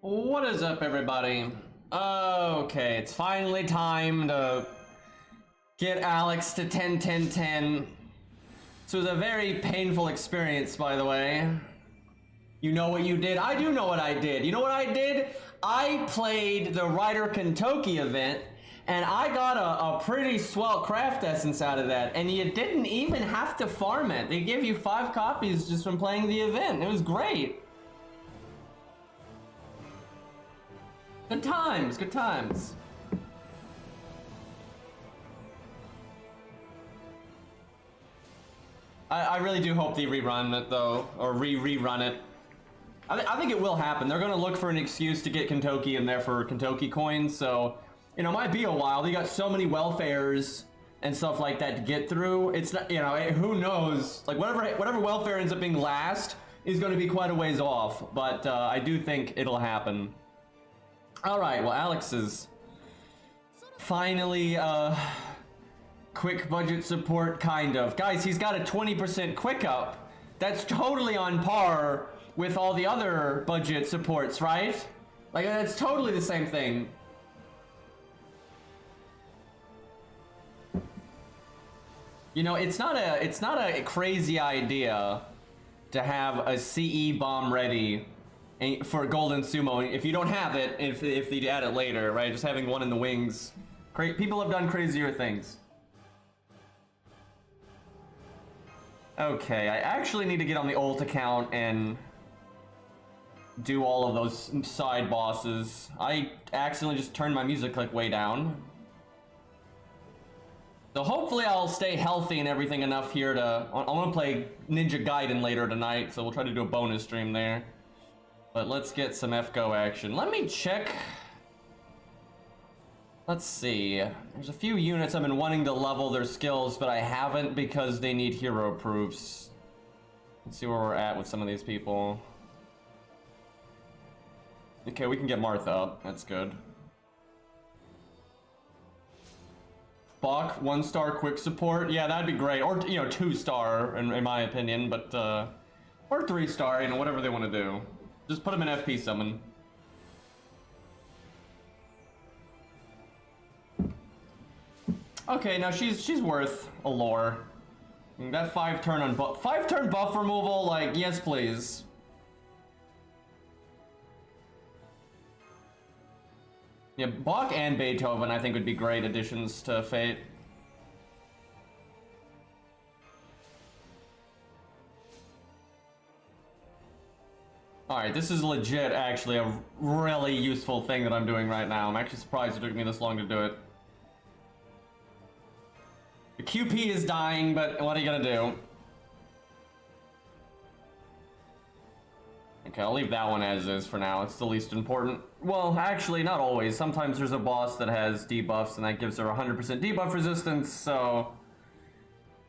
What is up, everybody? Okay, it's finally time to get Alex to 10, 10, 10. This was a very painful experience, by the way. You know what you did? I do know what I did. You know what I did? I played the Ryder Kentucky event, and I got a pretty swell craft essence out of that, and you didn't even have to farm it. They give you 5 copies just from playing the event. It was great. Good times, good times. I really do hope they rerun it though, or rerun it. I think it will happen. They're gonna look for an excuse to get Kentucky in there for Kentucky coins, so you know, it might be a while. They got so many welfares and stuff like that to get through. It's not, you know, who knows? Like whatever welfare ends up being last is going to be quite a ways off, but I do think it'll happen. All right, well, Alex is finally quick budget support, kind of. Guys, he's got a 20% quick up. That's totally on par with all the other budget supports, right? Like, that's totally the same thing. You know, it's not a crazy idea to have a CE bomb ready for Golden Sumo. If you don't have it, if they add it later, right? Just having one in the wings. People have done crazier things. Okay, I actually need to get on the ult account and do all of those side bosses. I accidentally just turned my music click way down. So hopefully I'll stay healthy and everything enough here to... I'm gonna play Ninja Gaiden later tonight, so we'll try to do a bonus stream there. But let's get some FGO action. Let me check... Let's see. There's a few units I've been wanting to level their skills, but I haven't because they need hero proofs. Let's see where we're at with some of these people. Okay, we can get Martha up. That's good. Bach, 1-star quick support. Yeah, that'd be great. Or, you know, 2-star, in my opinion, but, or 3-star, you know, whatever they want to do. Just put them in FP summon. Okay, now she's worth a lore. That 5-turn buff removal, like, yes please. Yeah, Bach and Beethoven I think would be great additions to Fate. Alright, this is legit actually a really useful thing that I'm doing right now. I'm actually surprised it took me this long to do it. The QP is dying, but what are you gonna do? Okay, I'll leave that one as is for now. It's the least important. Well, actually, not always. Sometimes there's a boss that has debuffs, and that gives her 100% debuff resistance, so...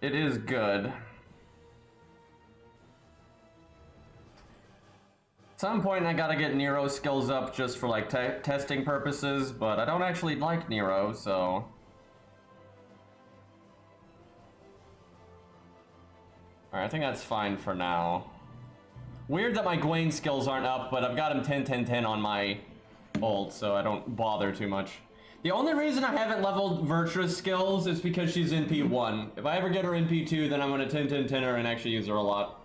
it is good. At some point, I gotta get Nero skills up just for, like, testing purposes, but I don't actually like Nero, so... Alright, I think that's fine for now. Weird that my Gwen skills aren't up, but I've got him 10, 10, 10 on my ult, so I don't bother too much. The only reason I haven't leveled Virtua's skills is because she's in P1. If I ever get her in P2, then I'm gonna 10, 10, 10 her and actually use her a lot.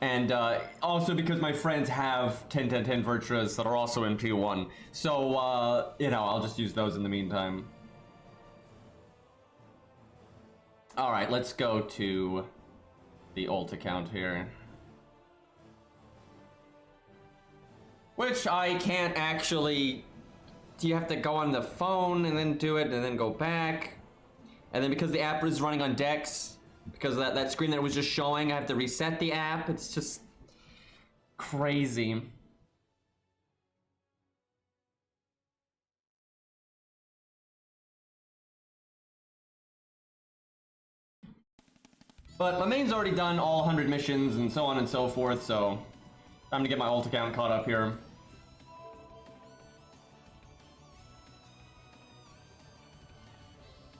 And also because my friends have 10, 10, 10 Virtuas that are also in P1. So, you know, I'll just use those in the meantime. Alright, let's go to the ult account here. Which I can't actually... Do you have to go on the phone and then do it and then go back? And then because the app is running on Dex, because that screen that was just showing, I have to reset the app. It's just crazy. But my main's already done all 100 missions and so on and so forth, so time to get my ult account caught up here.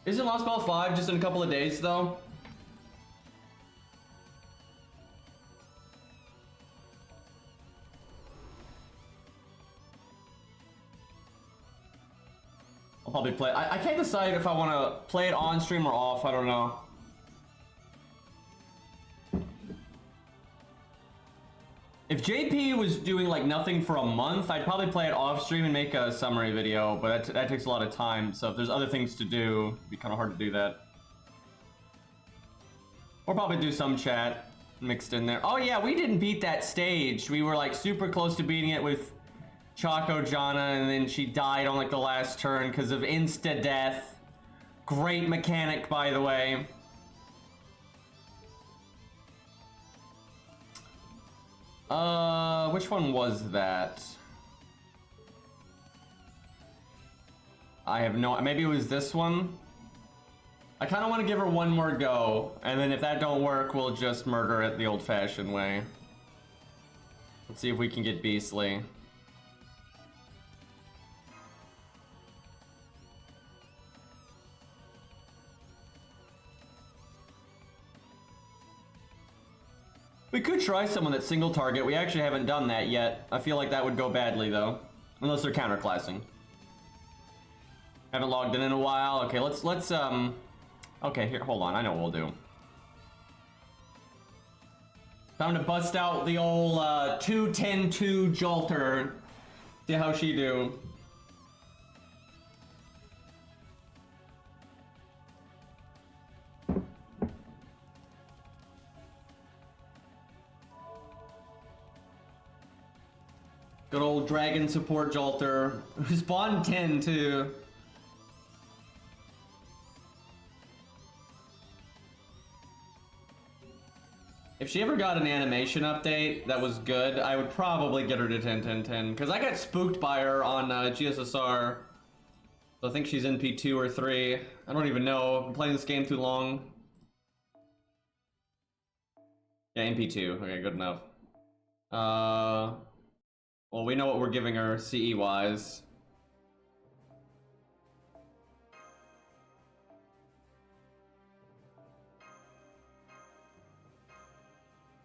Isn't Lost Ball 5 just in a couple of days, though? I'll probably play. I can't decide if I want to play it on stream or off. I don't know. If JP was doing like nothing for a month, I'd probably play it off stream and make a summary video, but that takes a lot of time. So if there's other things to do, it'd be kind of hard to do that. Or probably do some chat mixed in there. Oh yeah, we didn't beat that stage. We were like super close to beating it with Choco Jana, and then she died on like the last turn because of insta death. Great mechanic, by the way. Which one was that? I have no, maybe it was this one? I kind of want to give her one more go, and then if that don't work, we'll just murder it the old-fashioned way. Let's see if we can get Beastly. We could try someone that's single target. We actually haven't done that yet. I feel like that would go badly though, unless they're counterclassing. Haven't logged in a while. Okay, let's okay, here, hold on. I know what we'll do. Time to bust out the old 2-10-2 Jolter. See how she do. Good old dragon support Jolter. Spawn 10 too. If she ever got an animation update that was good, I would probably get her to 10-10-10. Because I got spooked by her on GSSR. So I think she's NP2 or 3. I don't even know. I've been playing this game too long. Yeah, NP2. Okay, good enough. Well, we know what we're giving her CE-wise.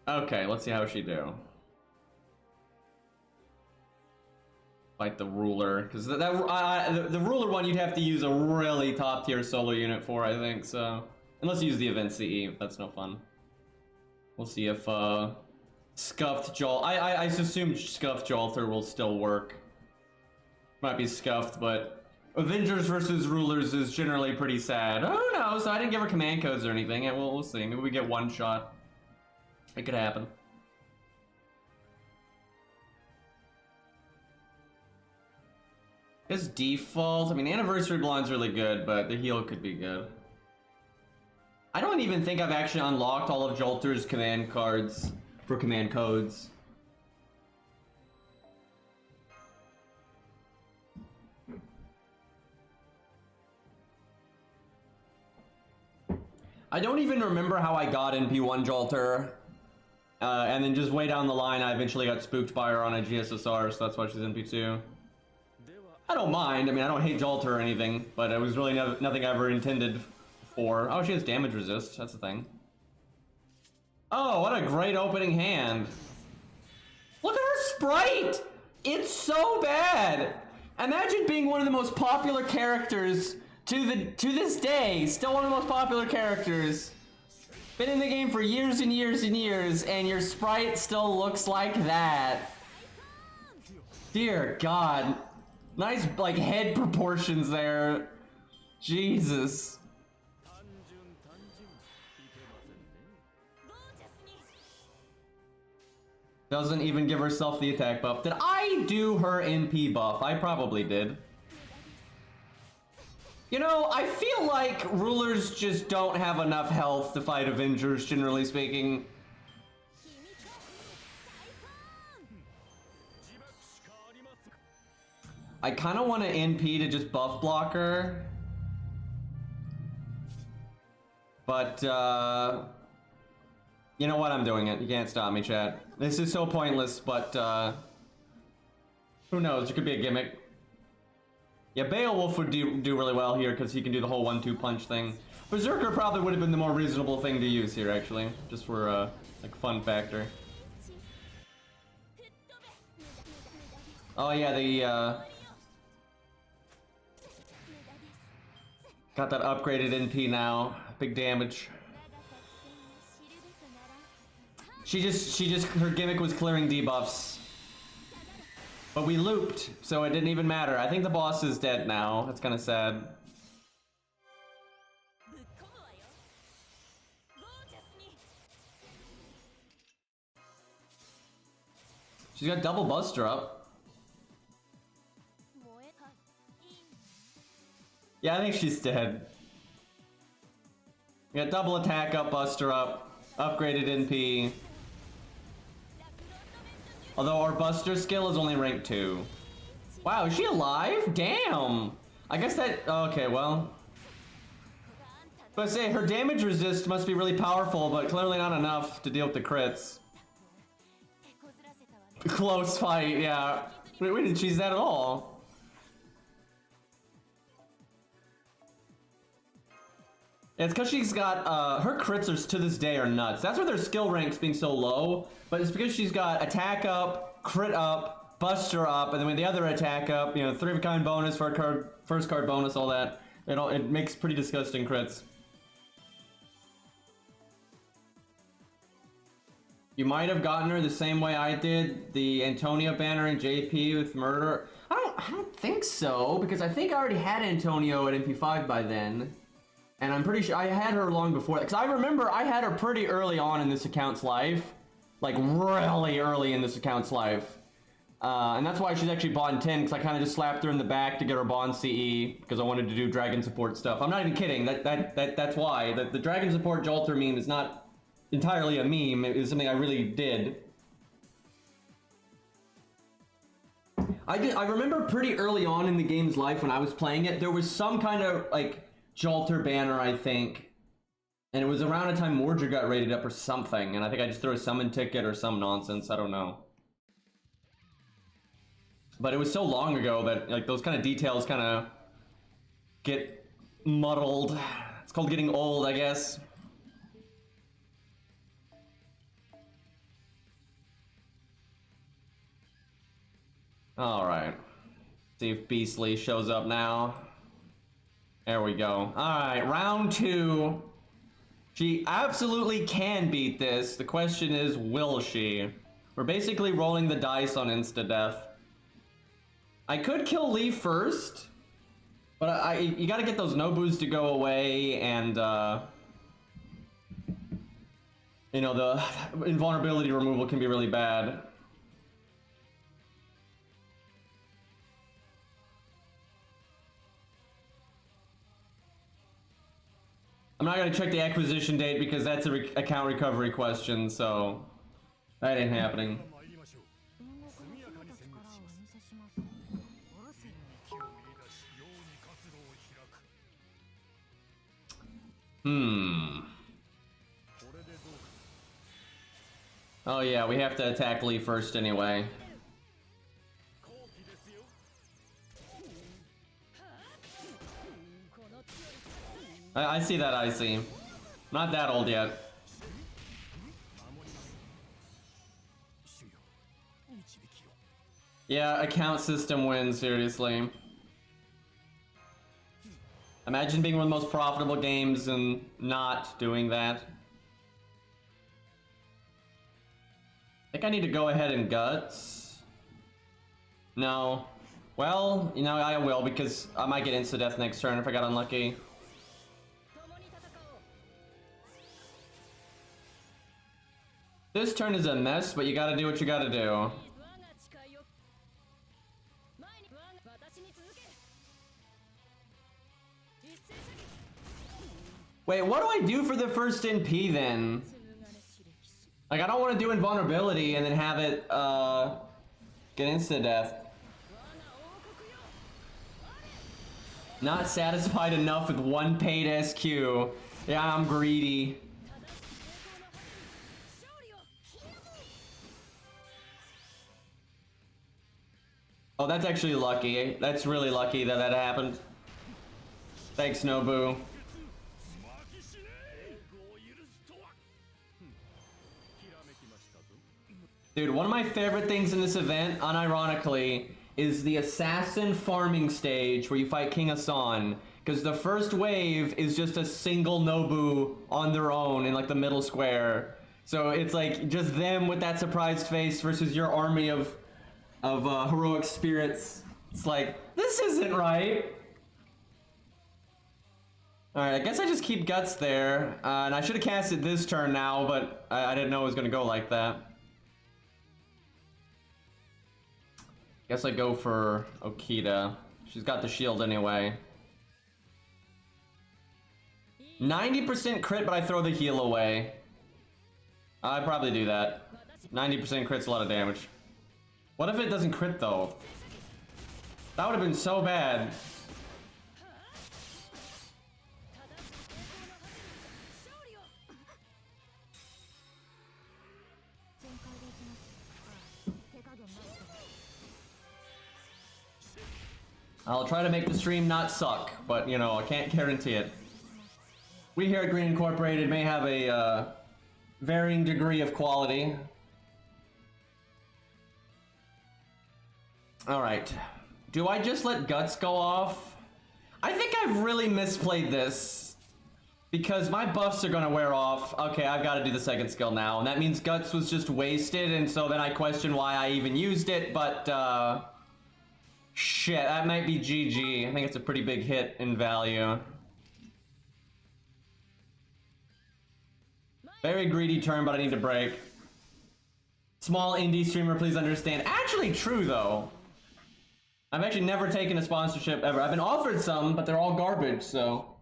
Okay, let's see how she do. Fight the ruler, because the ruler one you'd have to use a really top tier solo unit for, I think. So unless you use the event CE, that's no fun. We'll see if Scuffed Jolt. I assume Scuffed Jolter will still work. Might be scuffed, but Avengers versus Rulers is generally pretty sad. Oh no, so I didn't give her command codes or anything. Yeah, we'll see. Maybe we get one shot. It could happen. His default, I mean, Anniversary Blonde's really good, but the heal could be good. I don't even think I've actually unlocked all of Jolter's command cards for command codes. I don't even remember how I got NP1 Jolter. And then just way down the line, I eventually got spooked by her on a GSSR, so that's why she's NP2. I don't mind. I mean, I don't hate Jolter or anything, but it was really nothing I ever intended for. Oh, she has damage resist. That's the thing. Oh, what a great opening hand. Look at her sprite! It's so bad! Imagine being one of the most popular characters to this day. Still one of the most popular characters. Been in the game for years and years and years, and your sprite still looks like that. Dear God. Nice, like, head proportions there. Jesus. Doesn't even give herself the attack buff. Did I do her NP buff? I probably did. You know, I feel like rulers just don't have enough health to fight Avengers, generally speaking. I kind of want to NP to just buff block her. But, you know what? I'm doing it. You can't stop me, chat. This is so pointless, but, who knows? It could be a gimmick. Yeah, Beowulf would do really well here because he can do the whole 1-2 punch thing. Berserker probably would have been the more reasonable thing to use here, actually. Just for, like, fun factor. Oh, yeah, the, Got that upgraded NP now. Big damage. Her gimmick was clearing debuffs. But we looped, so it didn't even matter. I think the boss is dead now. That's kind of sad. She's got double Buster up. Yeah, I think she's dead. We got double attack up, Buster up, upgraded NP. Although our Buster skill is only rank 2. Wow, is she alive? Damn! I guess that... Okay, well... But say, her damage resist must be really powerful, but clearly not enough to deal with the crits. Close fight, yeah. We didn't cheese that at all. It's because she's got, her crits are, to this day are nuts. That's why their skill ranks being so low, but it's because she's got attack up, crit up, Buster up, and then with the other attack up, you know, 3-of-a-kind bonus, first card bonus, all that. It makes pretty disgusting crits. You might have gotten her the same way I did the Antonio banner in JP with murder. I don't think so, because I think I already had Antonio at MP5 by then. And I'm pretty sure I had her long before that. Because I remember I had her pretty early on in this account's life. Like, really early in this account's life. And that's why she's actually bond 10, because I kind of just slapped her in the back to get her bond CE, because I wanted to do dragon support stuff. I'm not even kidding. That's why. The dragon support Jolter meme is not entirely a meme. It was something I really did. I remember pretty early on in the game's life when I was playing it, there was some kind of, like, Jolter banner, I think. And it was around a time Mordred got rated up or something, and I think I just threw a summon ticket or some nonsense, I don't know. But it was so long ago that, like, those kind of details kind of get muddled. It's called getting old, I guess. Alright. See if Beastly shows up now. There we go. Alright, round 2. She absolutely can beat this. The question is, will she? We're basically rolling the dice on insta-death. I could kill Lee first, but you gotta get those Nobus to go away, and you know, the invulnerability removal can be really bad. I'm not gonna check the acquisition date because that's a account recovery question, so that ain't happening. Oh yeah, we have to attack Lee first anyway. I see that, I see. Not that old yet. Yeah, account system wins, seriously. Imagine being one of the most profitable games and not doing that. I think I need to go ahead and guts. No. Well, you know, I will, because I might get insta-death next turn if I got unlucky. This turn is a mess, but you gotta do what you gotta do. Wait, what do I do for the first NP then? Like, I don't want to do invulnerability and then have it, get insta-death. Not satisfied enough with one paid SQ. Yeah, I'm greedy. Oh, that's actually lucky. That's really lucky that that happened. Thanks, Nobu. Dude, one of my favorite things in this event, unironically, is the assassin farming stage where you fight King Hassan. Because the first wave is just a single Nobu on their own in like the middle square. So it's like just them with that surprised face versus your army of heroic spirits. It's like, this isn't right. Alright, I guess I just keep Guts there. And I should have cast it this turn now, but I didn't know it was going to go like that. Guess I go for Okita. She's got the shield anyway. 90% crit, but I throw the heal away. I'd probably do that. 90% crit's a lot of damage. What if it doesn't crit though? That would have been so bad. I'll try to make the stream not suck, but you know, I can't guarantee it. We here at Green Incorporated may have a varying degree of quality. Alright. Do I just let Guts go off? I think I've really misplayed this. Because my buffs are gonna wear off. Okay, I've got to do the second skill now. And that means Guts was just wasted, and so then I question why I even used it, but shit, that might be GG. I think it's a pretty big hit in value. Very greedy turn, but I need to break. Small indie streamer, please understand. Actually true, though. I've actually never taken a sponsorship ever. I've been offered some, but they're all garbage, so...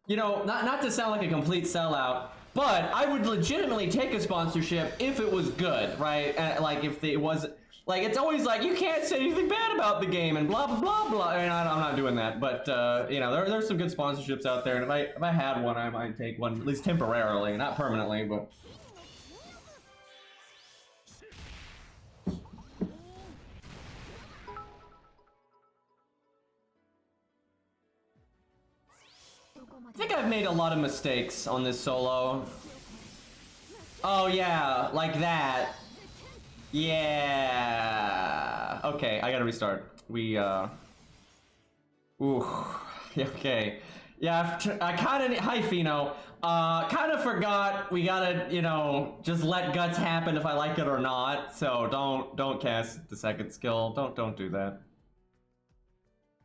You know, not to sound like a complete sellout, but I would legitimately take a sponsorship if it was good, right? Like, if it was... Like, it's always like, you can't say anything bad about the game and blah, blah, blah, blah. I mean, I'm not doing that, but, you know, there's some good sponsorships out there, and if I had one, I might take one, at least temporarily, not permanently, but... I think I've made a lot of mistakes on this solo. Oh yeah, like that. Yeah. Okay, I gotta restart. Ooh. Okay. Yeah, I kinda... Hi, Fino. Kinda forgot we gotta, you know, just let Guts happen if I like it or not. So don't cast the second skill. Don't do that.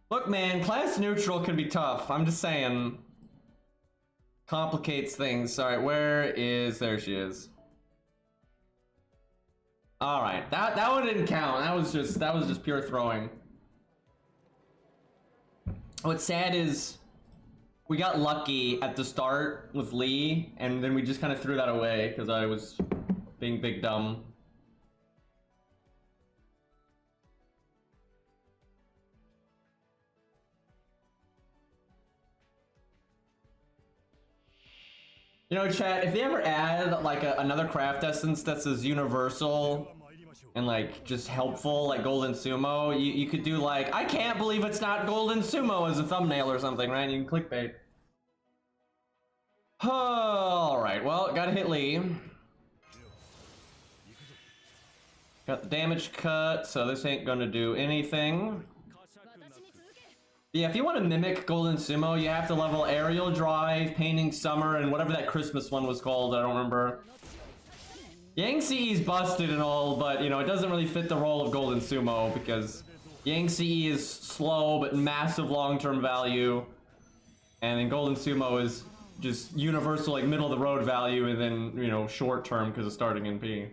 Look, man, class neutral can be tough. I'm just saying. Complicates things. Alright, where is... There she is. Alright, that one didn't count. That was just pure throwing. What's sad is we got lucky at the start with Lee, and then we just kind of threw that away because I was being big dumb. You know, chat, if they ever add like another craft essence that's as universal and like just helpful, like Golden Sumo, you could do like, I can't believe it's not Golden Sumo as a thumbnail or something, right? You can clickbait. Alright, well, gotta hit Lee. Got the damage cut, so this ain't gonna do anything. Yeah, if you want to mimic Golden Sumo, you have to level Aerial Drive, Painting Summer, and whatever that Christmas one was called, I don't remember. Yang CE's busted and all, but, you know, it doesn't really fit the role of Golden Sumo, because Yang CE is slow, but massive long-term value, and then Golden Sumo is just universal, like, middle-of-the-road value, and then, you know, short-term because of starting NP.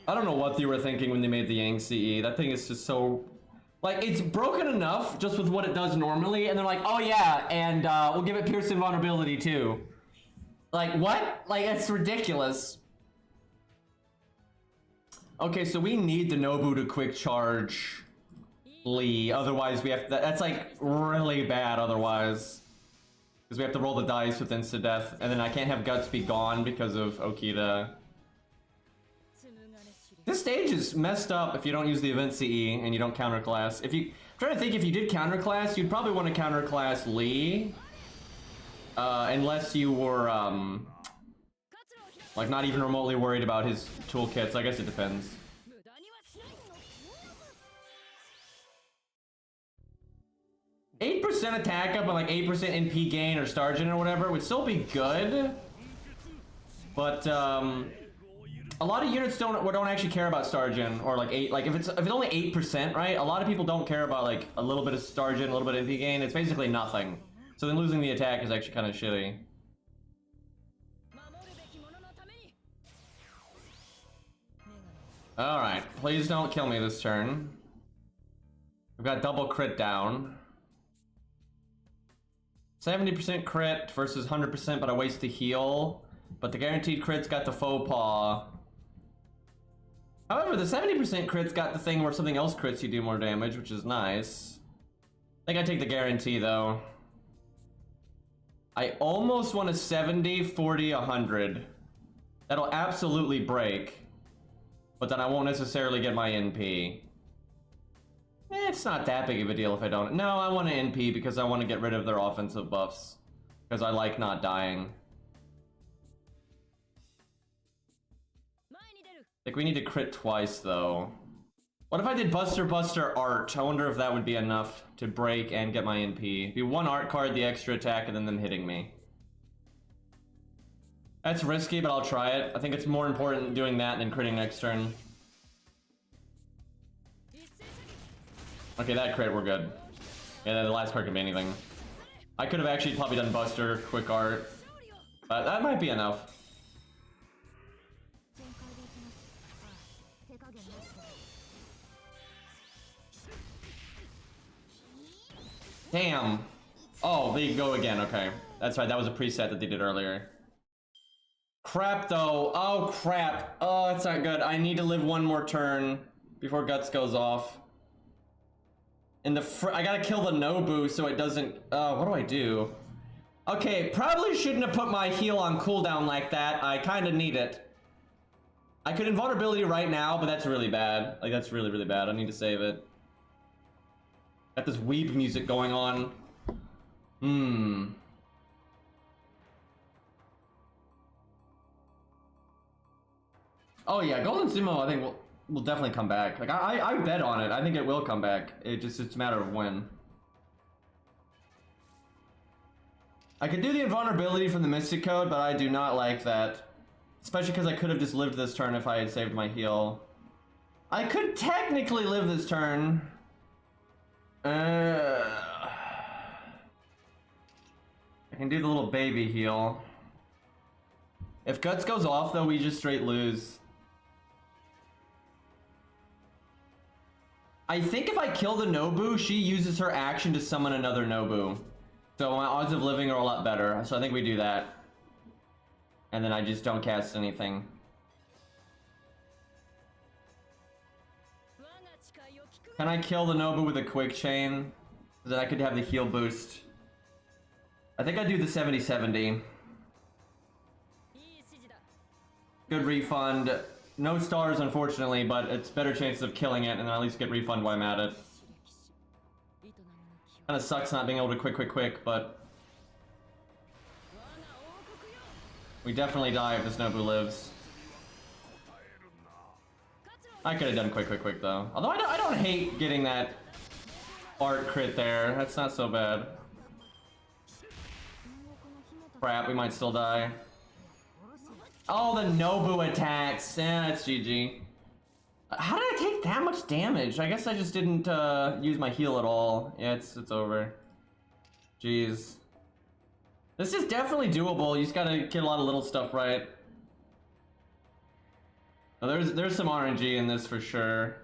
I don't know what they were thinking when they made the Yang CE. That thing is just so... Like, it's broken enough just with what it does normally, and they're like, oh yeah, and we'll give it Pierce Invulnerability too. Like, what? Like, it's ridiculous. Okay, so we need the Nobu to quick charge Lee, otherwise we have to, that's like really bad otherwise. Because we have to roll the dice with insta-death, and then I can't have Guts be gone because of Okita. This stage is messed up if you don't use the event CE and you don't counterclass. I'm trying to think, if you did counterclass, you'd probably want to counterclass Lee. Unless you were, like, not even remotely worried about his toolkits. I guess it depends. 8% attack up and like 8% NP gain or star gen or whatever would still be good. But a lot of units don't actually care about star gen or like if it's only 8%, right? A lot of people don't care about like a little bit of star gen, a little bit of NP gain. It's basically nothing. So then losing the attack is actually kind of shitty. Alright, please don't kill me this turn. We've got double crit down. 70% crit versus 100%, but I waste the heal. But the guaranteed crit's got the faux pas. However, the 70% crit's got the thing where something else crits you do more damage, which is nice. I think I take the guarantee though. I almost want a 70, 40, 100. That'll absolutely break. But then I won't necessarily get my NP. It's not that big of a deal if I don't. No, I want an NP because I want to get rid of their offensive buffs. Because I like not dying. Like, we need to crit twice, though. What if I did Buster Art? I wonder if that would be enough to break and get my NP. Be one art card, the extra attack, and then them hitting me. That's risky, but I'll try it. I think it's more important doing that than critting next turn. Okay, that crit, we're good. Yeah, the last card can be anything. I could have actually probably done Buster, Quick Art. But that might be enough. Damn. Oh, they go again, okay. That's right, that was a preset that they did earlier. Crap, though. Oh, crap. Oh, that's not good. I need to live one more turn before Guts goes off. And I gotta kill the Nobu so it doesn't... what do I do? Okay, probably shouldn't have put my heal on cooldown like that. I kind of need it. I could invulnerability right now, but that's really bad. Like, that's really, really bad. I need to save it. Got this weep music going on. Oh yeah, Golden Sumo I think will definitely come back. Like I bet on it. I think it will come back. It's a matter of when. I could do the invulnerability from the Mystic Code, but I do not like that. Especially because I could have just lived this turn if I had saved my heal. I could technically live this turn. I can do the little baby heal. If Guts goes off though, we just straight lose. I think if I kill the Nobu, she uses her action to summon another Nobu. So my odds of living are a lot better. So I think we do that. And then I just don't cast anything. Can I kill the Nobu with a quick chain? So that I could have the heal boost. I think I do the 70-70. Good refund. No stars, unfortunately, but it's better chances of killing it, and at least get refund while I'm at it. Kinda sucks not being able to quick, but... we definitely die if this Nobu lives. I could have done quick, though. Although I don't hate getting that art crit there. That's not so bad. Crap, we might still die. Oh, the Nobu attacks. Yeah, it's GG. How did I take that much damage? I guess I just didn't use my heal at all. Yeah, it's over. Jeez. This is definitely doable. You just gotta get a lot of little stuff right. Oh, there's some RNG in this for sure.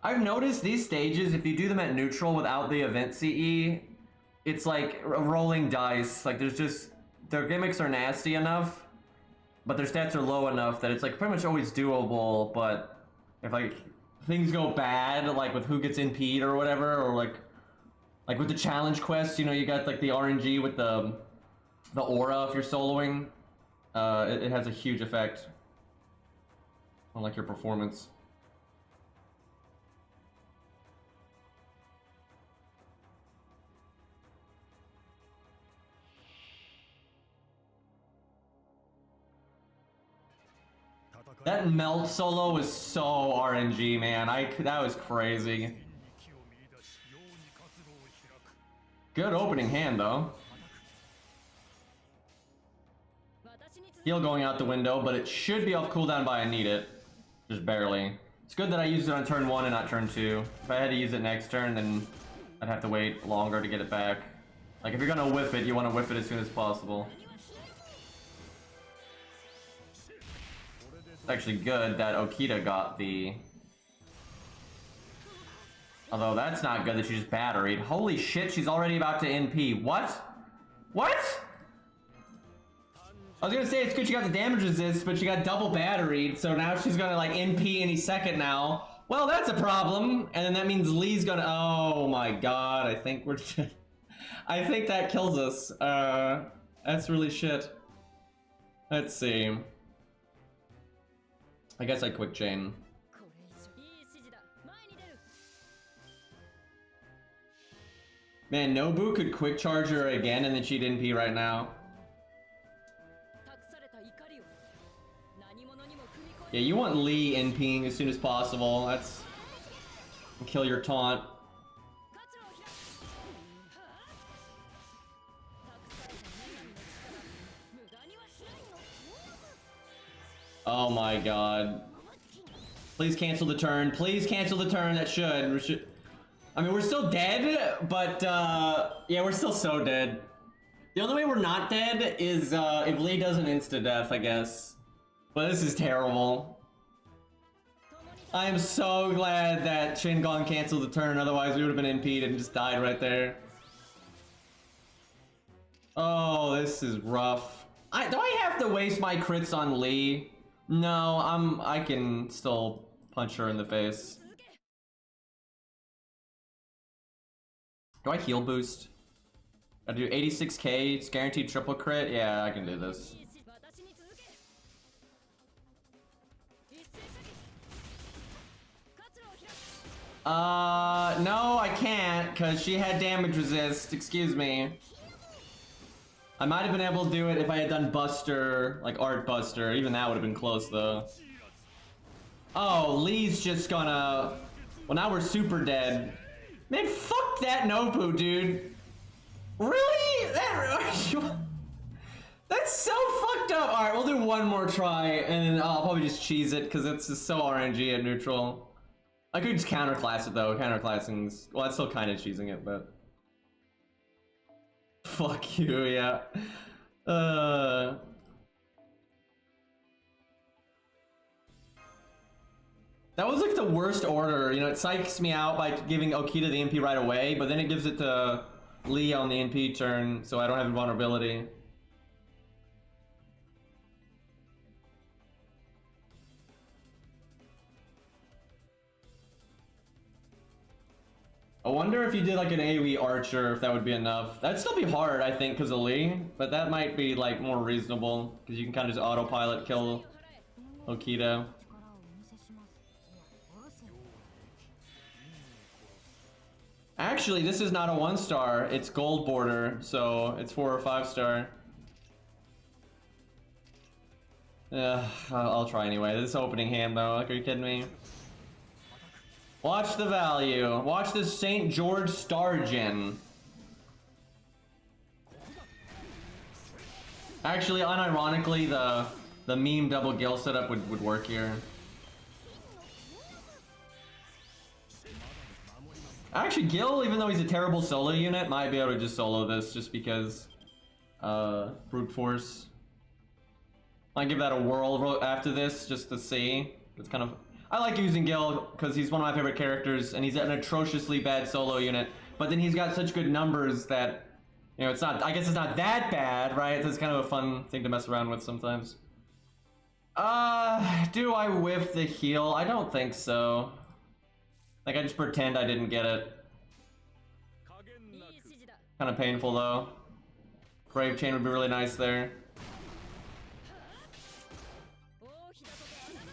I've noticed these stages, if you do them at neutral without the event CE, it's like rolling dice. Like their gimmicks are nasty enough, but their stats are low enough that it's like pretty much always doable. But if like things go bad, like with who gets NP'd or whatever, or like with the challenge quest, you know, you got like the RNG with the aura if you're soloing. It has a huge effect on like your performance. That melt solo was so RNG, man. That was crazy. Good opening hand, though. Heal going out the window, but it should be off cooldown by I need it. Just barely. It's good that I used it on turn 1 and not turn 2. If I had to use it next turn, then I'd have to wait longer to get it back. Like, if you're gonna whiff it, you want to whiff it as soon as possible. It's actually good that Okita got the... Although that's not good that she just batteried. Holy shit, she's already about to NP. What? What? I was gonna say it's good she got the damage resist, but she got double batteried, so now she's gonna like NP any second now. Well, that's a problem. And then that means Lee's gonna... Oh my god, I think we're... I think that kills us. That's really shit. Let's see. I guess I quick chain. Man, Nobu could quick charge her again and then she'd NP right now. Yeah, you want Lee NPing as soon as possible. That's... Kill your taunt. Oh my god. Please cancel the turn. Please cancel the turn. That should... I mean, we're still dead, but yeah, we're still so dead. The only way we're not dead is if Lee does an insta-death, I guess. But this is terrible. I am so glad that Shingon canceled the turn, otherwise we would have been NP'd and just died right there. Oh, this is rough. Do I have to waste my crits on Lee? No, I can still punch her in the face. Do I heal boost? I do 86k, it's guaranteed triple crit? Yeah, I can do this. No, I can't, because she had damage resist, excuse me. I might have been able to do it if I had done Buster, like Art Buster. Even that would have been close, though. Oh, Lee's just gonna... Well, now we're super dead. Man, fuck that Nobu, dude. Really? That's so fucked up. Alright, we'll do one more try, and then I'll probably just cheese it, because it's just so RNG at neutral. I could just counterclass it, though. Counterclassing's... Well, that's still kind of cheesing it, but... Fuck you, yeah. That was like the worst order. You know, it psychs me out by giving Okita the NP right away, but then it gives it to Lee on the NP turn, so I don't have invulnerability. I wonder if you did like an AoE Archer, if that would be enough. That'd still be hard, I think, because of Lee, but that might be like more reasonable, because you can kind of just autopilot kill Okita. Actually, this is not a 1-star, it's gold border, so it's 4 or 5-star. I'll try anyway. This opening hand though, like, are you kidding me? Watch the value. Watch the St. George Stargen. Actually, unironically, the meme double Gil setup would work here. Actually, Gil, even though he's a terrible solo unit, might be able to just solo this just because brute force. I'll give that a whirl after this just to see. It's kind of... I like using Gil because he's one of my favorite characters and he's an atrociously bad solo unit, but then he's got such good numbers that, you know, it's not, I guess it's not that bad, right? It's kind of a fun thing to mess around with sometimes. Do I whiff the heal? I don't think so. Like, I just pretend I didn't get it. Kind of painful though. Brave Chain would be really nice there.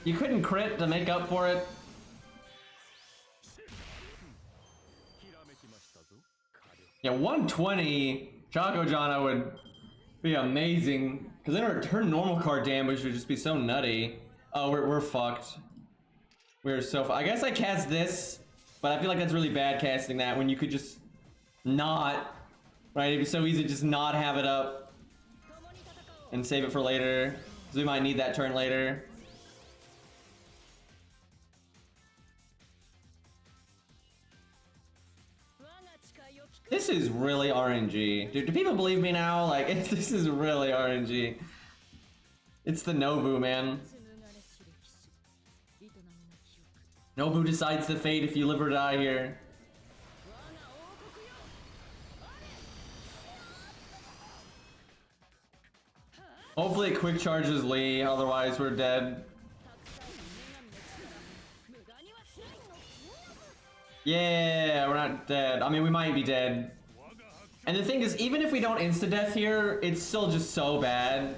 You couldn't crit to make up for it. Yeah, 120 Choco Jana would be amazing. Because then her normal card damage would just be so nutty. Oh, we're fucked. We're so I guess I cast this, but I feel like that's really bad casting that when you could just not Right, it'd be so easy to just not have it up and save it for later, because we might need that turn later. This is really RNG. Dude, do people believe me now? Like, this is really RNG. It's the Nobu, man. Nobu decides the fate if you live or die here. Hopefully it quick charges Lee, otherwise we're dead. Yeah, we're not dead. I mean, we might be dead. And the thing is, even if we don't insta-death here, it's still just so bad.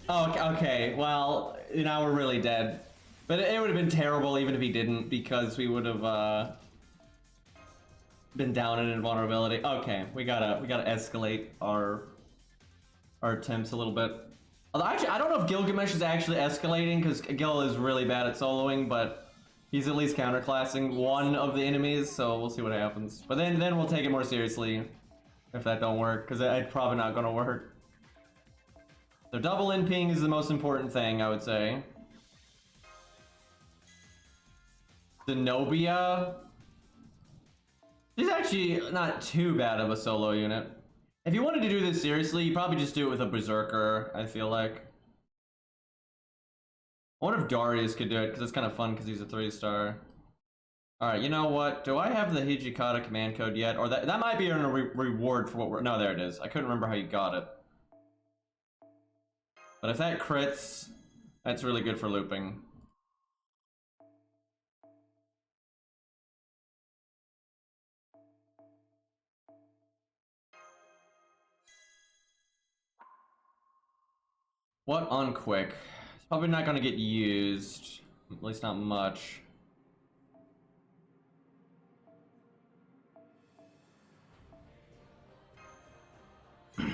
Oh, okay, well, now we're really dead. But it would have been terrible even if he didn't, because we would have been down in invulnerability. Okay, we gotta escalate our attempts a little bit. Although actually, I don't know if Gilgamesh is actually escalating, because Gil is really bad at soloing, but he's at least counterclassing one of the enemies, so we'll see what happens. But then we'll take it more seriously if that don't work, because it's probably not gonna work. So double in ping is the most important thing, I would say. Zenobia. She's actually not too bad of a solo unit. If you wanted to do this seriously, you probably just do it with a Berserker, I feel like. I wonder if Darius could do it, because it's kind of fun because he's a 3-star. Alright, you know what? Do I have the Hijikata command code yet? Or that might be a reward for what we're... No, there it is. I couldn't remember how you got it. But if that crits, that's really good for looping. What on quick? It's probably not going to get used. At least not much.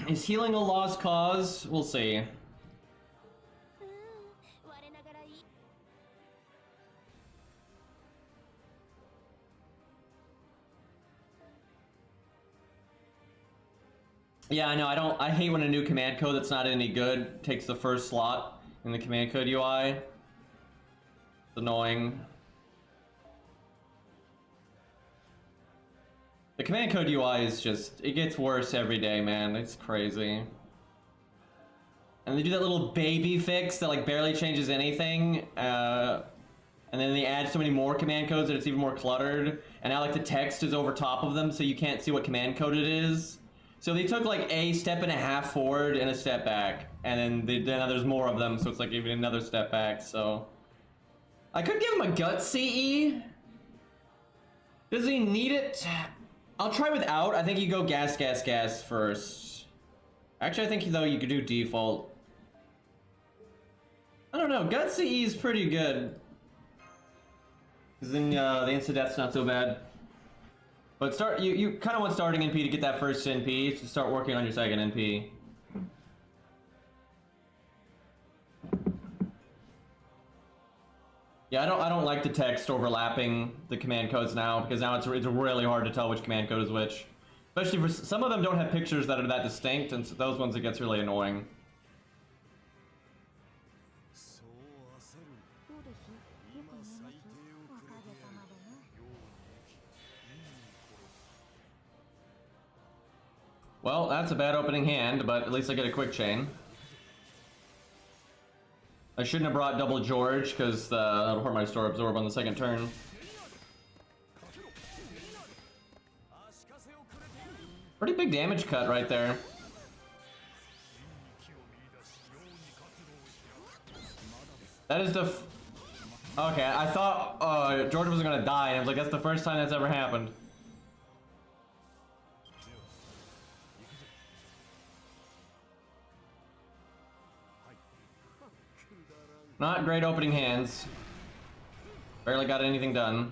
Is healing a lost cause? We'll see. Yeah, I know. I hate when a new command code that's not any good takes the first slot in the command code UI. It's annoying. The command code UI is just, it gets worse every day, man. It's crazy. And they do that little baby fix that like barely changes anything. And then they add so many more command codes that it's even more cluttered. And now like the text is over top of them so you can't see what command code it is. So they took like a step and a half forward and a step back, and then now there's more of them, so it's like even another step back. So I could give him a gut CE. Does he need it? I'll try without. I think you go gas, gas, gas first. Actually, I think though you could do default. I don't know. Gut CE is pretty good. Because then the insta death's not so bad. But you kind of want starting NP to get that first NP to start working on your second NP. Yeah, I don't like the text overlapping the command codes now, because now it's really hard to tell which command code is which. Especially for some of them don't have pictures that are that distinct, and so those ones it gets really annoying. Well, that's a bad opening hand, but at least I get a quick chain. I shouldn't have brought double George, because that'll hurt my store absorb on the second turn. Pretty big damage cut right there. That is the... Okay, I thought George wasn't gonna die, and I was like, that's the first time that's ever happened. Not great opening hands. Barely got anything done.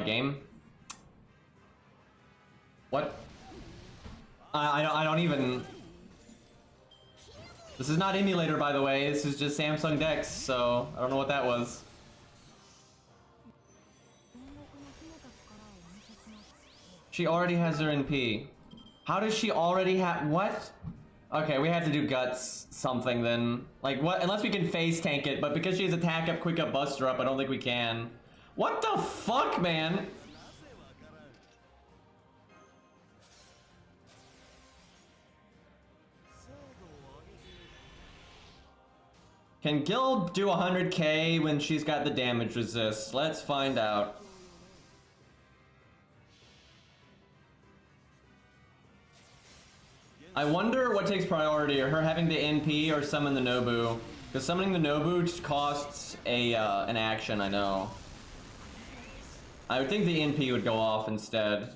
Game? What? I don't even... This is not emulator, by the way. This is just Samsung Dex, so I don't know what that was. She already has her NP. How does she already have what? Okay, we have to do guts something then. Like what? Unless we can face tank it, but because she has attack up, quick up, buster up, I don't think we can. What the fuck, man? Can Gil do 100k when she's got the damage resist? Let's find out. I wonder what takes priority, or her having the NP or summon the Nobu. Because summoning the Nobu just costs a an action, I know. I would think the NP would go off instead.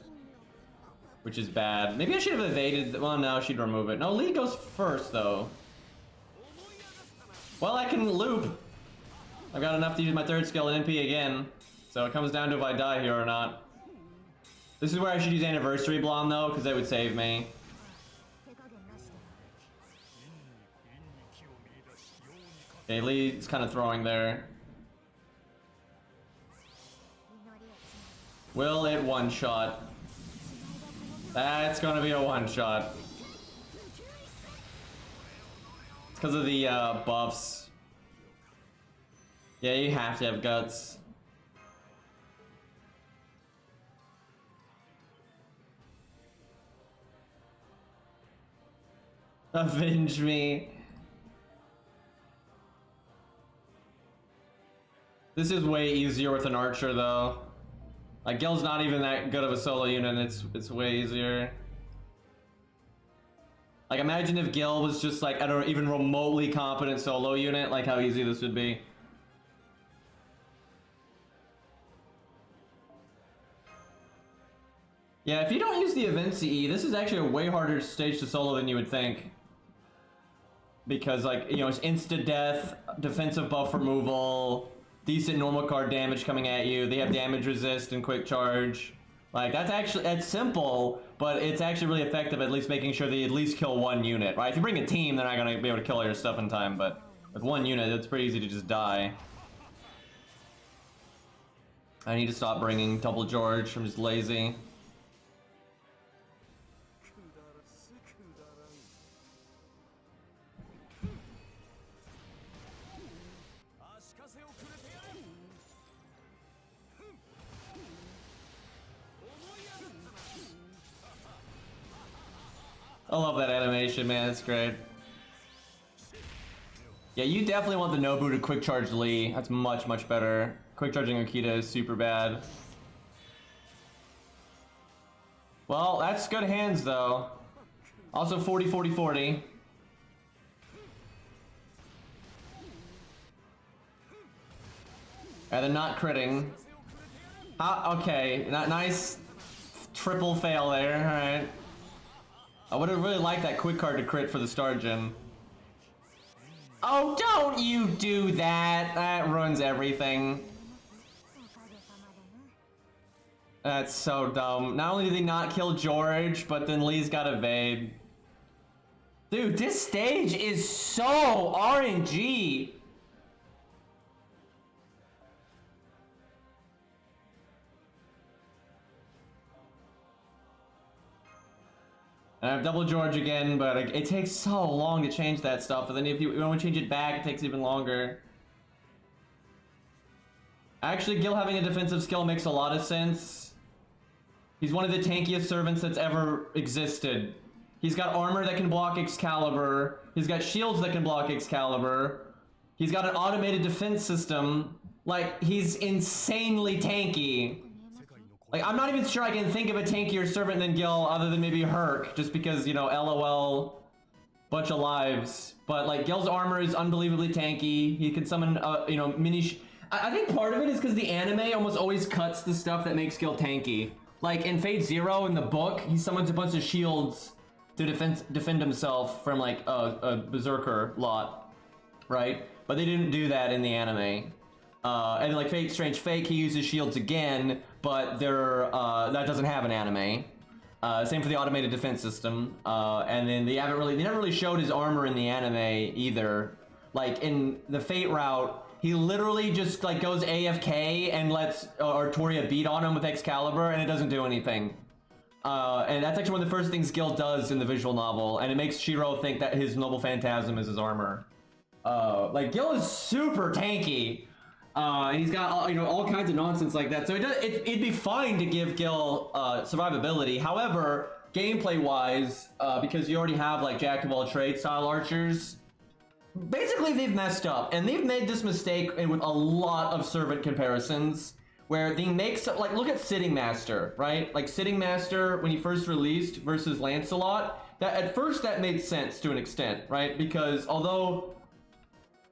Which is bad. Maybe I should have evaded. Well, no, she'd remove it. No, Lee goes first, though. Well, I can loop. I've got enough to use my third skill and NP again. So it comes down to if I die here or not. This is where I should use Anniversary Blonde, though, because they would save me. Okay, Lee's kind of throwing there. Will it one-shot? That's gonna be a one-shot. It's because of the buffs. Yeah, you have to have guts. Avenge me. This is way easier with an archer, though. Like, Gil's not even that good of a solo unit, and it's way easier. Like, imagine if Gil was just, like, an even remotely competent solo unit, like how easy this would be. Yeah, if you don't use the event CE, this is actually a way harder stage to solo than you would think. Because, like, you know, it's insta-death, defensive buff removal, decent normal card damage coming at you. They have damage resist and quick charge. Like, that's simple, but it's actually really effective at least making sure they at least kill one unit, right? If you bring a team, they're not going to be able to kill all your stuff in time, but with one unit, it's pretty easy to just die. I need to stop bringing Double George. I'm just lazy. I love that animation, man. It's great. Yeah, you definitely want the Nobu to quick charge Lee. That's much, much better. Quick charging Okita is super bad. Well, that's good hands, though. Also 40, 40, 40. And then not critting. Okay, nice triple fail there. Alright. I would have really liked that quick card to crit for the Stargen. Oh, don't you do that! That ruins everything. That's so dumb. Not only did they not kill George, but then Lee's got evade. Dude, this stage is so RNG! And I have Double George again, but it takes so long to change that stuff, and then if you want to change it back, it takes even longer. Actually, Gil having a defensive skill makes a lot of sense. He's one of the tankiest servants that's ever existed. He's got armor that can block Excalibur. He's got shields that can block Excalibur. He's got an automated defense system. Like, he's insanely tanky. Like, I'm not even sure I can think of a tankier servant than Gil other than maybe Herc, just because, you know, LOL, bunch of lives. But, like, Gil's armor is unbelievably tanky. He can summon, you know, I think part of it is because the anime almost always cuts the stuff that makes Gil tanky. Like, in Fate Zero, in the book, he summons a bunch of shields to defend himself from, like, a Berserker lot, right? But they didn't do that in the anime. And like Fate Strange Fake, he uses shields again, but they're that doesn't have an anime. Same for the automated defense system. And then they never really showed his armor in the anime either. Like in the Fate route, he literally just like goes AFK and lets Artoria beat on him with Excalibur, and it doesn't do anything. And that's actually one of the first things Gil does in the visual novel, and it makes Shiro think that his noble phantasm is his armor. Like Gil is super tanky, and he's got all kinds of nonsense like that. So it'd be fine to give Gil survivability. However, gameplay wise, because you already have like jack of all trades style archers, basically they've messed up, and they've made this mistake with a lot of servant comparisons. Where they make like, look at Sitting Master, right? Like Sitting Master when he first released versus Lancelot. That at first that made sense to an extent, right? Because although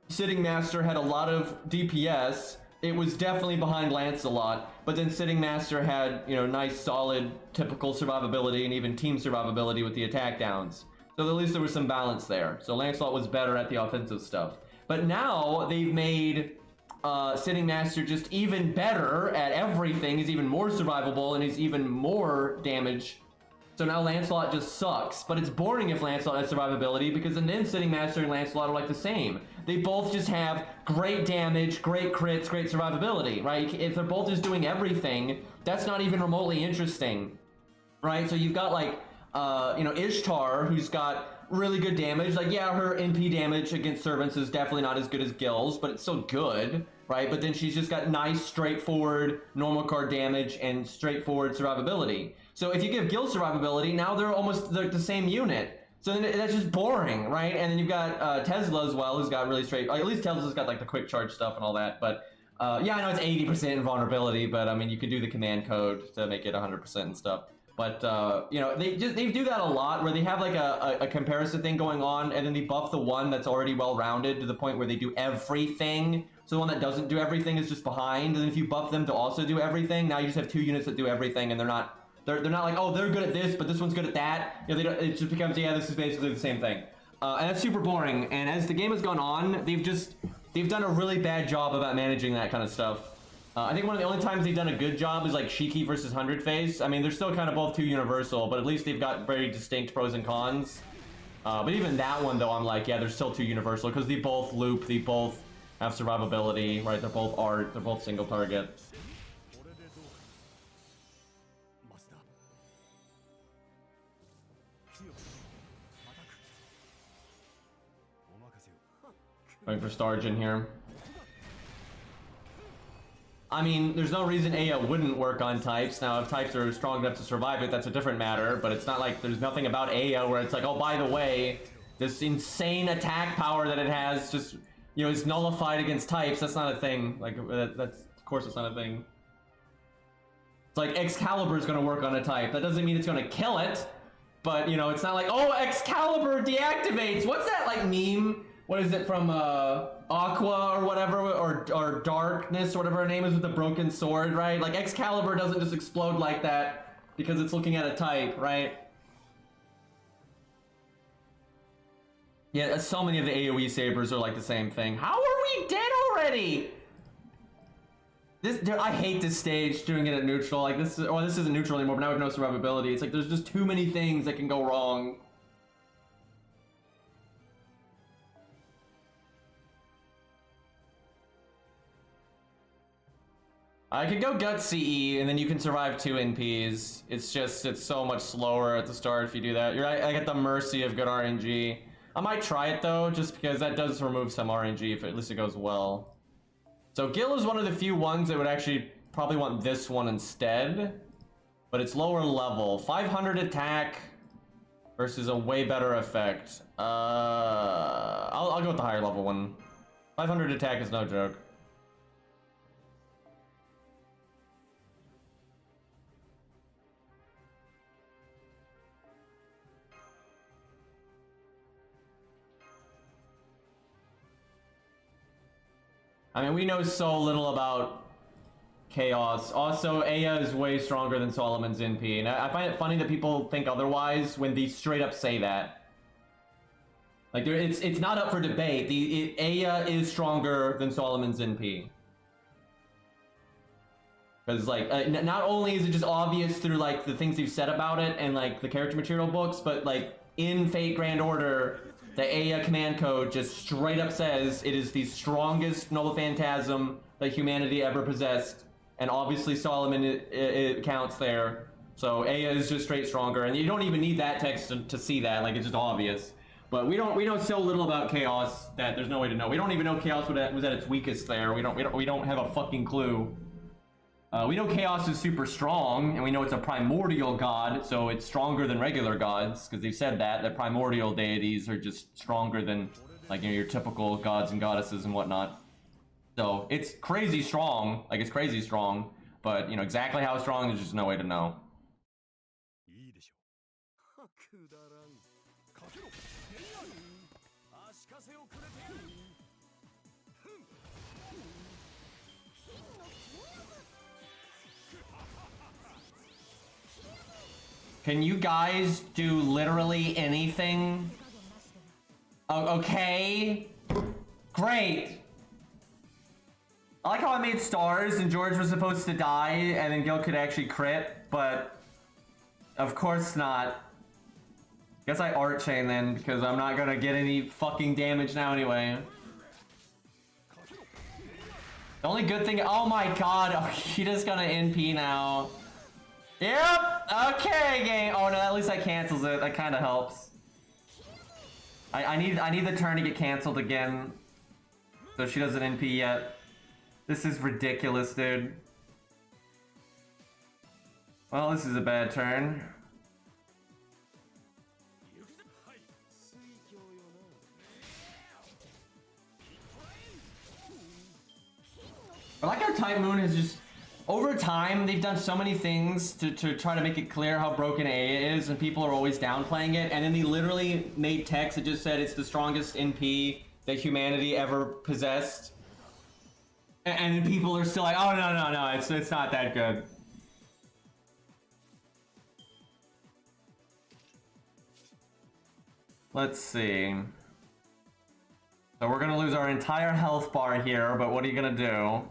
Sitting Master had a lot of DPS, it was definitely behind Lancelot. But then Sitting Master had nice, solid, typical survivability and even team survivability with the attack downs. So at least there was some balance there. So Lancelot was better at the offensive stuff. But now they've made Sitting Master just even better at everything. He's even more survivable and he's even more damage. So now Lancelot just sucks. But it's boring if Lancelot has survivability, because then Sitting Master and Lancelot are like the same. They both just have great damage, great crits, great survivability, right? If they're both just doing everything, that's not even remotely interesting, right? So you've got like, Ishtar, who's got really good damage. Like, yeah, her NP damage against servants is definitely not as good as Gil's, but it's still good, right? But then she's just got nice, straightforward, normal card damage and straightforward survivability. So if you give Gil survivability, now they're almost the same unit. So then that's just boring, right? And then you've got Tesla as well, who's got really straight, at least Tesla's got like the quick charge stuff and all that. But yeah, I know it's 80% invulnerability, but I mean, you can do the command code to make it 100% and stuff. But they do that a lot, where they have like a comparison thing going on, and then they buff the one that's already well-rounded to the point where they do everything. So the one that doesn't do everything is just behind. And if you buff them to also do everything, now you just have two units that do everything, and they're not like, oh, they're good at this, but this one's good at that. It just becomes, yeah, this is basically the same thing. And that's super boring. And as the game has gone on, they've done a really bad job about managing that kind of stuff. I think one of the only times they've done a good job is like Shiki versus 100 Face. I mean, they're still kind of both too universal, but at least they've got very distinct pros and cons. But even that one, though, I'm like, yeah, they're still too universal, because they both loop, they both have survivability, right? They're both art, they're both single target. Going for Stargin here. I mean, there's no reason Aya wouldn't work on types. Now, if types are strong enough to survive it, that's a different matter. But it's not like there's nothing about Aya where it's like, oh, by the way, this insane attack power that it has just, is nullified against types. That's not a thing. Like, that's, of course it's not a thing. It's like Excalibur is going to work on a type. That doesn't mean it's going to kill it. But, it's not like, oh, Excalibur deactivates. What's that, like, meme? What is it from Aqua or whatever, or Darkness or whatever her name is, with the broken sword, right? Like Excalibur doesn't just explode like that because it's looking at a type, right? Yeah, so many of the AoE sabers are like the same thing. How are we dead already? I hate this stage doing it at neutral. Like this isn't neutral anymore, but now we have no survivability. It's like there's just too many things that can go wrong. I could go Gut CE, and then you can survive 2 NPs. It's so much slower at the start if you do that. You're right, I get the mercy of good RNG. I might try it though, just because that does remove some RNG if at least it goes well. So Gil is one of the few ones that would actually probably want this one instead. But it's lower level. 500 attack versus a way better effect. I'll go with the higher level one. 500 attack is no joke. I mean, we know so little about Chaos. Also, Aya is way stronger than Solomon's NP, and I find it funny that people think otherwise when they straight up say that. Like, it's not up for debate. Aya is stronger than Solomon's NP. Because, like, not only is it just obvious through, like, the things you've said about it and, like, the character material books, but, like, in Fate Grand Order, the Aya command code just straight up says it is the strongest Noble Phantasm that humanity ever possessed. And obviously Solomon it counts there. So Aya is just straight stronger, and you don't even need that text to see that. Like, it's just obvious. But we know so little about Chaos that there's no way to know. We don't even know Chaos was at its weakest there. We don't have a fucking clue. We know Chaos is super strong, and we know it's a primordial god, so it's stronger than regular gods, because they've said that primordial deities are just stronger than, like, you know, your typical gods and goddesses and whatnot. So it's crazy strong, like, it's crazy strong, but, you know, exactly how strong, there's just no way to know. Can you guys do literally anything? Oh, okay. Great. I like how I made stars and George was supposed to die and then Gil could actually crit, but of course not. Guess I art chain then, because I'm not gonna get any fucking damage now anyway. The only good thing— oh my god, oh, she just gonna NP now. Yep, okay game. Oh no, at least that cancels it. That kind of helps. I need the turn to get canceled again, so she doesn't NP yet. This is ridiculous, dude. Well, this is a bad turn. I like how Type Moon has just— over time, they've done so many things to try to make it clear how broken Aya is, and people are always downplaying it, and then they literally made text that just said it's the strongest NP that humanity ever possessed. And then people are still like, oh no, it's not that good. Let's see. So we're gonna lose our entire health bar here, but what are you gonna do?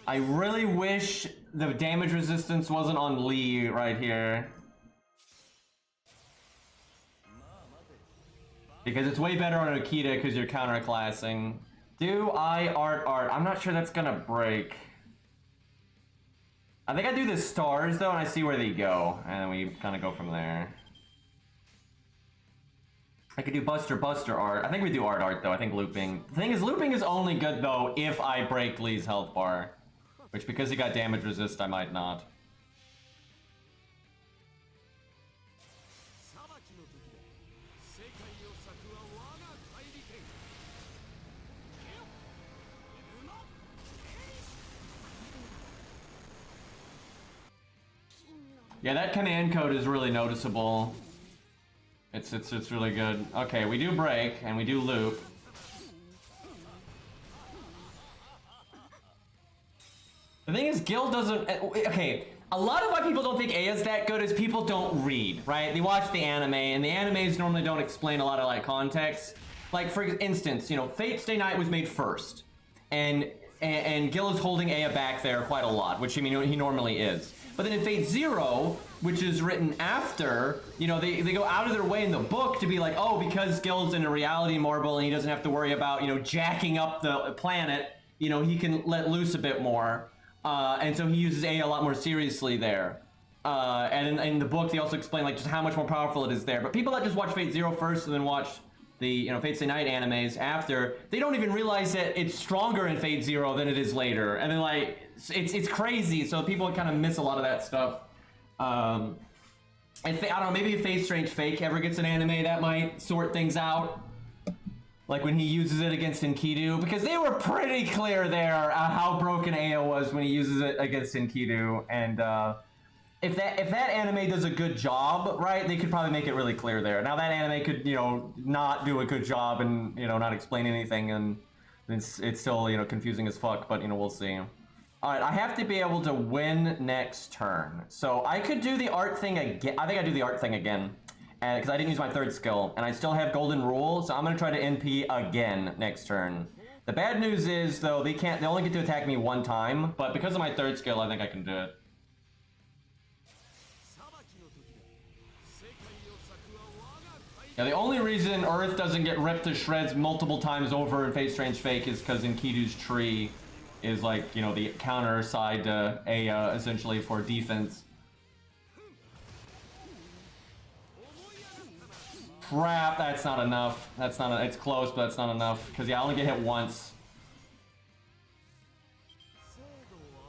I really wish the damage resistance wasn't on Lee right here. Because it's way better on Okita because you're counterclassing. Do I art? I'm not sure that's gonna break. I think I do the stars though and I see where they go. And then we kind of go from there. I could do Buster art. I think we do art though. I think looping. The thing is, looping is only good though if I break Lee's health bar. Which, because he got damage resist, I might not. Yeah, that command code is really noticeable. It's really good. Okay, we do break and we do loop. The thing is, Gil doesn't— okay, a lot of why people don't think Aya's that good is people don't read, right? They watch the anime, and the animes normally don't explain a lot of, like, context. Like, for instance, you know, Fate Stay Night was made first, and Gil is holding Aya back there quite a lot, which, I mean, he normally is. But then in Fate Zero, which is written after, you know, they go out of their way in the book to be like, oh, because Gil's in a reality marble and he doesn't have to worry about, you know, jacking up the planet, you know, he can let loose a bit more. And so he uses A a lot more seriously there. And in the book, they also explain, like, just how much more powerful it is there. But people that just watch Fate Zero first and then watch the, you know, Fate Stay Night animes after, they don't even realize that it's stronger in Fate Zero than it is later. And then, like, it's crazy. So people kind of miss a lot of that stuff. I don't know, maybe if Fate Strange Fake ever gets an anime, that might sort things out. Like when he uses it against Enkidu, because they were pretty clear there how broken Aya was when he uses it against Enkidu, and if that anime does a good job, right, they could probably make it really clear there. Now that anime could, you know, not do a good job and, you know, not explain anything, and it's still, you know, confusing as fuck, but, you know, we'll see. All right, I have to be able to win next turn, so I could do the art thing again. I think I do the art thing again. Because I didn't use my third skill, and I still have Golden Rule, so I'm gonna try to NP again next turn. The bad news is, though, they only get to attack me one time, but because of my third skill, I think I can do it. Yeah, the only reason Earth doesn't get ripped to shreds multiple times over in Fate Strange Fake is because Enkidu's tree is like, you know, the counter side to Aya, essentially for defense. Crap, that's not enough. That's not, it's close, but that's not enough. Because, yeah, I only get hit once.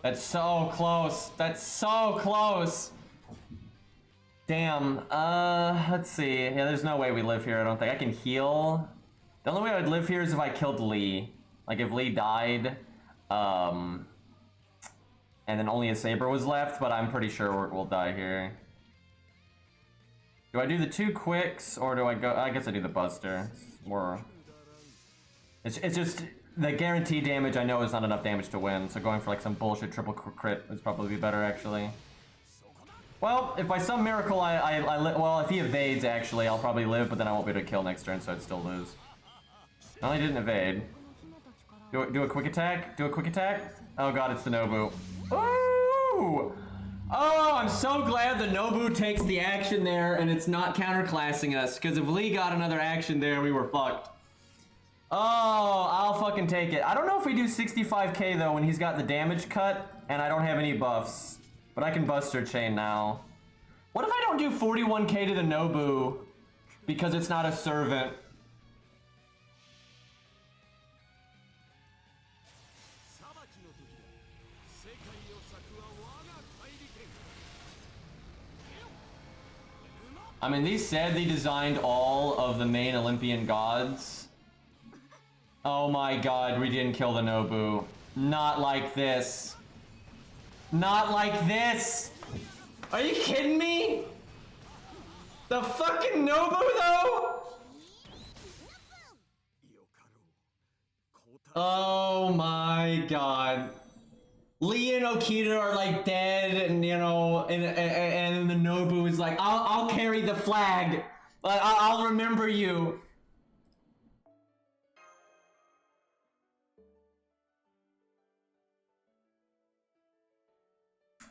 That's so close. That's so close. Damn. Let's see. Yeah, there's no way we live here, I don't think. I can heal. The only way I would live here is if I killed Lee. Like, if Lee died, and then only a Saber was left, but I'm pretty sure we'll die here. Do I do the 2 quicks, or do I go... I guess I do the Buster. It's more... It's just... The guaranteed damage I know is not enough damage to win, so going for like some bullshit triple crit would probably be better, actually. Well, if by some miracle well, if he evades, actually, I'll probably live, but then I won't be able to kill next turn, so I'd still lose. No, he didn't evade. Do a quick attack? Do a quick attack? Oh god, it's the Nobu. Ooh! Oh, I'm so glad the Nobu takes the action there and it's not counterclassing us, because if Lee got another action there, we were fucked. Oh, I'll fucking take it. I don't know if we do 65k though when he's got the damage cut and I don't have any buffs. But I can Buster Chain now. What if I don't do 41k to the Nobu because it's not a servant? I mean, they said they designed all of the main Olympian gods. Oh my god, we didn't kill the Nobu. Not like this. Not like this! Are you kidding me? The fucking Nobu though? Oh my god. Lee and Okita are like dead, and you know, and the Nobu is like, I'll carry the flag. I'll remember you.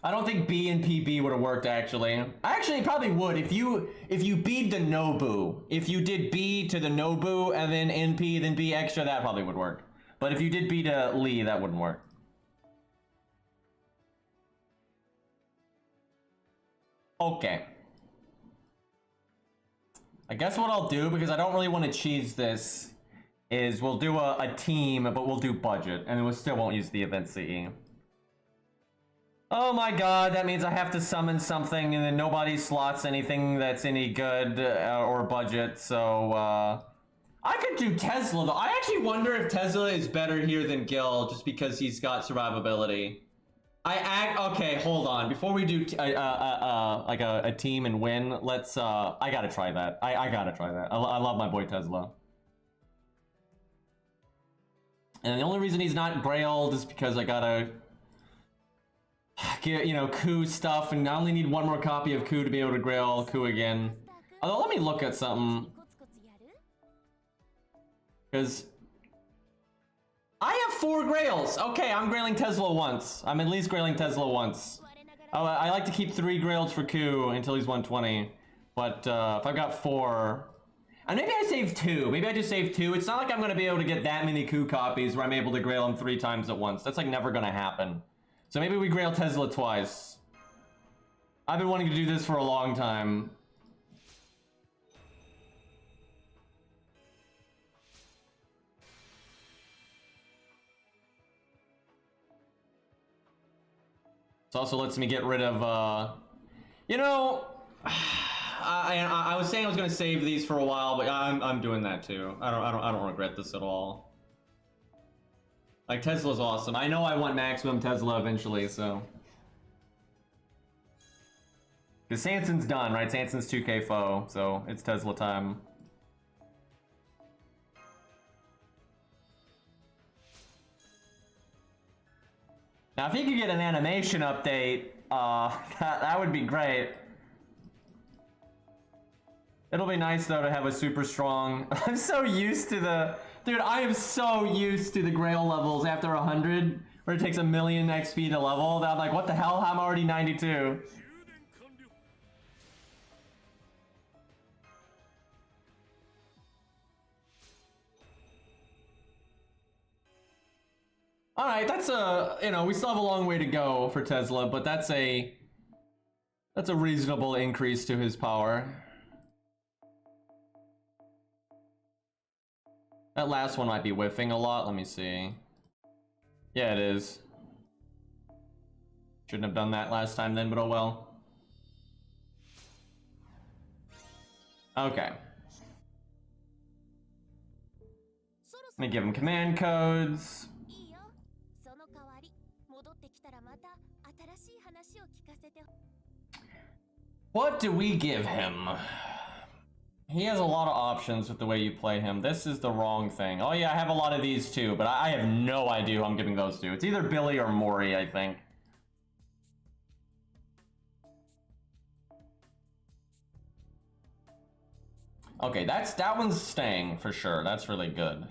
I don't think B and PB would have worked, actually. Actually, it probably would. If you beat the Nobu, if you did B to the Nobu and then NP, then B extra, that probably would work. But if you did B to Lee, that wouldn't work. Okay. I guess what I'll do, because I don't really want to cheese this, is we'll do a team, but we'll do budget, and we still won't use the event CE. Oh my god, that means I have to summon something and then nobody slots anything that's any good or budget, so I could do Tesla though. I actually wonder if Tesla is better here than Gil just because he's got survivability. Okay, hold on. Before we do like a team and win, let's I gotta try that. I gotta try that. I love my boy Tesla. And the only reason he's not Grailed is because I gotta get, you know, Ku stuff, and I only need one more copy of Ku to be able to Grail Ku again. Although, let me look at something. Because I have 4 Grails. Okay, I'm Grailing Tesla once. I'm at least Grailing Tesla once. Oh, I like to keep 3 Grails for Ku until he's 120. But if I've got 4... And maybe I save 2. Maybe I just save 2. It's not like I'm going to be able to get that many Ku copies where I'm able to Grail him 3 times at once. That's like never going to happen. So maybe we Grail Tesla twice. I've been wanting to do this for a long time. This also lets me get rid of, you know, I was saying I was gonna save these for a while, but I'm doing that too. I don't regret this at all. Like, Tesla's awesome. I know I want maximum Tesla eventually, so. Because Sanson's done, right? Sanson's 2K foe, so it's Tesla time. Now, if you could get an animation update, that would be great. It'll be nice, though, to have a super strong... I'm so used to the... Dude, I am so used to the Grail levels after 100, where it takes 1,000,000 XP to level, that I'm like, what the hell? I'm already 92. Alright, that's a, you know, we still have a long way to go for Tesla, but that's a reasonable increase to his power. That last one might be whiffing a lot, let me see. Yeah, it is. Shouldn't have done that last time then, but oh well. Okay. Let me give him command codes. What do we give him? He has a lot of options with the way you play him. This is the wrong thing. Oh yeah, I have a lot of these too, but I have no idea who I'm giving those to. It's either Billy or Mori, I think. Okay, that one's staying for sure. That's really good.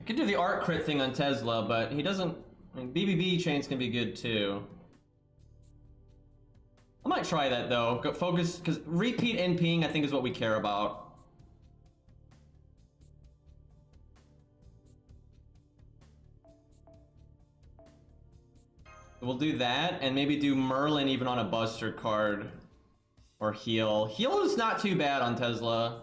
I could do the art crit thing on Tesla, but he doesn't... I mean, BBB chains can be good too. I might try that though. Go focus, because repeat NPing I think is what we care about. We'll do that, and maybe do Merlin even on a Buster card. Or heal. Heal is not too bad on Tesla.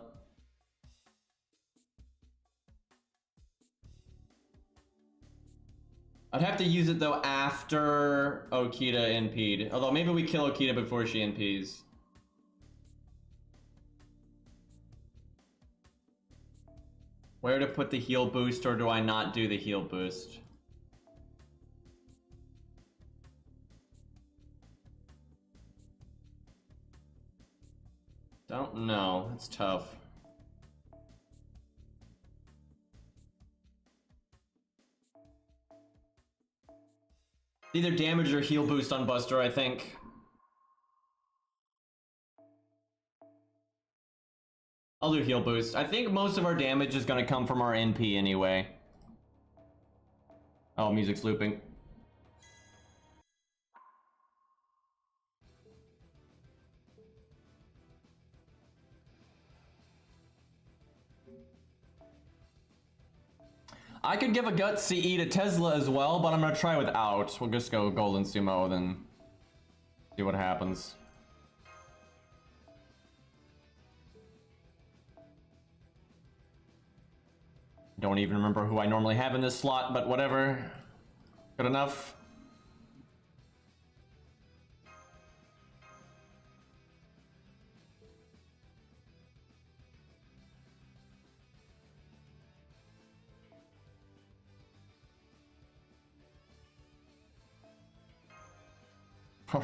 I'd have to use it though after Okita NP'd. Although maybe we kill Okita before she NPs. Where to put the heal boost, or do I not do the heal boost? Don't know. It's tough. Either damage or heal boost on Buster, I think. I'll do heal boost. I think most of our damage is gonna come from our NP anyway. Oh, music's looping. I could give a Gut CE to Tesla as well, but I'm gonna try without. We'll just go Golden Sumo, then see what happens. Don't even remember who I normally have in this slot, but whatever. Good enough.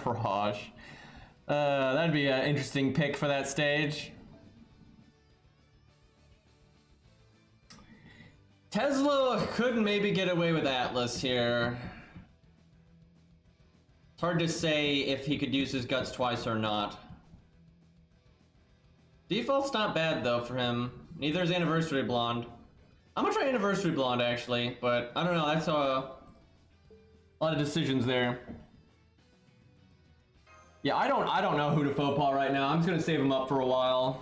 Raj. That'd be an interesting pick for that stage. Tesla could maybe get away with Atlas here. It's hard to say if he could use his guts twice or not. Default's not bad though for him. Neither is Anniversary Blonde. I'm gonna try Anniversary Blonde actually, but I don't know, that's a lot of decisions there. Yeah, I don't know who to faux pas right now. I'm just gonna save him up for a while.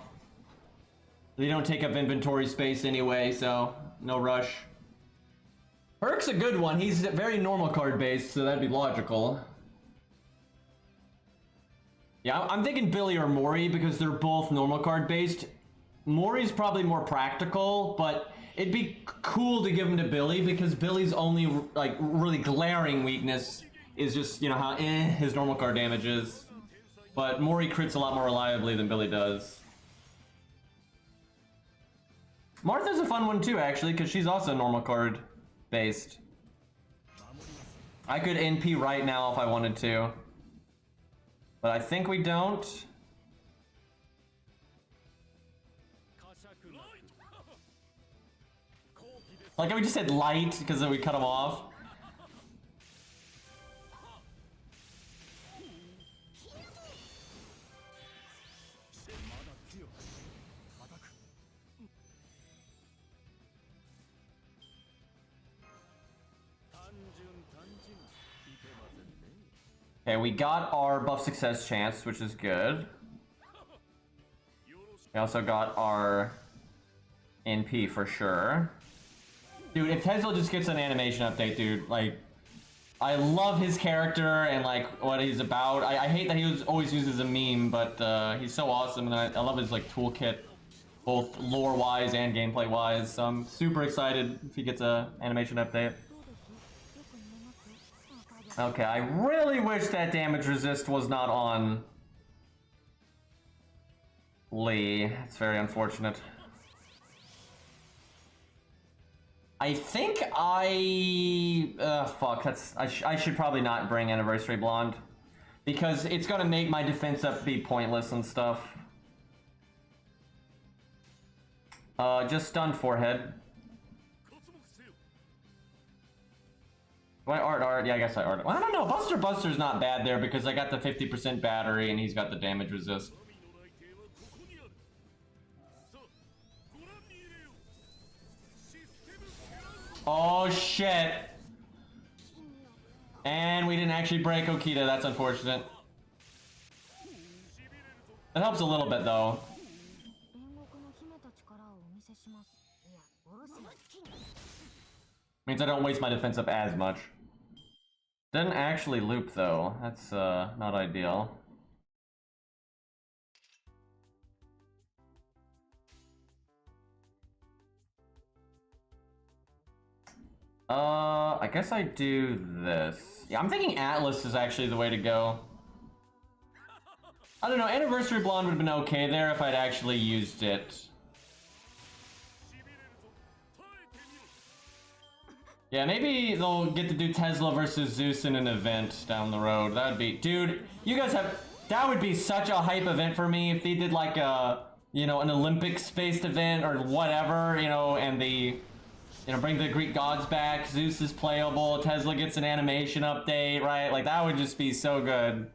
They don't take up inventory space anyway, so no rush. Herc's a good one. He's very normal card based, so that'd be logical. Yeah, I'm thinking Billy or Mori because they're both normal card based. Mori's probably more practical, but it'd be cool to give him to Billy because Billy's only like really glaring weakness is just, you know, how his normal card damage is. But Mori crits a lot more reliably than Billy does. Martha's a fun one too, actually, because she's also normal card based. I could NP right now if I wanted to. But I think we don't. Like we just said light because then we cut him off. Okay, we got our buff success chance, which is good. We also got our NP for sure. Dude, if Tesla just gets an animation update, dude, like, I love his character and like what he's about. I hate that he was always used as a meme, but he's so awesome, and I love his like toolkit, both lore-wise and gameplay-wise. So I'm super excited if he gets a animation update. Okay, I really wish that damage resist was not on Lee. It's very unfortunate. I think fuck, I should probably not bring Anniversary Blonde, because it's gonna make my defense up be pointless and stuff. Just stun forehead. Do I art? Yeah, I guess I art. Well, I don't know, Buster's not bad there because I got the 50% battery and he's got the damage resist. Oh shit! And we didn't actually break Okita, that's unfortunate. That helps a little bit though. Means I don't waste my defense up as much. Doesn't actually loop though, that's not ideal. I guess I do this. Yeah, I'm thinking Atlas is actually the way to go. I don't know, Anniversary Blonde would have been okay there if I'd actually used it. Yeah, maybe they'll get to do Tesla versus Zeus in an event down the road. That would be... Dude, you guys have... That would be such a hype event for me if they did like a... You know, an Olympics-based event or whatever, you know, and the... You know, bring the Greek gods back, Zeus is playable, Tesla gets an animation update, right? Like, that would just be so good.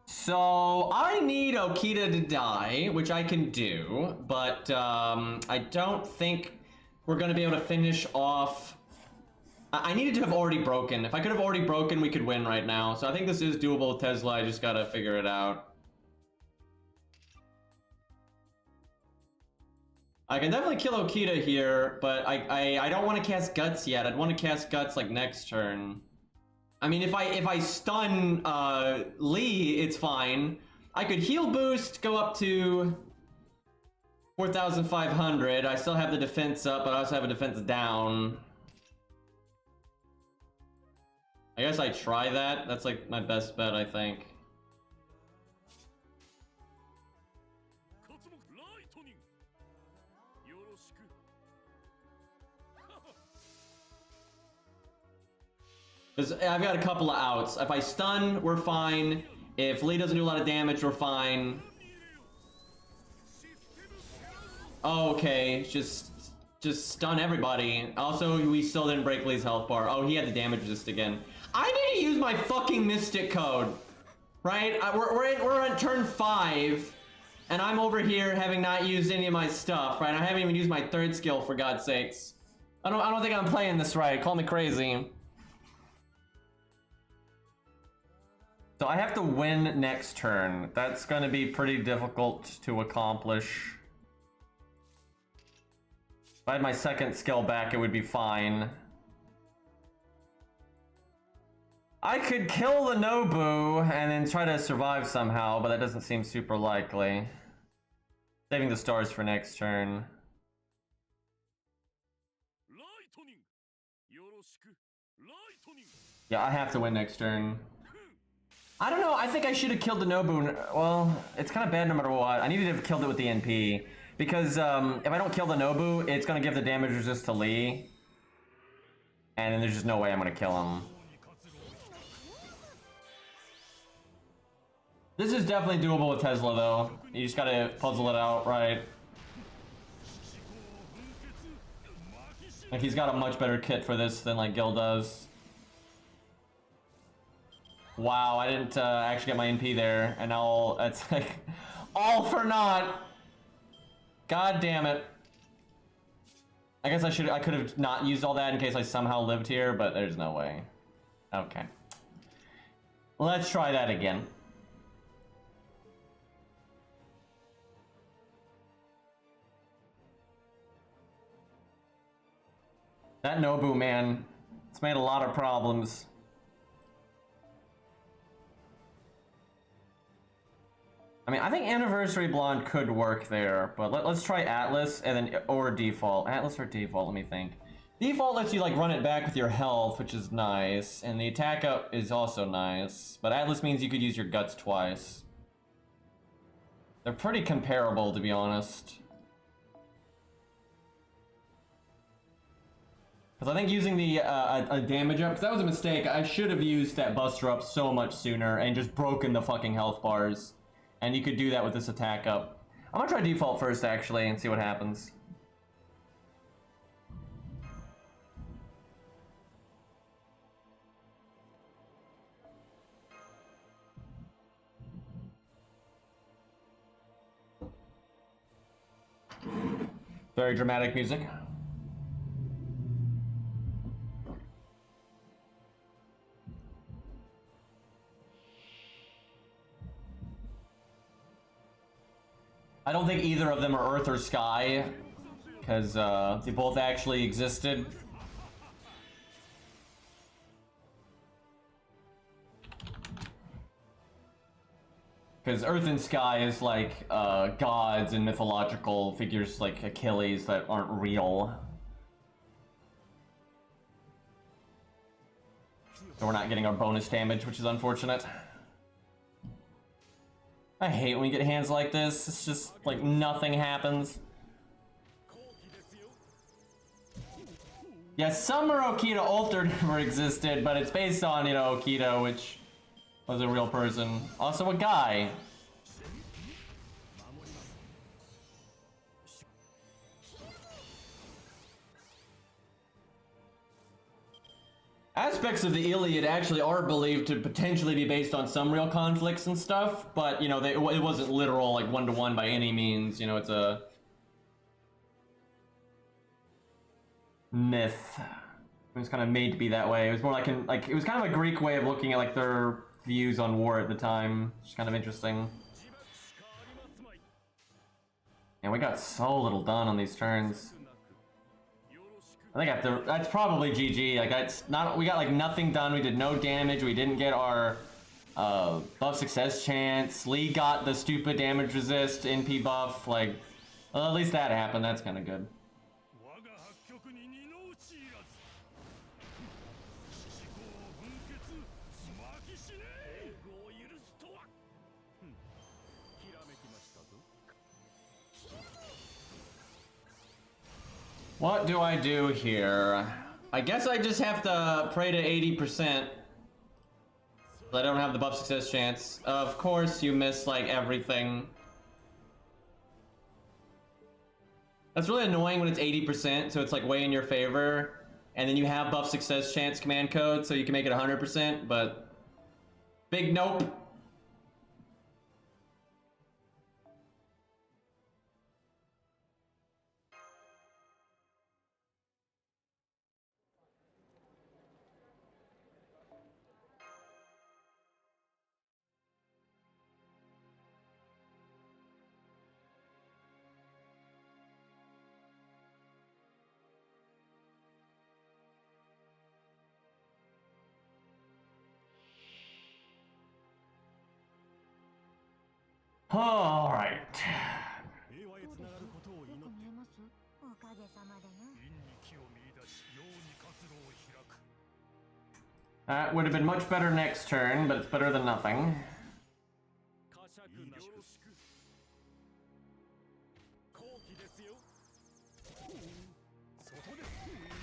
So, I need Okita to die, which I can do, but I don't think we're gonna be able to finish off... I needed to have already broken. If I could have already broken, we could win right now. So I think this is doable with Tesla, I just gotta figure it out. I can definitely kill Okita here, but I don't want to cast Guts yet. I'd want to cast Guts like next turn. I mean, if I stun Lee, it's fine. I could heal boost, go up to 4,500. I still have the defense up, but I also have a defense down. I guess I try that. That's like my best bet, I think. I've got a couple of outs. If I stun, we're fine. If Lee doesn't do a lot of damage, we're fine. Oh, okay, just stun everybody. Also, we still didn't break Lee's health bar. Oh, he had the damage resist again. I need to use my fucking Mystic Code, right? We're on turn 5, and I'm over here having not used any of my stuff, right? I haven't even used my third skill, for God's sakes. I don't think I'm playing this right. Call me crazy. So I have to win next turn. That's going to be pretty difficult to accomplish. If I had my second skill back, it would be fine. I could kill the Nobu and then try to survive somehow, but that doesn't seem super likely. Saving the stars for next turn. Yeah, I have to win next turn. I don't know, I think I should have killed the Nobu. Well, it's kind of bad no matter what. I needed to have killed it with the NP. Because if I don't kill the Nobu, it's going to give the damage resist to Lee. And then there's just no way I'm going to kill him. This is definitely doable with Tesla, though. You just got to puzzle it out, right? Like, he's got a much better kit for this than, like, Gil does. Wow, I didn't actually get my NP there, and now it's like all for naught. God damn it. I guess I could have not used all that in case I somehow lived here, but there's no way. Okay. Let's try that again. That Nobu, man, it's made a lot of problems. I mean, I think Anniversary Blonde could work there, but let's try Atlas and then, or Default. Atlas or Default, let me think. Default lets you like run it back with your health, which is nice, and the attack up is also nice, but Atlas means you could use your guts twice. They're pretty comparable, to be honest. Because I think using the a damage up, because that was a mistake, I should have used that Buster up so much sooner and just broken the fucking health bars. And you could do that with this attack up. I'm gonna try Default first, actually, and see what happens. Very dramatic music. I don't think either of them are Earth or Sky, because they both actually existed. Because Earth and Sky is like gods and mythological figures like Achilles that aren't real. So we're not getting our bonus damage, which is unfortunate. I hate when we get hands like this. It's just like nothing happens. Yeah, Summer Okita altered never existed, but it's based on, you know, Okita, which was a real person. Also a guy. Aspects of the Iliad actually are believed to potentially be based on some real conflicts and stuff, but, you know, it wasn't literal, like, one-to-one by any means. You know, it's a myth. It was kind of made to be that way. It was more like, it was kind of a Greek way of looking at, like, their views on war at the time. It's kind of interesting. And we got so little done on these turns. I think that's probably GG. Like, we got like nothing done. We did no damage. We didn't get our buff success chance. Lee got the stupid damage resist NP buff. Like, well, at least that happened. That's kind of good. What do I do here? I guess I just have to pray to 80%. I don't have the buff success chance. Of course you miss like everything. That's really annoying when it's 80%, so it's like way in your favor. And then you have buff success chance command code, so you can make it 100%, but big nope. All right. That would have been much better next turn, but it's better than nothing.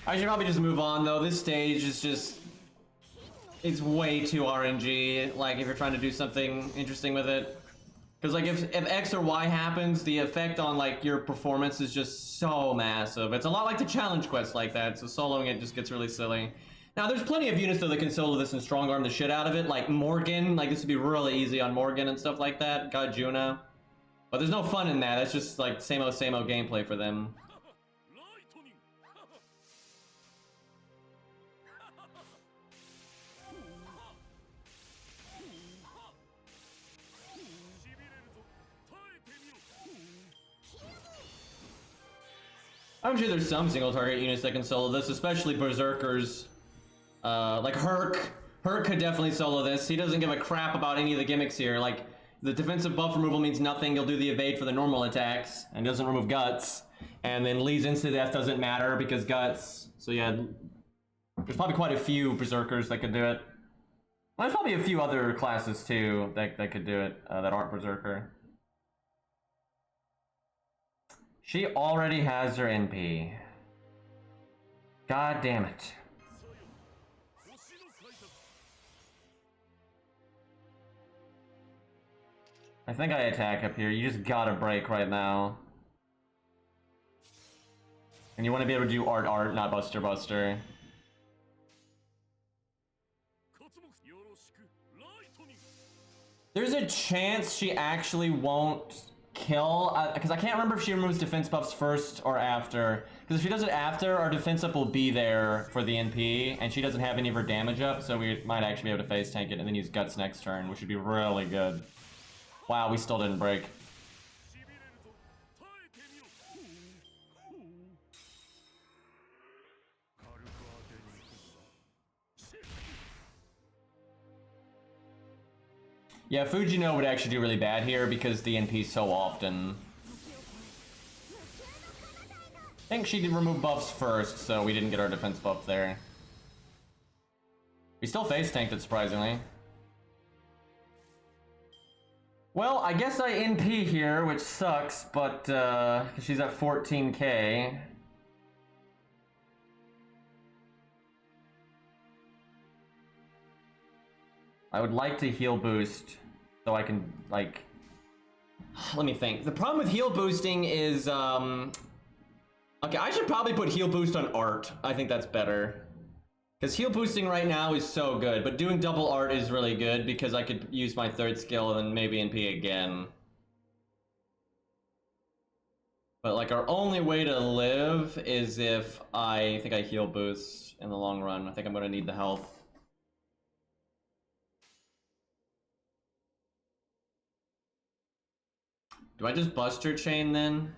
I should probably just move on though. This stage is just... it's way too RNG, like if you're trying to do something interesting with it. Because like if X or Y happens, the effect on like your performance is just so massive. It's a lot like the challenge quest like that, so soloing it just gets really silly. Now there's plenty of units though that can solo this and strong arm the shit out of it, like Morgan, like this would be really easy on Morgan and stuff like that, GUDAGUDA. But there's no fun in that, that's just like same-o gameplay for them. I'm sure there's some single target units that can solo this, especially berserkers. Like Herc. Herc could definitely solo this. He doesn't give a crap about any of the gimmicks here. Like, the defensive buff removal means nothing. He'll do the evade for the normal attacks and doesn't remove guts. And then Lee's instant death doesn't matter because guts. So yeah, there's probably quite a few berserkers that could do it. Well, there's probably a few other classes too that could do it that aren't berserker. She already has her NP. God damn it. I think I attack up here. You just gotta break right now. And you want to be able to do art, not buster. There's a chance she actually won't kill, because I can't remember if she removes defense buffs first or after. Because if she does it after, our defense up will be there for the NP, and she doesn't have any of her damage up, so we might actually be able to face tank it and then use guts next turn, which would be really good. Wow, we still didn't break. Yeah, Fujino would actually do really bad here because the NP so often. I think she did remove buffs first, so we didn't get our defense buff there. We still face tanked it, surprisingly. Well, I guess I NP here, which sucks, but she's at 14k. I would like to heal boost so I can, like, let me think. The problem with heal boosting is, okay, I should probably put heal boost on art. I think that's better. Because heal boosting right now is so good, but doing double art is really good because I could use my third skill and then maybe NP again. But like our only way to live is if I think I heal boost in the long run. I think I'm gonna need the health. Do I just Buster Chain then?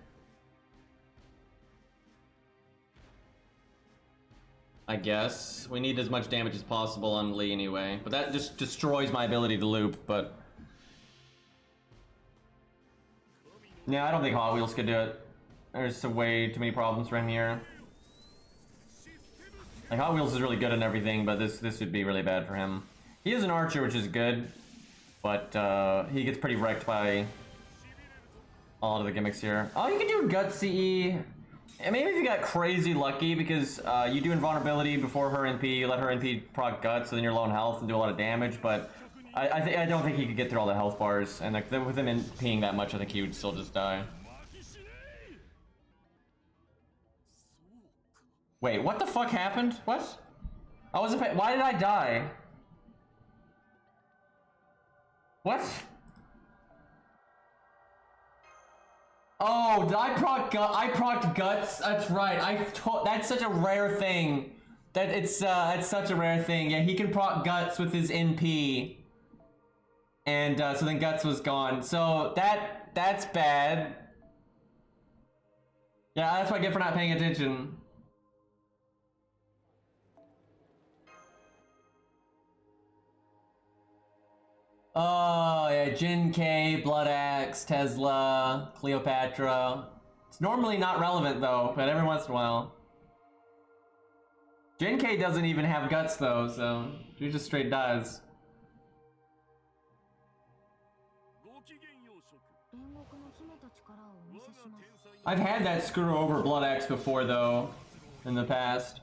I guess. We need as much damage as possible on Lee anyway. But that just destroys my ability to loop, but... yeah, I don't think Hot Wheels could do it. There's way too many problems for him here. Like, Hot Wheels is really good and everything, but this would be really bad for him. He is an archer, which is good, but he gets pretty wrecked by all of the gimmicks here. Oh, you can do Gut CE. And maybe if you got crazy lucky because you do invulnerability before her NP, you let her NP proc Guts, so then you're low on health and do a lot of damage, but I don't think he could get through all the health bars, and like, with him NPing that much, I think he would still just die. Wait, what the fuck happened? What? I wasn't paying. Why did I die? What? Oh, did I proc Guts? That's right. That's such a rare thing. It's such a rare thing. Yeah, he can proc Guts with his NP. And so then Guts was gone. So that's bad. Yeah, that's what I get for not paying attention. Oh, yeah, Jin K, Blood Axe, Tesla, Cleopatra. It's normally not relevant, though, but every once in a while. Jin K doesn't even have guts, though, so he just straight dies. I've had that screw over Blood Axe before, though, in the past.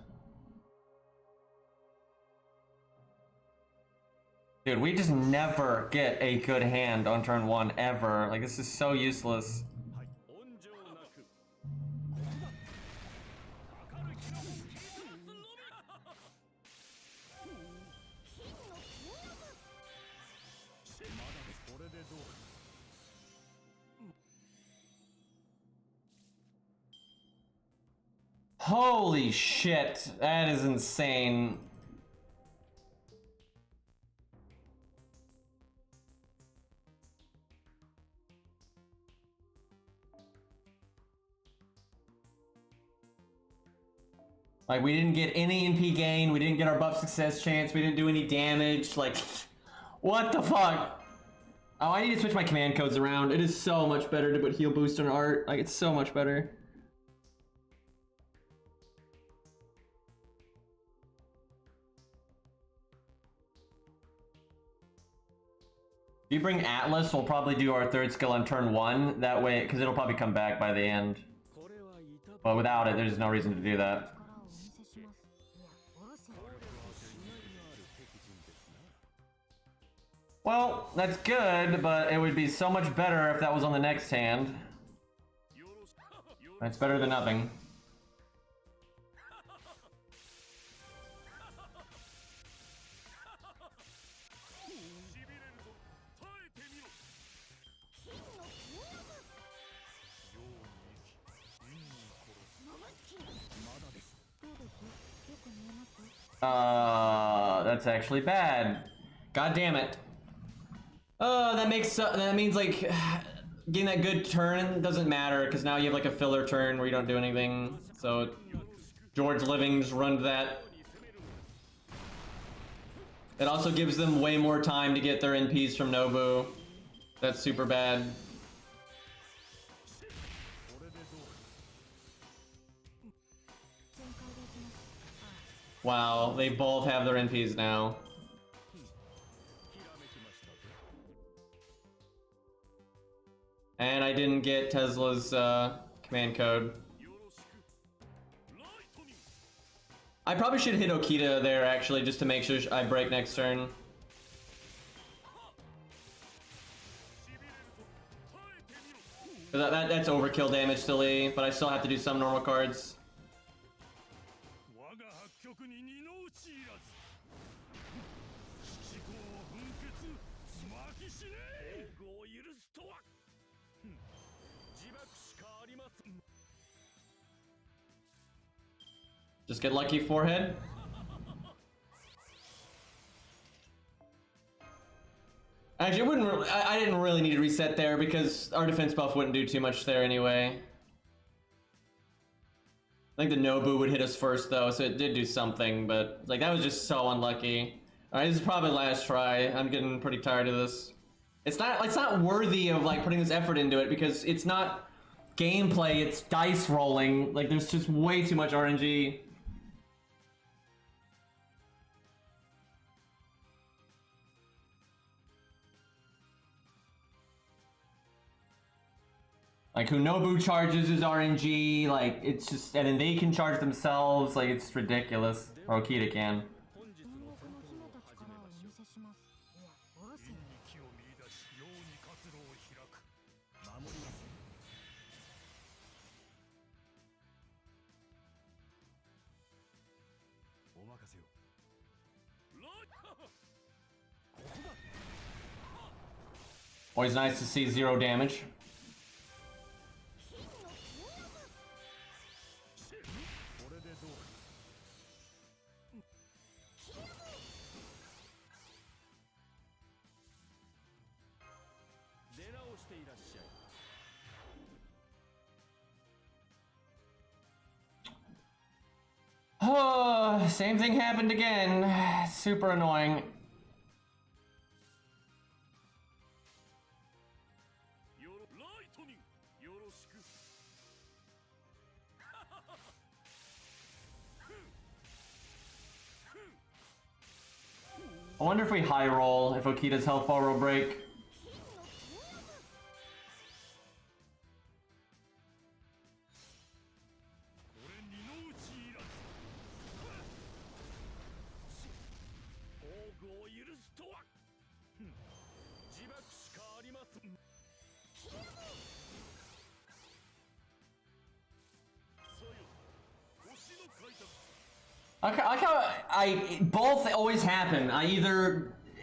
Dude, we just never get a good hand on turn 1, ever. Like, this is so useless. Holy shit, that is insane. Like, we didn't get any NP gain, we didn't get our buff success chance, we didn't do any damage, like, what the fuck? Oh, I need to switch my command codes around. It is so much better to put heal boost on art. Like, it's so much better. If you bring Atlas, we'll probably do our third skill on turn 1. That way, because it'll probably come back by the end. But without it, there's no reason to do that. Well, that's good, but it would be so much better if that was on the next hand. That's better than nothing. That's actually bad. God damn it. That means like getting that good turn doesn't matter because now you have like a filler turn where you don't do anything. So George Livings runs that. It also gives them way more time to get their NPs from Nobu. That's super bad. Wow, they both have their NPs now. And I didn't get Tesla's command code. I probably should hit Okita there actually, just to make sure I break next turn. That's overkill damage to Lee, but I still have to do some normal cards. Just get lucky forehead. Actually, I didn't really need to reset there because our defense buff wouldn't do too much there anyway. I think the Nobu would hit us first though, so it did do something, but like that was just so unlucky. Alright, this is probably last try. I'm getting pretty tired of this. It's not worthy of like putting this effort into it because it's not gameplay, it's dice rolling. Like there's just way too much RNG. Like, who Nobu charges is RNG, like, it's just, and then they can charge themselves, like, it's ridiculous. Or Okita can. Always nice to see 0 damage. Oh, same thing happened again. Super annoying. I wonder if we high roll, if Okita's health bar will break. I like how both always happen.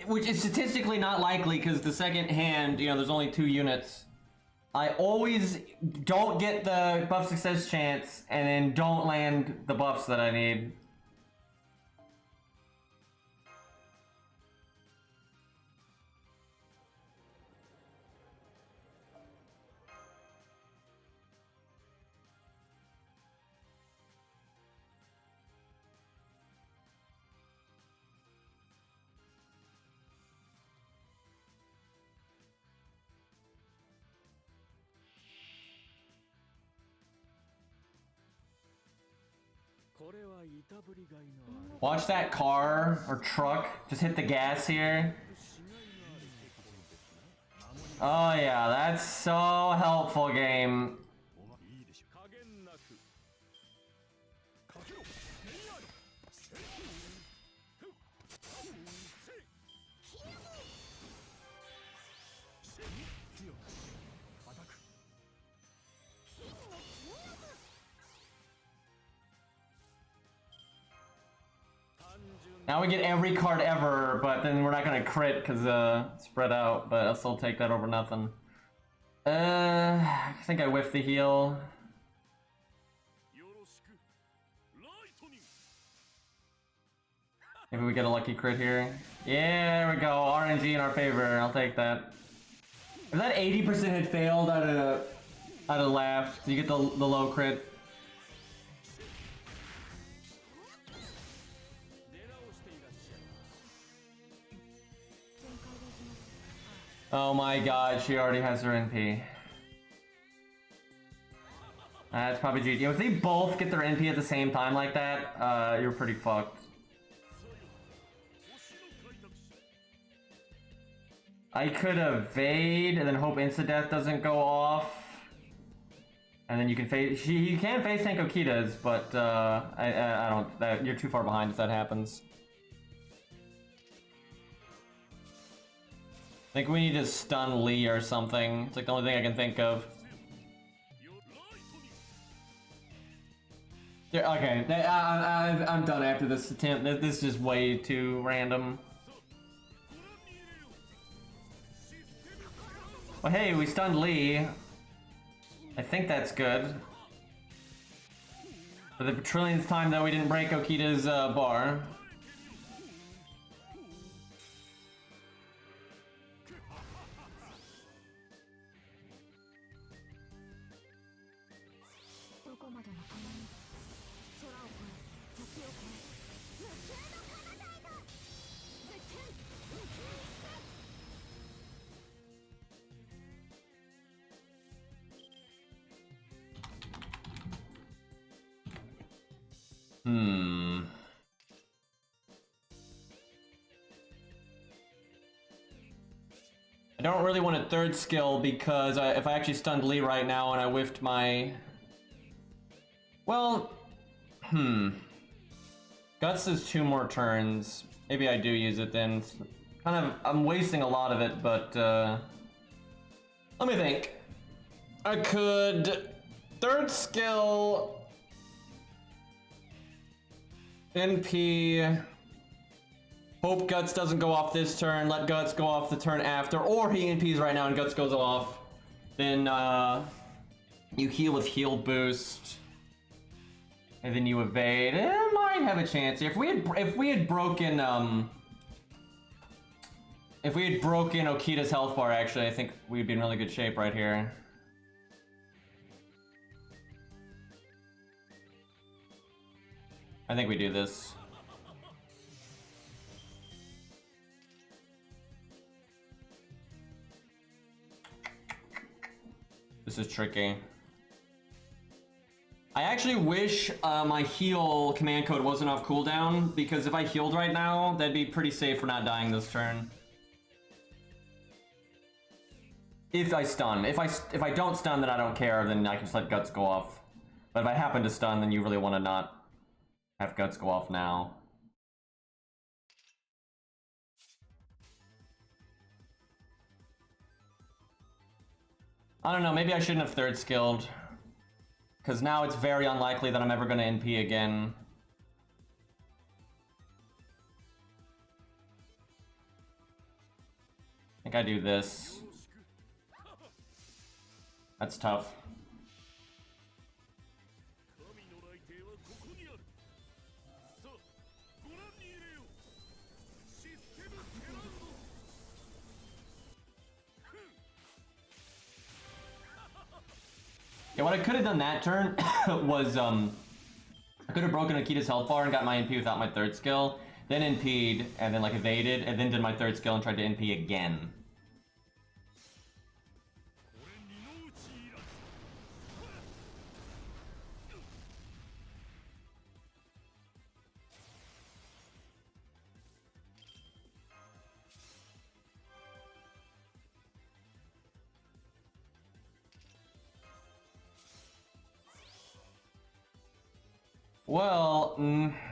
Which is statistically not likely because the second hand, you know, there's only 2 units. I always don't get the buff success chance and then don't land the buffs that I need. Watch that car or truck just hit the gas here. Oh yeah, that's so helpful, game. Now we get every card ever, but then we're not gonna crit because spread out, but I'll still take that over nothing. I think I whiffed the heal. Maybe we get a lucky crit here. Yeah, there we go. RNG in our favor. I'll take that. If that 80% had failed, I'd have laughed. So you get the low crit. Oh my god, she already has her NP. That's probably GG. If they both get their NP at the same time like that, you're pretty fucked. I could evade and then hope insta-death doesn't go off. And then you can face... You can face tank Okitas, but I don't... you're too far behind if that happens. I think we need to stun Lee or something. It's like the only thing I can think of. Okay, I'm done after this attempt. This is just way too random. Well, hey, we stunned Lee. I think that's good. For the trillionth time, though, we didn't break Okita's bar. I don't really want a third skill because if I actually stunned Lee right now and I whiffed my... Well, Guts is 2 more turns. Maybe I do use it then. It's kind of, I'm wasting a lot of it, but let me think. I could third skill NP. Hope Guts doesn't go off this turn, let Guts go off the turn after, or he NPs right now and Guts goes off. Then you heal with heal boost. And then you evade. It might have a chance here. If we had broken Okita's health bar, actually, I think we'd be in really good shape right here. I think we do this. This is tricky. I actually wish my heal command code wasn't off cooldown, because if I healed right now, that'd be pretty safe for not dying this turn. If I stun. If I don't stun, then I don't care, then I can just let Guts go off. But if I happen to stun, then you really want to not have Guts go off now. I don't know, maybe I shouldn't have third skilled. Because now it's very unlikely that I'm ever going to NP again. I think I do this. That's tough. Yeah, what I could have done that turn was, I could have broken Akita's health bar and got my NP without my third skill, then NP'd, and then like evaded, and then did my third skill and tried to NP again. Well,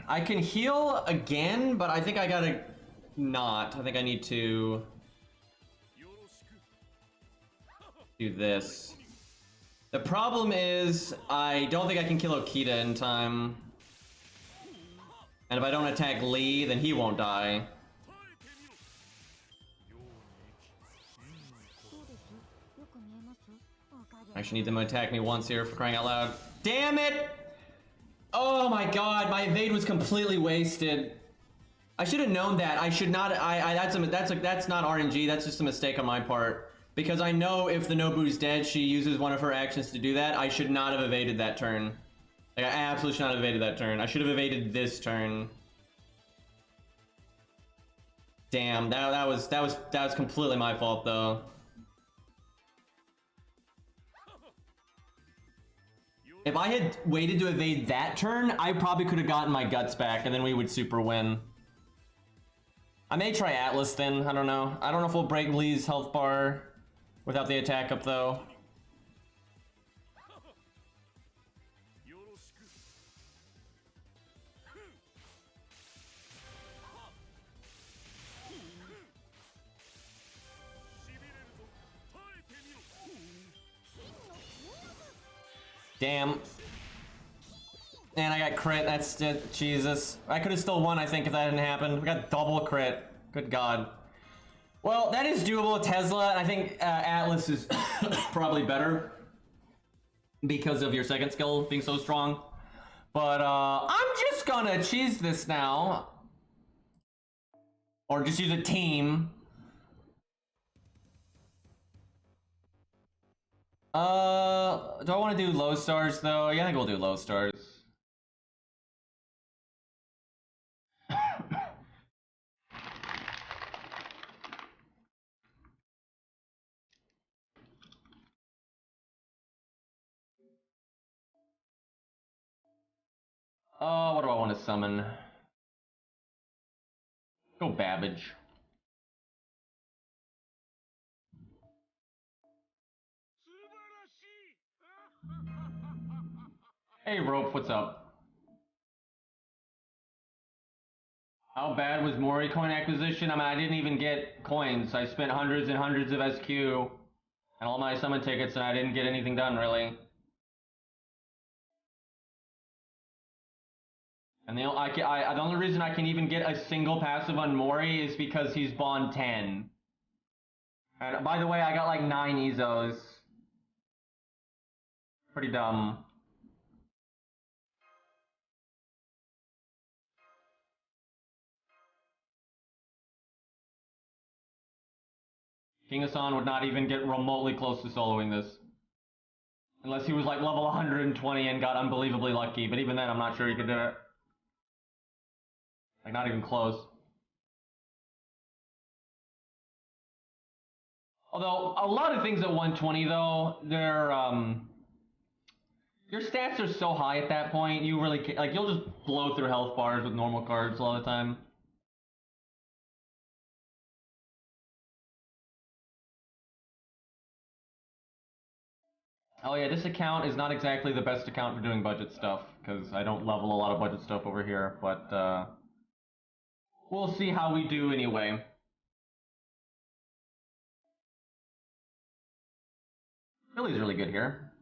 I can heal again, but I think I gotta not. I think I need to do this. The problem is, I don't think I can kill Okita in time. And if I don't attack Lee, then he won't die. I actually need them to attack me once here for crying out loud. Damn it! Oh my god, my evade was completely wasted. I should have known that. I should not. That's not RNG. That's just a mistake on my part. Because I know if the Nobu's dead, she uses one of her actions to do that. I should not have evaded that turn. Like, I absolutely should not have evaded that turn. I should have evaded this turn. Damn, that was completely my fault though. If I had waited to evade that turn, I probably could have gotten my guts back, and then we would super win. I may try Atlas then, I don't know. I don't know if we'll break Lee's health bar without the attack up though. Damn. And I got crit, that's it, Jesus. I could have still won, I think, if that hadn't happened. We got double crit. Good God. Well, that is doable with Tesla. I think Atlas is probably better because of your second skill being so strong. But I'm just gonna cheese this now. Or just use a team. Do I want to do low stars though? Yeah, I think we'll do low stars. What do I want to summon? Go Babbage. Hey Rope, what's up? How bad was Mori coin acquisition? I mean, I didn't even get coins. I spent hundreds and hundreds of SQ and all my summon tickets, and I didn't get anything done really. And the only reason I can even get a single passive on Mori is because he's Bond 10. And by the way, I got like 9 Ezos. Pretty dumb. King Hassan would not even get remotely close to soloing this. Unless he was like level 120 and got unbelievably lucky, but even then I'm not sure he could do it. Like, not even close. Although, a lot of things at 120 though, they're, your stats are so high at that point, you really can't, like, you'll just blow through health bars with normal cards all the time. Oh yeah, this account is not exactly the best account for doing budget stuff, because I don't level a lot of budget stuff over here, but we'll see how we do anyway. Billy's really good here.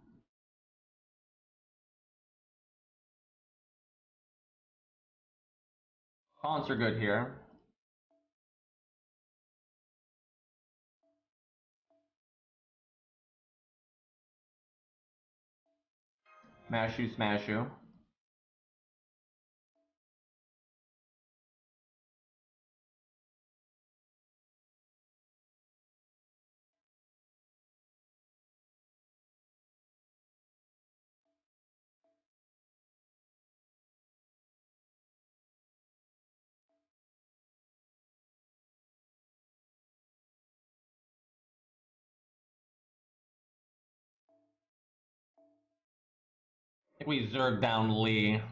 Fonts are good here. Mashu, smashu. I think we zerg down Lee.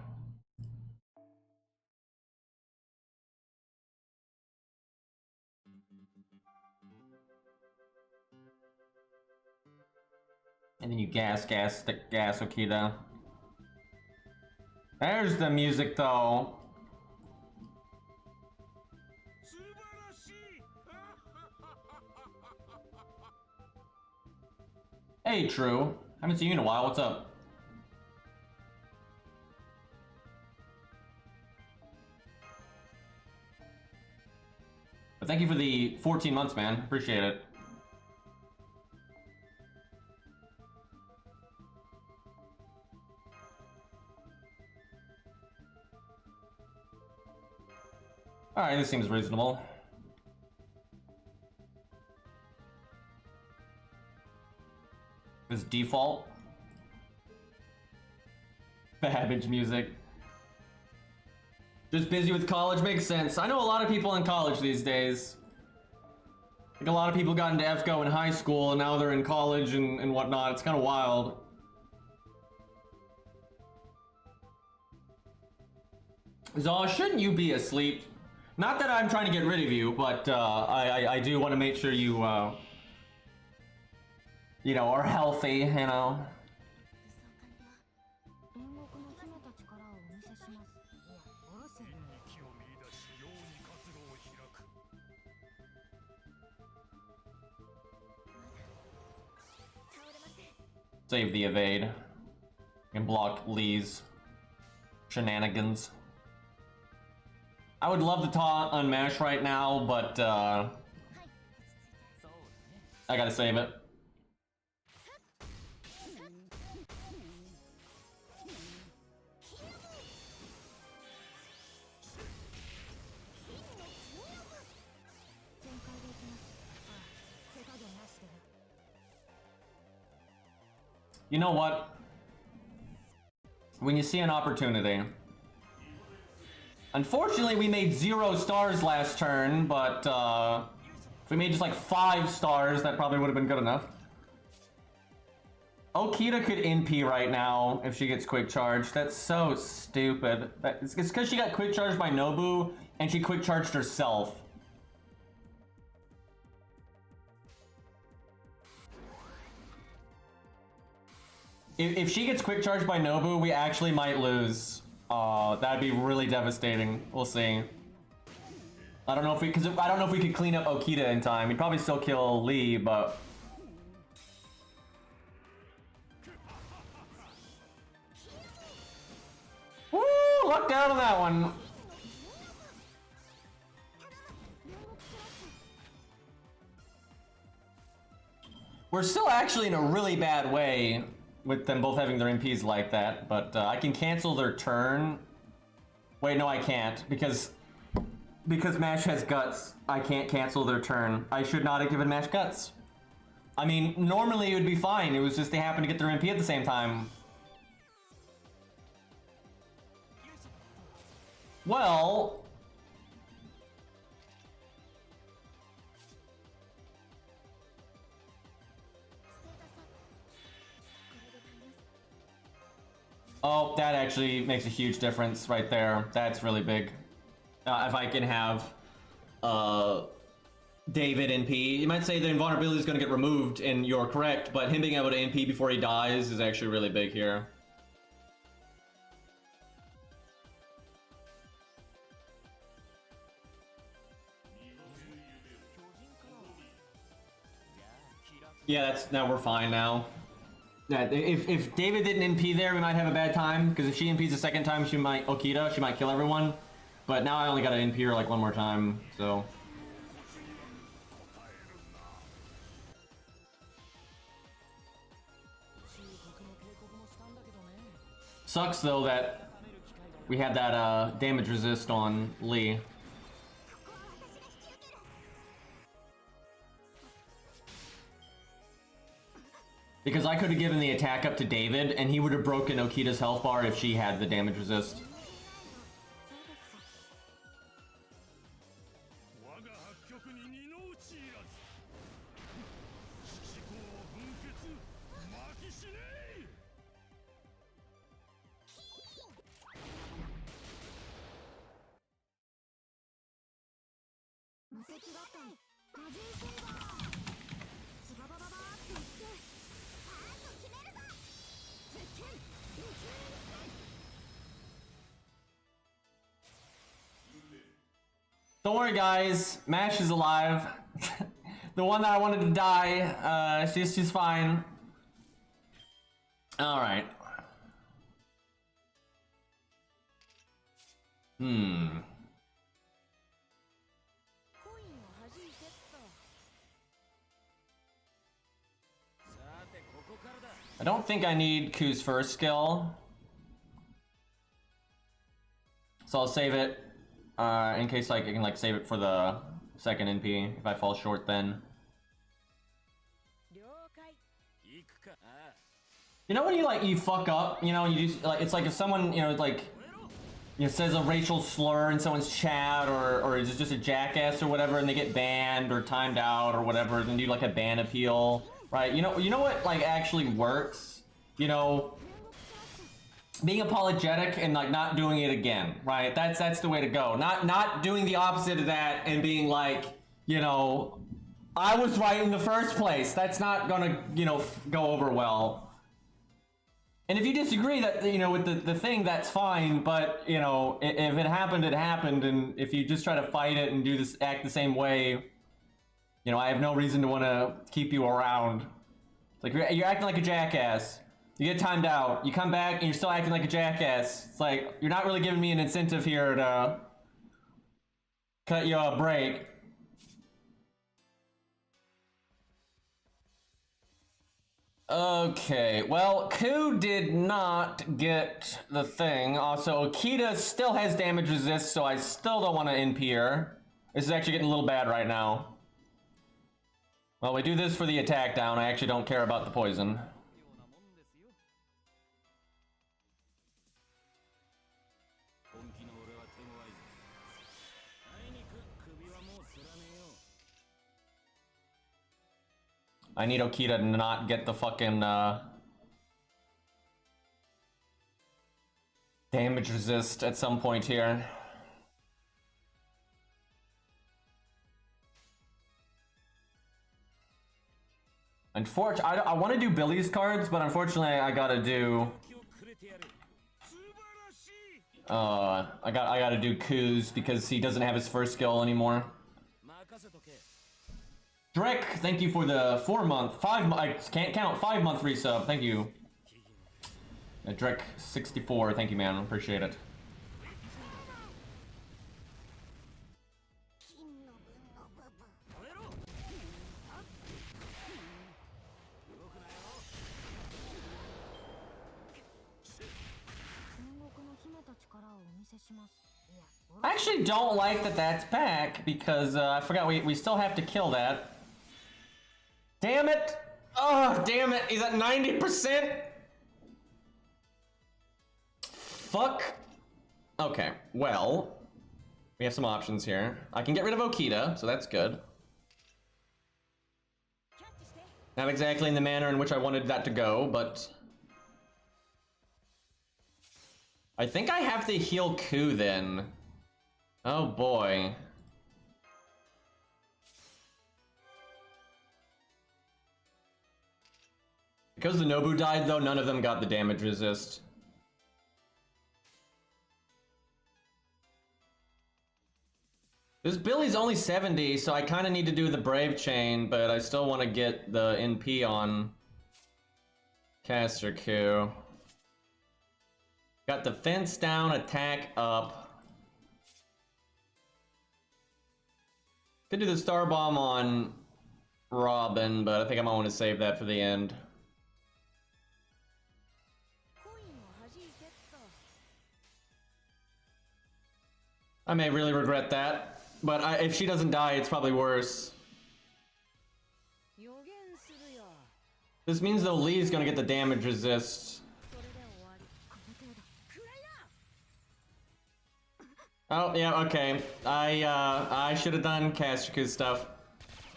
And then you gas Okita. There's the music, though. Hey, True. Haven't seen you in a while. What's up? But thank you for the 14 months, man. Appreciate it. Alright, this seems reasonable. This default. Babbage music. Just busy with college makes sense. I know a lot of people in college these days. Like a lot of people got into FGO in high school and now they're in college and whatnot. It's kind of wild. Zaw, shouldn't you be asleep? Not that I'm trying to get rid of you, but I do want to make sure you, you know, are healthy, you know. Save the evade. And block Lee's shenanigans. I would love to taunt on Mash right now, but I gotta save it. You know what? When you see an opportunity. Unfortunately, we made 0 stars last turn, but if we made just like 5 stars, that probably would have been good enough. Okita could NP right now if she gets quick charged. That's so stupid. It's because she got quick charged by Nobu, and she quick charged herself. If she gets quick charged by Nobu, we actually might lose. That'd be really devastating. We'll see. I don't know if we could clean up Okita in time. We'd probably still kill Lee, but woo! Lucked out on that one. We're still actually in a really bad way with them both having their MPs like that, but I can cancel their turn. Wait, no, I can't, because Mash has guts. I can't cancel their turn. I should not have given Mash guts. I mean, normally it would be fine. It was just they happened to get their MP at the same time. Well, oh, that actually makes a huge difference right there. That's really big. If I can have David NP, you might say the invulnerability is going to get removed, and you're correct, but him being able to NP before he dies is actually really big here. Yeah, now we're fine now. Yeah, if David didn't NP there, we might have a bad time, because if she NPs the second time, she might kill everyone. But now I only got to NP her like one more time, so. Sucks though that we had that damage resist on Lee. Because I could have given the attack up to David, and he would have broken Okita's health bar if she had the damage resist. Don't worry, guys. Mash is alive. The one that I wanted to die. She's fine. All right. I don't think I need Ku's first skill. So I'll save it in case like I can like save it for the second NP if I fall short then. You know when you fuck up, you know, you do like it's like if someone, you know, like says a racial slur in someone's chat or is just a jackass or whatever and they get banned or timed out or whatever, then do like a ban appeal, right? You know what like actually works? You know, being apologetic and like not doing it again, right? That's the way to go. Not doing the opposite of that and being like, you know, I was right in the first place. That's not gonna, you know, go over well. And if you disagree that, you know, with the thing, that's fine, but, you know, if it happened, it happened, and if you just try to fight it and act the same way, you know, I have no reason to want to keep you around. It's like, you're acting like a jackass. You get timed out, you come back, and you're still acting like a jackass. It's like, you're not really giving me an incentive here to cut you a break. Okay, well, Ku did not get the thing. Also, Akita still has damage resist, so I still don't want to NP her. This is actually getting a little bad right now. Well, we do this for the attack down. I actually don't care about the poison. I need Okita to not get the fucking damage resist at some point here. Unfortunately, I want to do Billy's cards, but unfortunately I gotta do I gotta do Ku's because he doesn't have his first skill anymore. Drek, thank you for the I can't count, 5-month resub, thank you. Drek 64, thank you man, appreciate it. I actually don't like that that's back because I forgot we still have to kill that. Damn it! Oh, damn it! He's at 90%! Fuck. Okay, well, we have some options here. I can get rid of Okita, so that's good. Not exactly in the manner in which I wanted that to go, but I think I have to heal Ku then. Oh boy. Because the Nobu died though, none of them got the damage resist. This Billy's only 70, so I kind of need to do the Brave Chain, but I still want to get the NP on Caster Q. Got defense down, attack up. Could do the Star Bomb on Robin, but I think I might want to save that for the end. I may really regret that, but if she doesn't die, it's probably worse. This means though Lee's gonna get the damage resist. Oh yeah, okay. I should have done Castrica's stuff.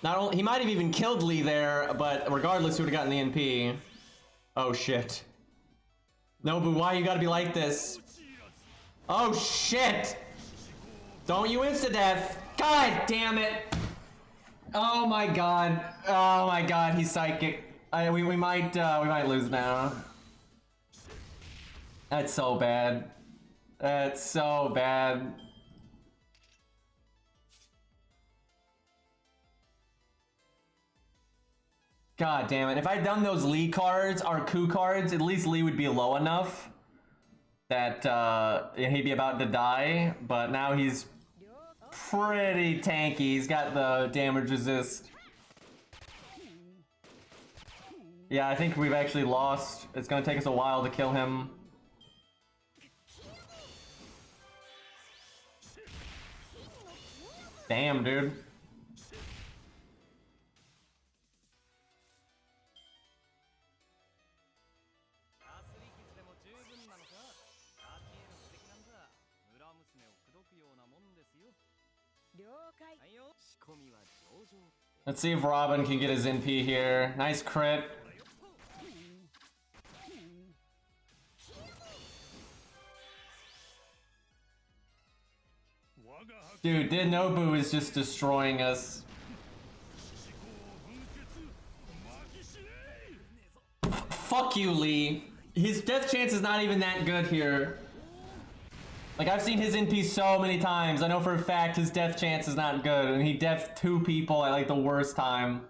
Not only he might have even killed Lee there, but regardless, he would have gotten the NP. Oh shit. Nobu, why you gotta be like this? Oh shit! Don't you insta-death! God damn it! Oh my god. Oh my god, he's psychic. We might lose now. That's so bad. That's so bad. God damn it. If I'd done those Lee cards, or Ku cards, at least Lee would be low enough that he'd be about to die. But now he's pretty tanky. He's got the damage resist. Yeah, I think we've actually lost. It's gonna take us a while to kill him. Damn, dude. Let's see if Robin can get his NP here. Nice crit. Dude, Nobu is just destroying us. Fuck you, Lee. His death chance is not even that good here. Like, I've seen his NP so many times. I know for a fact his death chance is not good, and he deathed 2 people at like the worst time.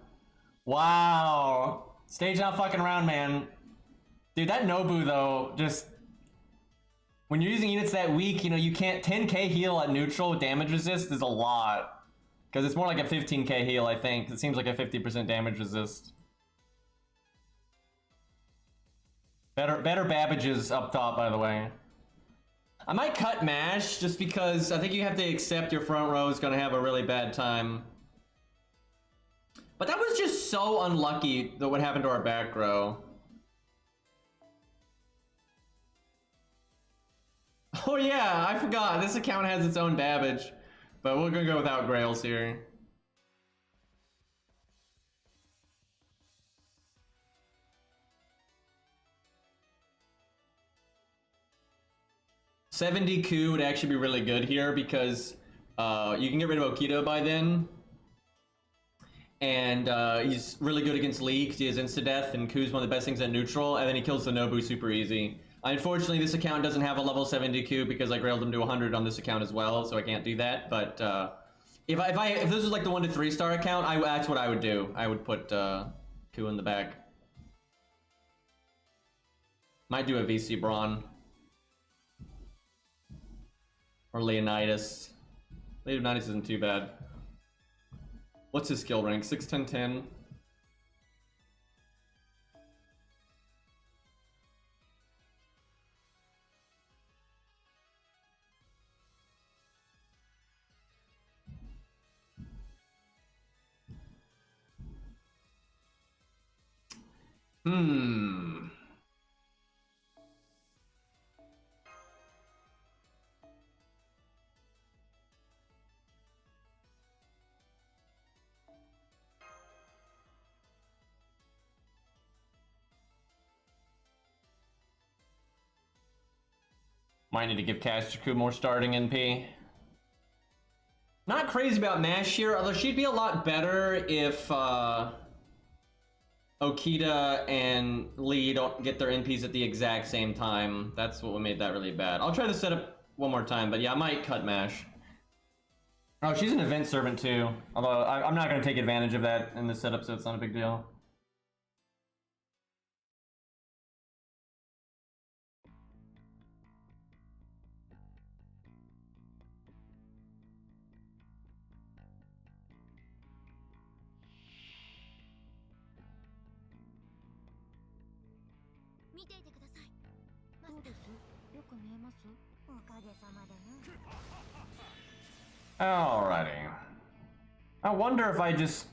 Wow. Stage not fucking around, man. Dude, that Nobu though, just... When you're using units that weak, you know, you can't... 10k heal at neutral with damage resist is a lot. Because it's more like a 15k heal, I think. It seems like a 50% damage resist. Better Babbage's up top, by the way. I might cut Mash, just because I think you have to accept your front row is going to have a really bad time. But that was just so unlucky, that what happened to our back row. Oh yeah, I forgot. This account has its own Babbage. But we're gonna go without Grails here. $70 Q would actually be really good here because you can get rid of Okita by then. And he's really good against Lee because he has insta-death, and Q's one of the best things at neutral, and then he kills the Nobu super easy. Unfortunately, this account doesn't have a level 70 Q because I grailed him to 100 on this account as well, so I can't do that. But if this was like the 1 to 3 star account, that's what I would do. I would put Q in the back. Might do a VC Brawn. Or Leonidas. Leonidas isn't too bad. What's his skill rank? 6, 10, 10. Might need to give Castraku more starting NP. Not crazy about Mash here, although she'd be a lot better if Okita and Lee don't get their NPs at the exact same time. That's what made that really bad. I'll try to set up one more time, but yeah, I might cut Mash. Oh, she's an event servant too. Although I'm not going to take advantage of that in this setup, so it's not a big deal. Alrighty. I wonder if I just...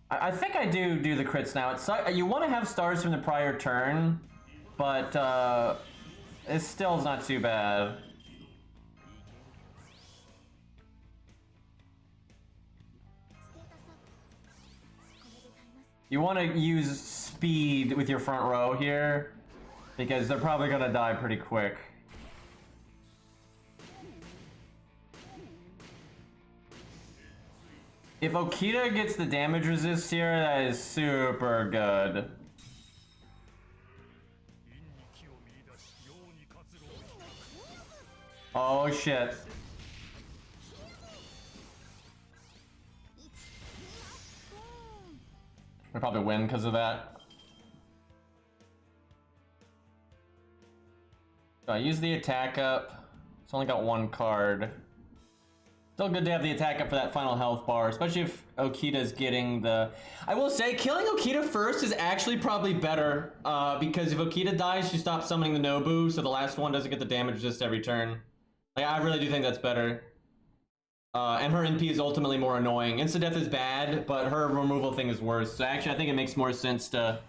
I think I do the crits now. It's you want to have stars from the prior turn, but it still is not too bad. You want to use speed with your front row here, because they're probably going to die pretty quick. If Okita gets the damage resist here, that is super good. Oh shit. We'll probably win because of that. So I use the attack up. It's only got one card. Still good to have the attack up for that final health bar, especially if Okita's getting the... I will say, killing Okita first is actually probably better, because if Okita dies, she stops summoning the Nobu, so the last one doesn't get the damage resist every turn. Like, I really do think that's better. And her NP is ultimately more annoying. Insta-death is bad, but her removal thing is worse. So actually, I think it makes more sense to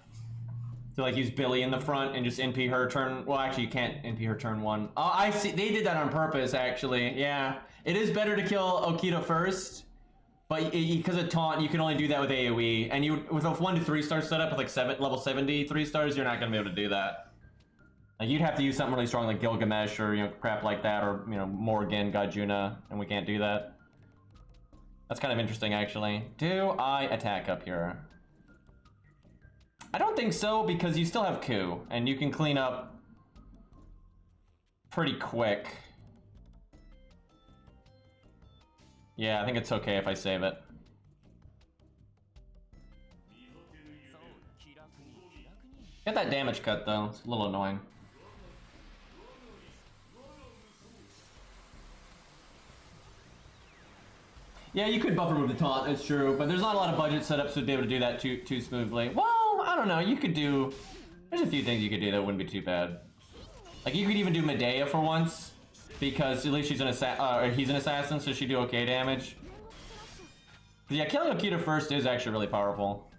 like use Billy in the front and just NP her turn. Well, actually, you can't NP her turn 1. Oh, I see. They did that on purpose, actually. Yeah. It is better to kill Okita first, but because of taunt, you can only do that with AoE. And you, with a 1 to 3 star setup with like level 70 3 stars, you're not gonna be able to do that. Like, you'd have to use something really strong like Gilgamesh or, you know, crap like that, or, you know, Morgan, Gajuna, and we can't do that. That's kind of interesting, actually. Do I attack up here? I don't think so, because you still have Ku, and you can clean up pretty quick. Yeah, I think it's okay if I save it. Get that damage cut, though. It's a little annoying. Yeah, you could buffer move the taunt, it's true, but there's not a lot of budget setups to be able to do that too smoothly. Well, I don't know, you could do... There's a few things you could do that wouldn't be too bad. Like, you could even do Medea for once, because at least she's an he's an assassin, so she'd do okay damage. But yeah, killing Okita first is actually really powerful.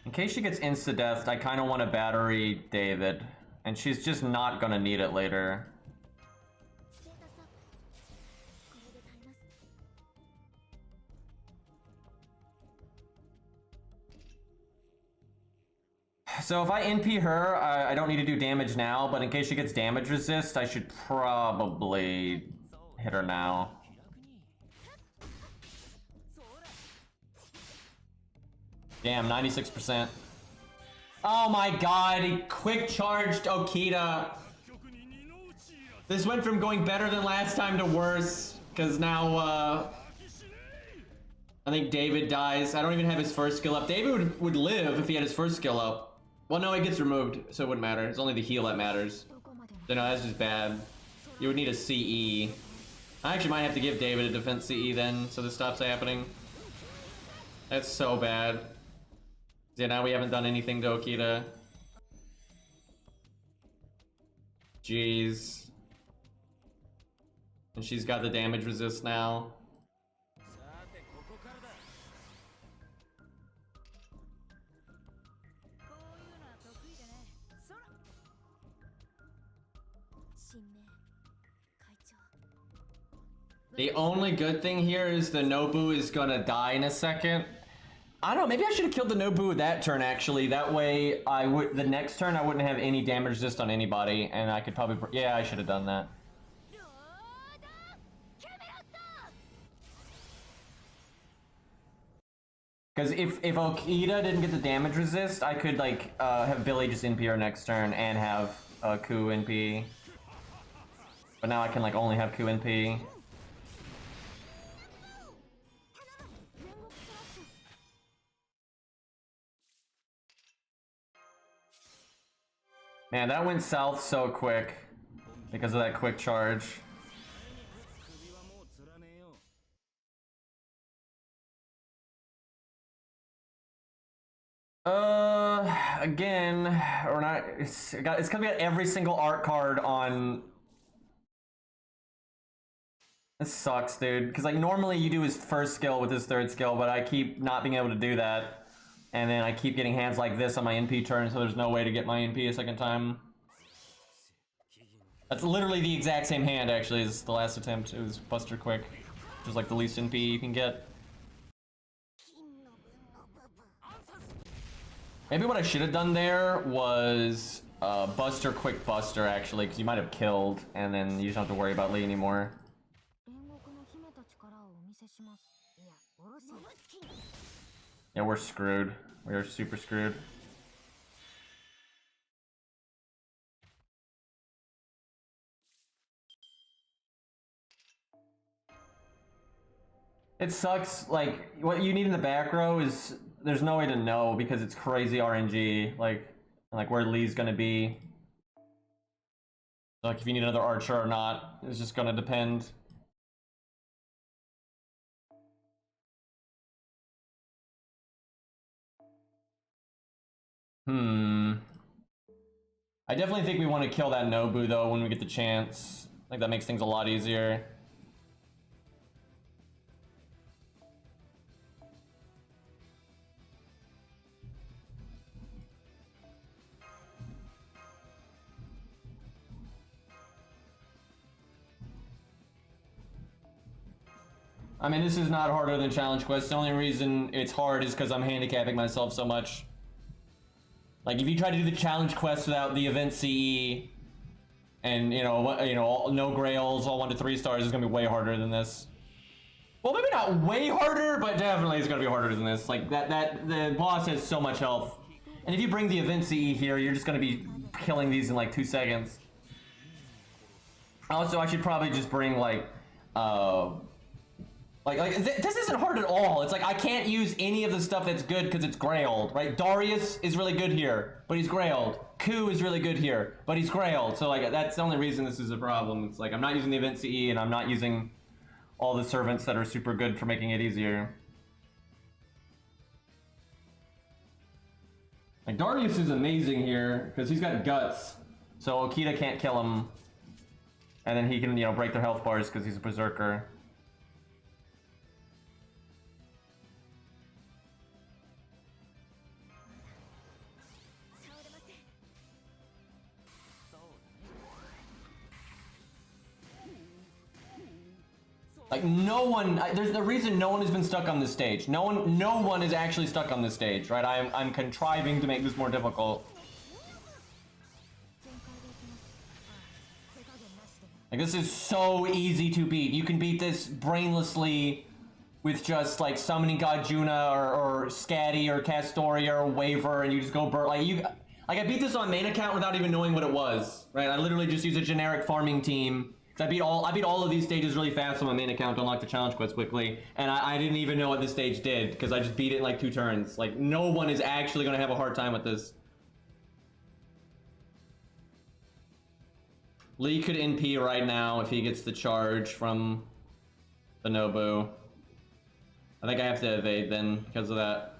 In case she gets insta-deathed, I kind of want to battery David. And she's just not gonna need it later. So if I NP her, I don't need to do damage now, but in case she gets damage resist, I should probably hit her now. Damn, 96%. Oh my god, he quick charged Okita. This went from going better than last time to worse, because now, I think David dies. I don't even have his first skill up. David would live if he had his first skill up. Well, no, it gets removed, so it wouldn't matter. It's only the heal that matters. So no, that's just bad. You would need a CE. I actually might have to give David a defense CE then, so this stops happening. That's so bad. Yeah, now we haven't done anything to Okita. Jeez. And she's got the damage resist now. The only good thing here is the Nobu is gonna die in a second. I don't know, maybe I should have killed the Nobu that turn, actually. That way, the next turn I wouldn't have any damage resist on anybody, and I could probably... Yeah, I should have done that. Because if Okita didn't get the damage resist, I could, like, have Billy just NP her next turn and have Ku NP. But now I can, like, only have Ku NP. Man, that went south so quick because of that quick charge. Again, we're not. It's gonna be every single art card on. This sucks, dude. Because like normally you do his first skill with his third skill, but I keep not being able to do that. And then I keep getting hands like this on my NP turn, so there's no way to get my NP a second time. That's literally the exact same hand, actually, as the last attempt. It was Buster Quick, which is like the least NP you can get. Maybe what I should have done there was Buster Quick Buster, actually, because you might have killed, and then you just don't have to worry about Lee anymore. Yeah, we're screwed. We are super screwed. It sucks. Like, what you need in the back row is there's no way to know because it's crazy RNG. Like where Lee's gonna be. Like if you need another archer or not, it's just gonna depend. I definitely think we want to kill that Nobu though when we get the chance. Like that makes things a lot easier. I mean, this is not harder than Challenge Quest. The only reason it's hard is because I'm handicapping myself so much. Like, if you try to do the Challenge Quest without the event CE, and, no Grails, all 1 to 3 stars, is gonna be way harder than this. Well, maybe not way harder, but definitely it's gonna be harder than this. Like, the boss has so much health. And if you bring the event CE here, you're just gonna be killing these in, like, 2 seconds. Also, I should probably just bring, this isn't hard at all. It's like I can't use any of the stuff that's good because it's grailed, right? Darius is really good here, but he's grailed. Ku is really good here, but he's grailed. So like that's the only reason this is a problem. It's like I'm not using the event CE and I'm not using all the servants that are super good for making it easier. Like Darius is amazing here because he's got guts, so Okita can't kill him, and then he can break their health bars because he's a berserker. Like no one, there's the reason no one has been stuck on this stage. No one is actually stuck on this stage, right? I'm contriving to make this more difficult. Like this is so easy to beat. You can beat this brainlessly with just like summoning God Juna or Scatty or Castoria or Waver, and you just go like I beat this on main account without even knowing what it was, right? I literally just use a generic farming team. I beat all of these stages really fast on my main account to unlock the challenge quest quickly, and I didn't even know what this stage did because I just beat it in like 2 turns. Like no one is actually gonna have a hard time with this. Lee could NP right now if he gets the charge from the Nobu. I think I have to evade then because of that.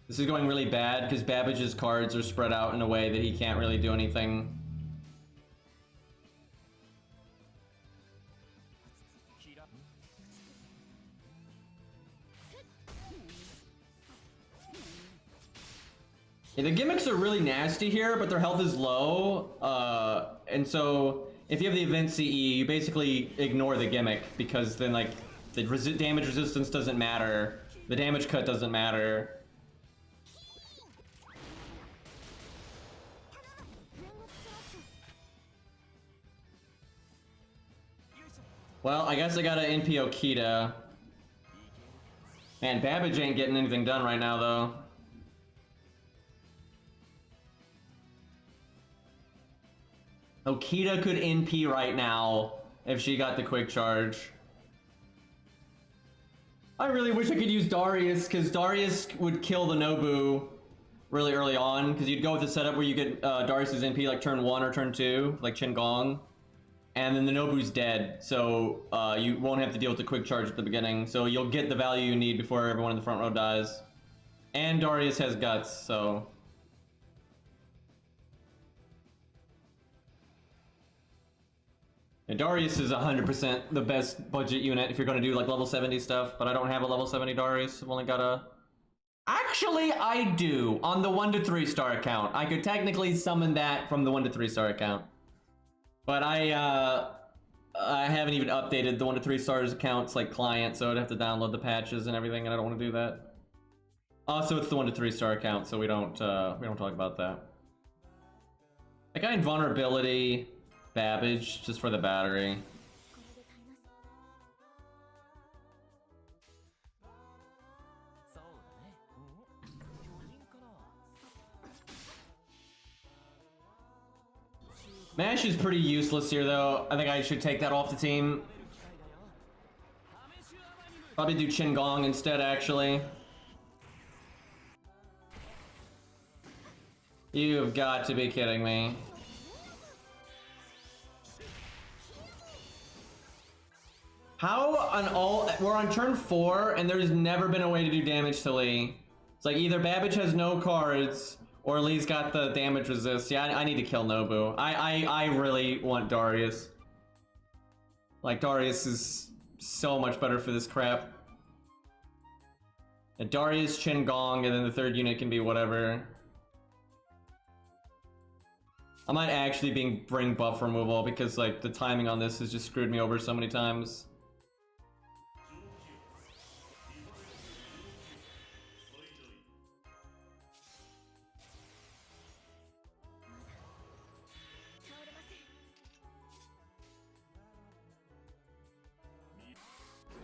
This is going really bad because Babbage's cards are spread out in a way that he can't really do anything. Yeah, the gimmicks are really nasty here, but their health is low, and so if you have the event CE, you basically ignore the gimmick because then like the damage resistance doesn't matter, the damage cut doesn't matter. Well, I guess I gotta NP Okita. Man, Babbage ain't getting anything done right now though. Okita could NP right now if she got the quick charge. I really wish I could use Darius because Darius would kill the Nobu really early on because you'd go with the setup where you get Darius's NP like turn 1 or turn 2, like Qin Gong, and then the Nobu's dead, so you won't have to deal with the quick charge at the beginning, so you'll get the value you need before everyone in the front row dies. And Darius has guts, so... And Darius is 100% the best budget unit if you're going to do like level 70 stuff, but I don't have a level 70 Darius. I've only got a... Actually, I do, on the 1 to 3 star account. I could technically summon that from the 1 to 3 star account. But I haven't even updated the 1 to 3 stars accounts like client, so I'd have to download the patches and everything, and I don't want to do that. Also, it's the 1 to 3 star account, so we don't talk about that. I got invulnerability, Babbage, just for the battery. Mash is pretty useless here though. I think I should take that off the team. Probably do Qin Gong instead, actually. You've got to be kidding me. How on all... We're on turn 4, and there's never been a way to do damage to Lee. It's like either Babbage has no cards, or Lee's got the damage resist. Yeah, I need to kill Nobu. I really want Darius. Like, Darius is so much better for this crap. And Darius, Qin Gong, and then the third unit can be whatever. I might actually bring buff removal because, like, the timing on this has just screwed me over so many times.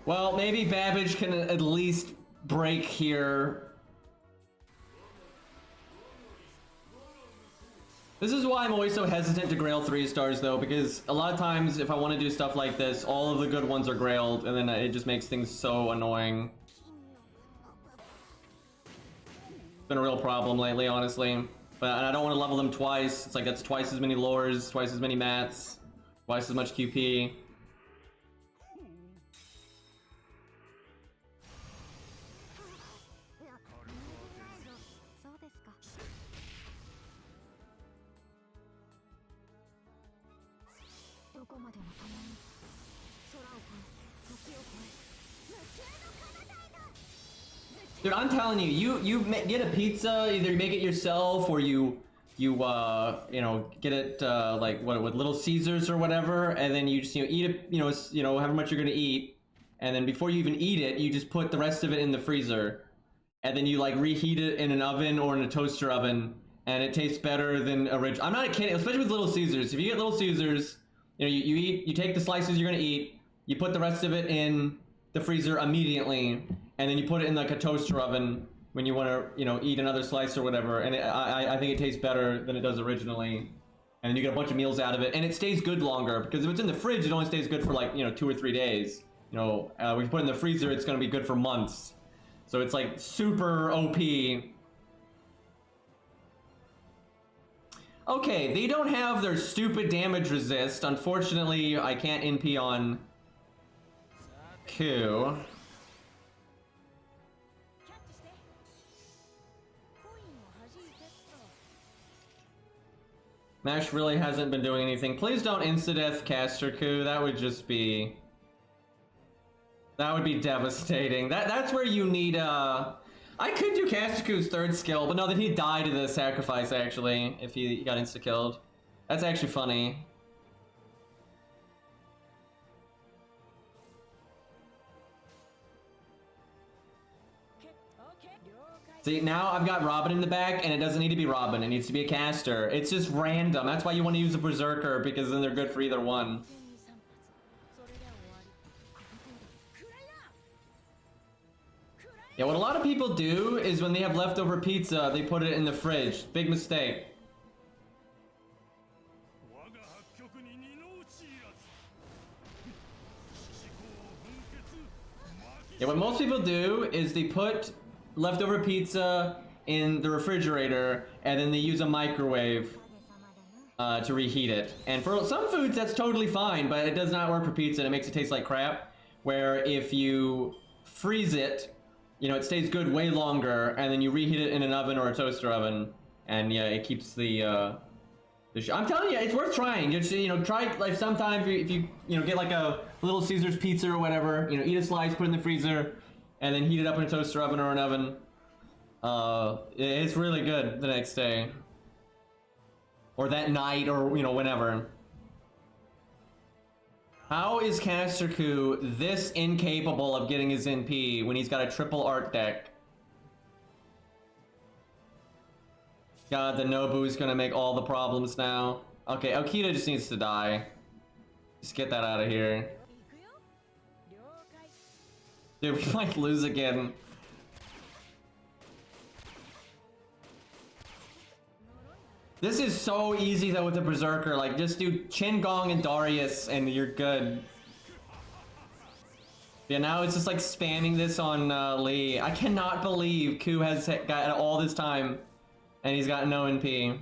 Well, maybe Babbage can at least break here. This is why I'm always so hesitant to grail 3 stars though, because a lot of times if I want to do stuff like this, all of the good ones are grailed, and then it just makes things so annoying. It's been a real problem lately, honestly. But I don't want to level them twice. It's like that's twice as many lores, twice as many mats, twice as much QP. Dude, I'm telling you, you get a pizza, either you make it yourself or you know, get it like what with Little Caesars or whatever, and then you just eat it, however much you're gonna eat, and then before you even eat it, you just put the rest of it in the freezer, and then you like reheat it in an oven or in a toaster oven, and it tastes better than original. I'm not kidding, especially with Little Caesars. If you get Little Caesars, you take the slices you're gonna eat, you put the rest of it in the freezer immediately, and then you put it in like a toaster oven when you want to, eat another slice or whatever, and I think it tastes better than it does originally, and then you get a bunch of meals out of it, and it stays good longer, because if it's in the fridge, it only stays good for like, 2 or 3 days. When you put it in the freezer, it's going to be good for months. So it's like super OP. Okay, they don't have their stupid damage resist. Unfortunately, I can't NP on Q. Mash really hasn't been doing anything. Please don't insta-death Caster Coup. That would just be... That would be devastating. That's where you need I could do Caster Coup's third skill, but no, then he'd die to the sacrifice, actually, if he got insta-killed. That's actually funny. See, now I've got Robin in the back, and it doesn't need to be Robin. It needs to be a caster. It's just random. That's why you want to use a Berserker, because then they're good for either one. Yeah, what a lot of people do is when they have leftover pizza, they put it in the fridge. Big mistake. Yeah, what most people do is they put leftover pizza in the refrigerator, and then they use a microwave to reheat it. And for some foods, that's totally fine, but it does not work for pizza, and it makes it taste like crap. Where if you freeze it, it stays good way longer, and then you reheat it in an oven or a toaster oven, and yeah, it keeps the I'm telling you, it's worth trying. Just try like sometimes if you get like a Little Caesars pizza or whatever, eat a slice, put it in the freezer, and then heat it up in a toaster oven or an oven. It's really good the next day, or that night, or whenever. How is Caster Coup this incapable of getting his NP when he's got a triple art deck? God, the Nobu's gonna make all the problems now. Okay, Okita just needs to die. Just get that out of here. Dude, we might lose again. This is so easy though with the Berserker. Like, just do Qin Gong and Darius and you're good. Yeah, now it's just like spamming this on Lee. I cannot believe Ku has got all this time and he's got no NP.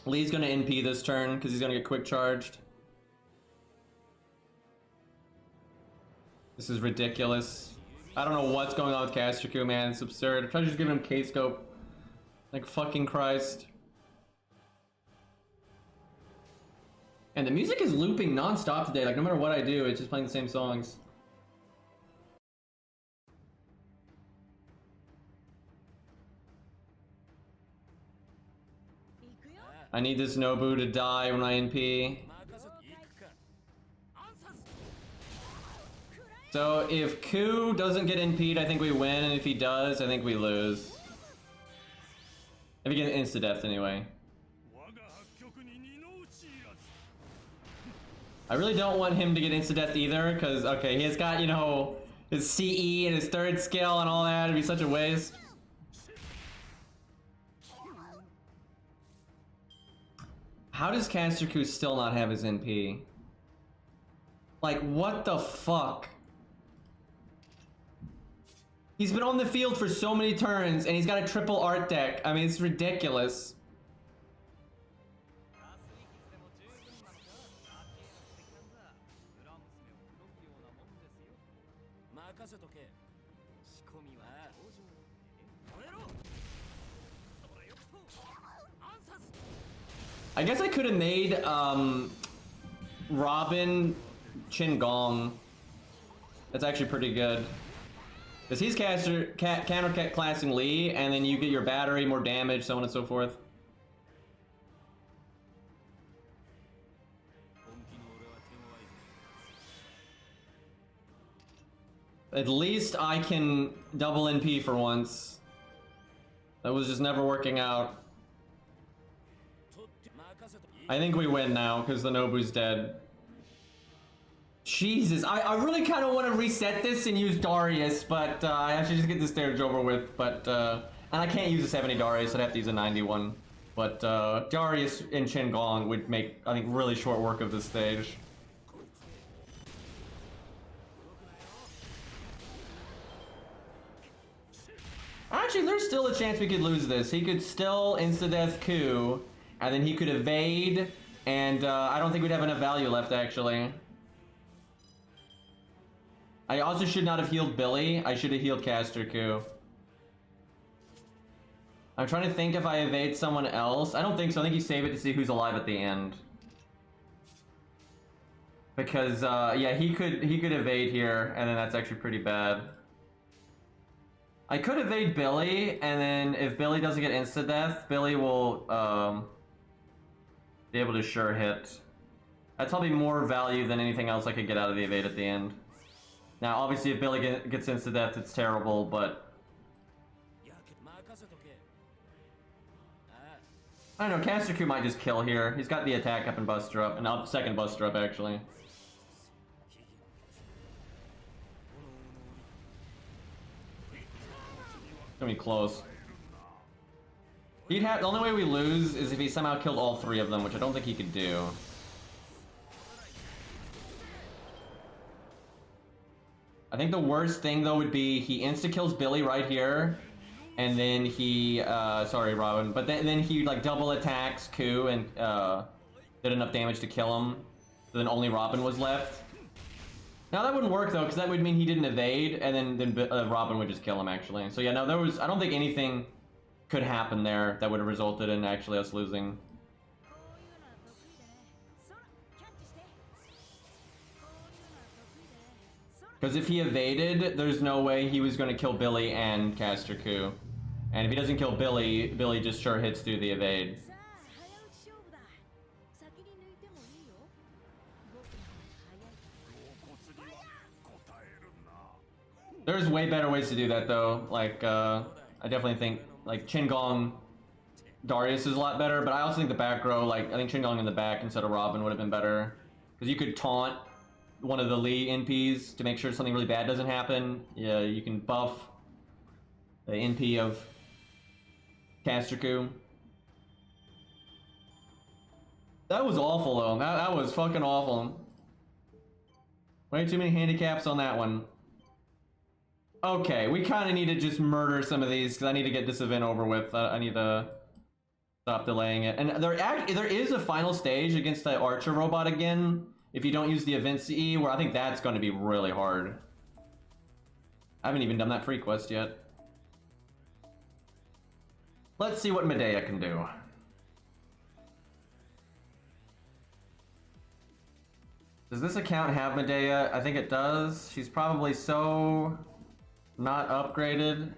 Lee's gonna NP this turn because he's gonna get quick charged. This is ridiculous. I don't know what's going on with Caster Ku, man. It's absurd. I tried to just give him K-scope. Like fucking Christ. And the music is looping non-stop today. Like no matter what I do, it's just playing the same songs. I need this Nobu to die when I NP. So if Ku doesn't get NP'd, I think we win, and if he does, I think we lose. If he gets insta-death anyway. I really don't want him to get insta-death either, because, okay, he's got, you know, his CE and his third skill and all that. It'd be such a waste. How does Caster Ku still not have his NP? Like, what the fuck? He's been on the field for so many turns, and he's got a triple art deck. I mean, it's ridiculous. I guess I could have made Robin Qingong. That's actually pretty good. Because he's counter-classing Lee, and then you get your battery, more damage, so on and so forth. At least I can double NP for once. That was just never working out. I think we win now, because the Nobu's dead. Jesus, I really kind of want to reset this and use Darius, but I should just get this stage over with, but, and I can't use a 70 Darius, I'd have to use a 91. But Darius and Qingong would make, I think, really short work of this stage. Actually, there's still a chance we could lose this. He could still insta-death Ku, and then he could evade, and I don't think we'd have enough value left, actually. I also should not have healed Billy. I should have healed Caster Ku. I'm trying to think if I evade someone else. I don't think so. I think you save it to see who's alive at the end. Because, yeah, he could evade here, and then that's actually pretty bad. I could evade Billy, and then if Billy doesn't get insta-death, Billy will be able to sure hit. That's probably more value than anything else I could get out of the evade at the end. Now, obviously, if Billy gets insta-death, it's terrible, but... I don't know, Caster Ku might just kill here. He's got the attack up and Buster up, and now second Buster up, actually. It's gonna be close. The only way we lose is if he somehow killed all three of them, which I don't think he could do. I think the worst thing though would be he insta-kills Billy right here, and then he, sorry Robin, but then he like double attacks Ku and did enough damage to kill him, so then only Robin was left. Now that wouldn't work though, because that would mean he didn't evade, and then Robin would just kill him actually. So yeah, no, I don't think anything could happen there that would have resulted in actually us losing. Because if he evaded, there's no way he was going to kill Billy and Caster Ku. And if he doesn't kill Billy, Billy just sure hits through the evade. There's way better ways to do that though. Like, I definitely think, like, Qingong Darius is a lot better, but I also think the back row, like, I think Qingong in the back instead of Robin would have been better. Because you could taunt one of the Lee NPs to make sure something really bad doesn't happen. Yeah, you can buff the NP of Caster Ku. That was awful though. That was fucking awful. Way too many handicaps on that one. Okay, we kind of need to just murder some of these because I need to get this event over with. I need to stop delaying it. And there is a final stage against the Archer robot again. If you don't use the event CE, where I think that's going to be really hard. I haven't even done that free quest yet. Let's see what Medea can do. Does this account have Medea? I think it does. She's probably so not upgraded.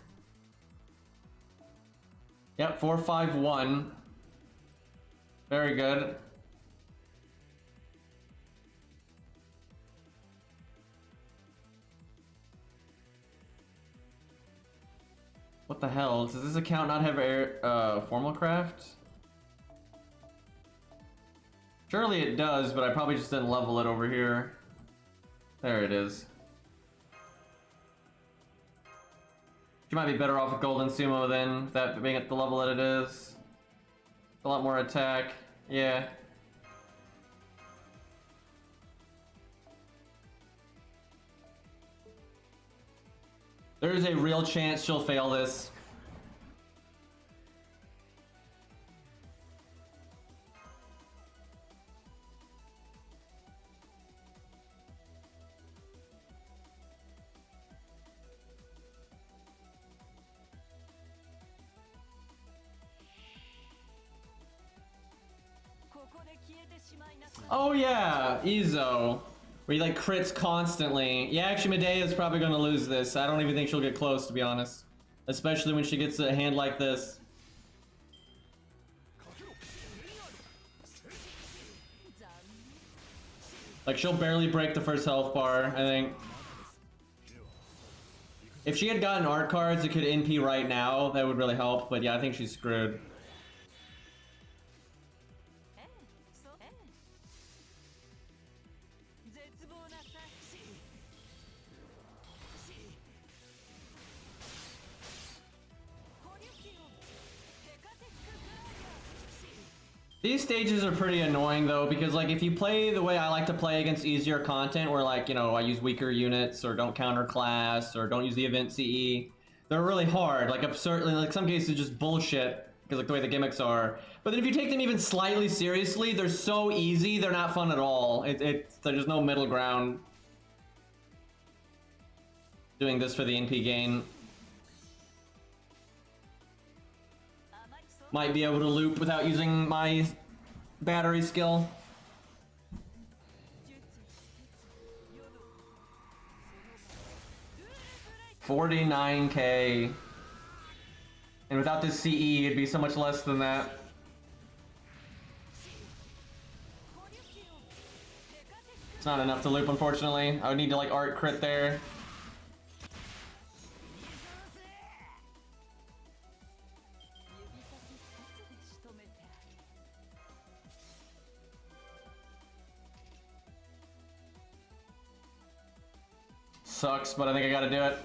Yep, 451. Very good. What the hell? Does this account not have formal craft? Surely it does, but I probably just didn't level it over here. There it is. She might be better off with Golden Sumo then, that being at the level that it is. A lot more attack. Yeah. There is a real chance she'll fail this. Oh yeah, Izo. Where he like crits constantly. Yeah, actually Medea's probably gonna lose this. I don't even think she'll get close, to be honest. Especially when she gets a hand like this. Like she'll barely break the first health bar, I think. If she had gotten art cards that could NP right now, that would really help, but yeah, I think she's screwed. These stages are pretty annoying though, because like if you play the way I like to play against easier content, where like, you know, I use weaker units or don't counter class or don't use the event CE, they're really hard, like absurdly, like some cases just bullshit, because like the way the gimmicks are. But then if you take them even slightly seriously, they're so easy, they're not fun at all. There's no middle ground. Doing this for the NP gain. Might be able to loop without using my battery skill. $49K. And without this CE, it'd be so much less than that. It's not enough to loop, unfortunately. I would need to like art crit there. Sucks, but I think I gotta do it.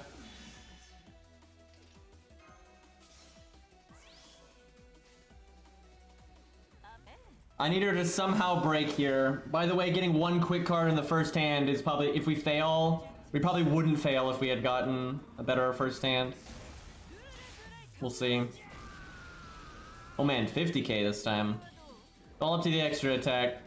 I need her to somehow break here. By the way, getting one quick card in the first hand is probably, if we fail, we probably wouldn't fail if we had gotten a better first hand. We'll see. Oh man, 50K this time. All up to the extra attack.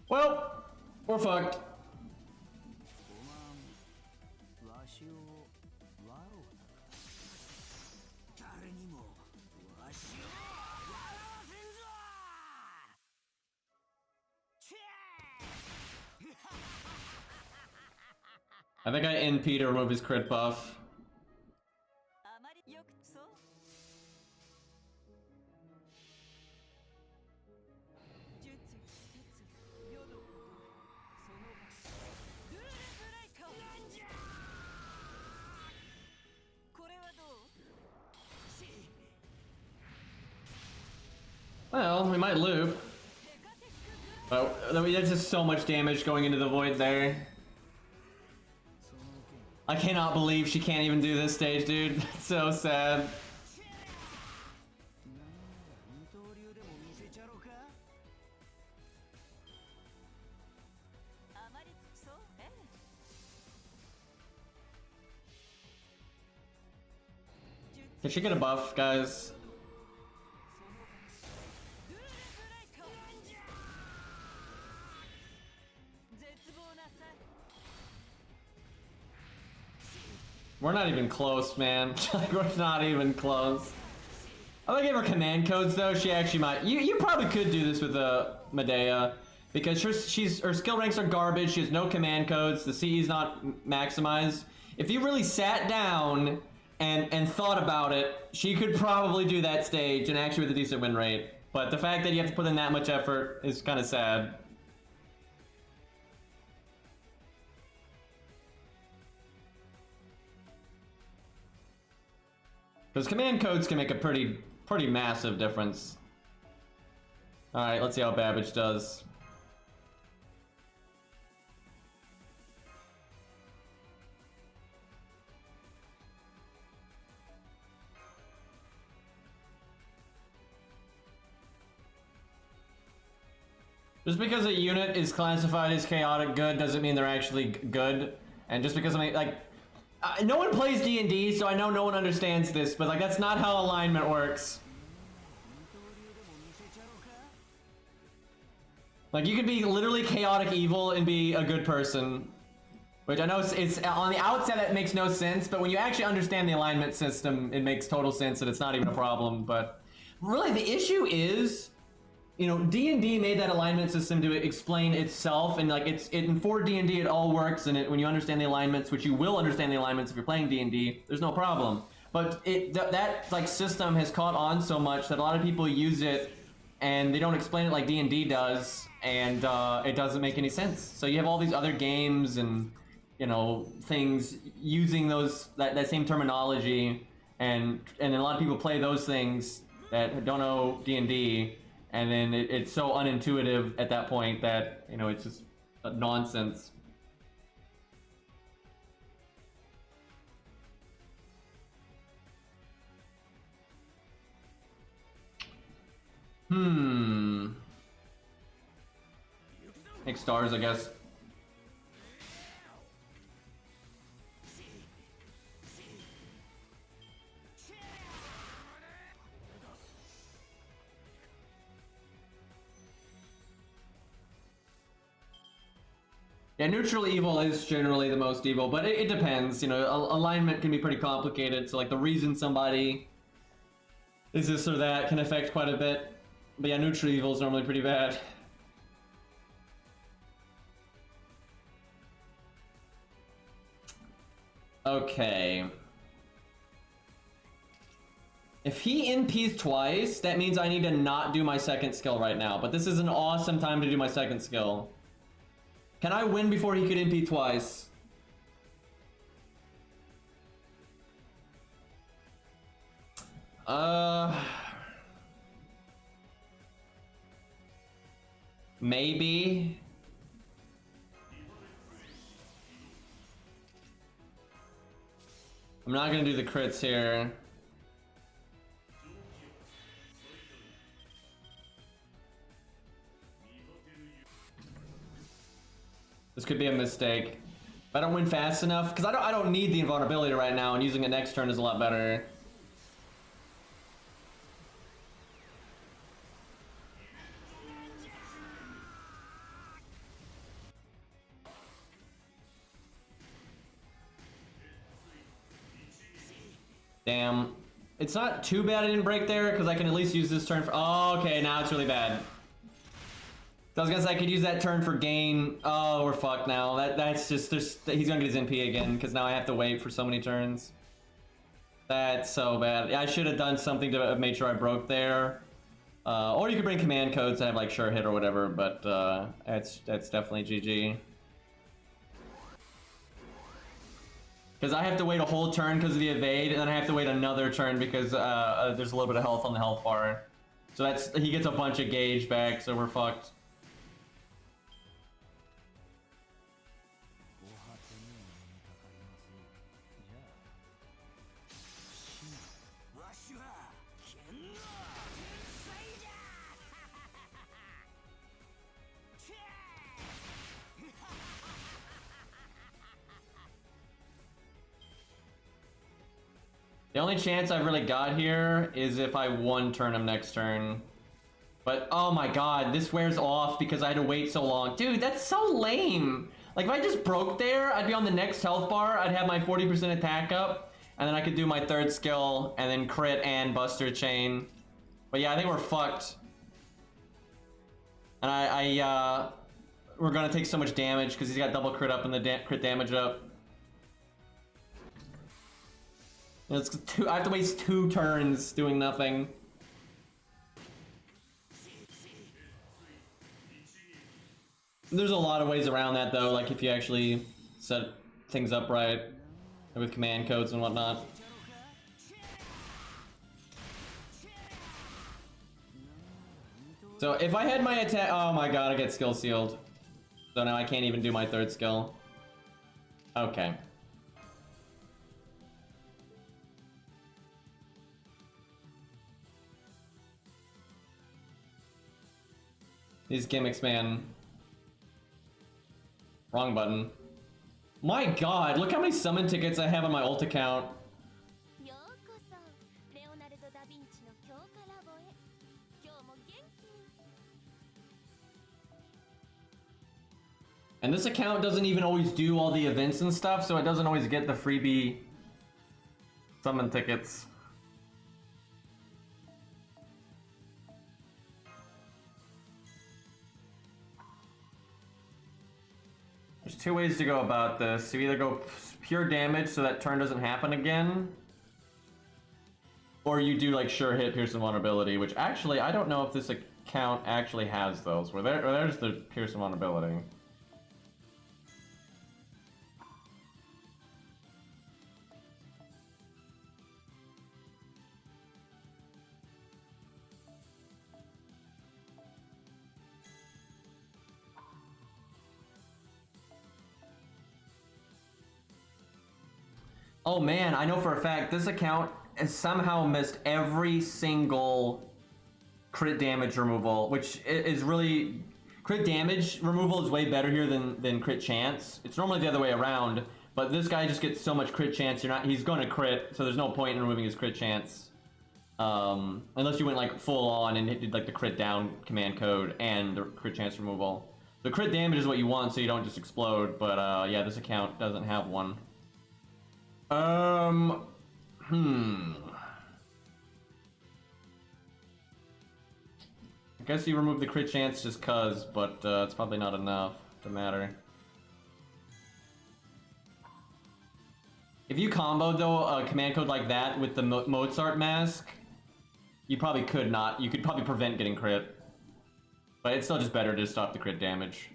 Well, we're fucked. I think I NP to remove his crit buff. Well, we might loop. But there's just so much damage going into the void there. I cannot believe she can't even do this stage, dude. It's so sad. Can she get a buff, guys? We're not even close, man. Like, we're not even close. I gave her command codes, though. She actually might. You probably could do this with Medea, because her skill ranks are garbage. She has no command codes. The CE is not maximized. If you really sat down and thought about it, she could probably do that stage and actually with a decent win rate. But the fact that you have to put in that much effort is kind of sad. Because command codes can make a pretty massive difference. Alright, let's see how Babbage does. Just because a unit is classified as chaotic good doesn't mean they're actually good. And just because no one plays D&D, so I know no one understands this, but like that's not how alignment works. Like you can be literally chaotic evil and be a good person. Which I know it's on the outset that makes no sense, but when you actually understand the alignment system, it makes total sense and it's not even a problem. But really the issue is, you know, D&D made that alignment system to explain itself, and like for D&D it all works, and when you understand the alignments, which you will understand the alignments if you're playing D&D, there's no problem. But that like system has caught on so much that a lot of people use it, and they don't explain it like D&D does, and it doesn't make any sense. So you have all these other games and, you know, things using that same terminology, and a lot of people play those things that don't know D&D. And then it's so unintuitive at that point that, you know, it's just nonsense. Make stars, I guess. Yeah, neutral evil is generally the most evil, but it depends. You know, alignment can be pretty complicated, so like the reason somebody is this or that can affect quite a bit. But yeah, neutral evil is normally pretty bad. Okay. If he NPs twice, that means I need to not do my second skill right now, but this is an awesome time to do my second skill. Can I win before he could NP twice? Maybe. I'm not gonna do the crits here. This could be a mistake. If I don't win fast enough, because I don't need the invulnerability right now, and using it next turn is a lot better. Damn. It's not too bad I didn't break there, because I can at least use this turn for... Oh, okay, now it's really bad. I was gonna say I could use that turn for gain. Oh, we're fucked now. That's just he's gonna get his NP again because now I have to wait for so many turns. That's so bad. I should have done something to have made sure I broke there. Or you could bring command codes and have like sure hit or whatever, but that's definitely GG. Because I have to wait a whole turn because of the evade, and then I have to wait another turn because there's a little bit of health on the health bar. So he gets a bunch of gauge back, so we're fucked. The only chance I've really got here is if I one turn him next turn. But oh my god, this wears off because I had to wait so long. Dude, that's so lame. Like if I just broke there, I'd be on the next health bar, I'd have my 40% attack up, and then I could do my third skill, and then crit and Buster Chain. But yeah, I think we're fucked. And we're gonna take so much damage because he's got double crit up and the crit damage up. I have to waste 2 turns doing nothing. There's a lot of ways around that though, like if you actually set things up right with command codes and whatnot. So if I had my attack, oh my god, I get skill sealed. So now I can't even do my third skill. Okay. These gimmicks, man. Wrong button. My god, look how many summon tickets I have on my ult account. And this account doesn't even always do all the events and stuff, so it doesn't always get the freebie summon tickets. There's 2 ways to go about this. You either go pure damage so that turn doesn't happen again, or you do like sure hit, pierce, and vulnerability, which actually I don't know if this account actually has those. There's the pierce and vulnerability. Oh man, I know for a fact this account has somehow missed every single crit damage removal, which is really... Crit damage removal is way better here than crit chance. It's normally the other way around, but this guy just gets so much crit chance, he's going to crit, so there's no point in removing his crit chance. Unless you went like full on and did like the crit down command code and the crit chance removal. The crit damage is what you want so you don't just explode, but yeah, this account doesn't have one. I guess you remove the crit chance just cuz, but it's probably not enough to matter. If you comboed though a command code like that with the Mozart mask, you probably could not. You could probably prevent getting crit, but it's still just better to stop the crit damage.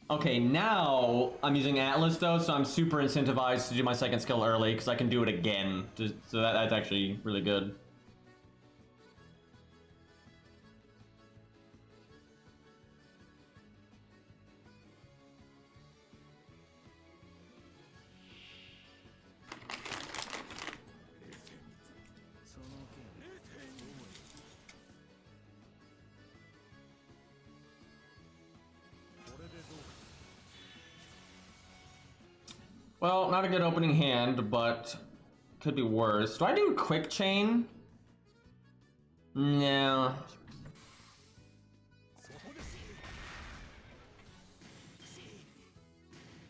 Okay, now I'm using Atlas though, so I'm super incentivized to do my second skill early because I can do it again. So that's actually really good. Well, not a good opening hand, but could be worse. Do I do a quick chain? No.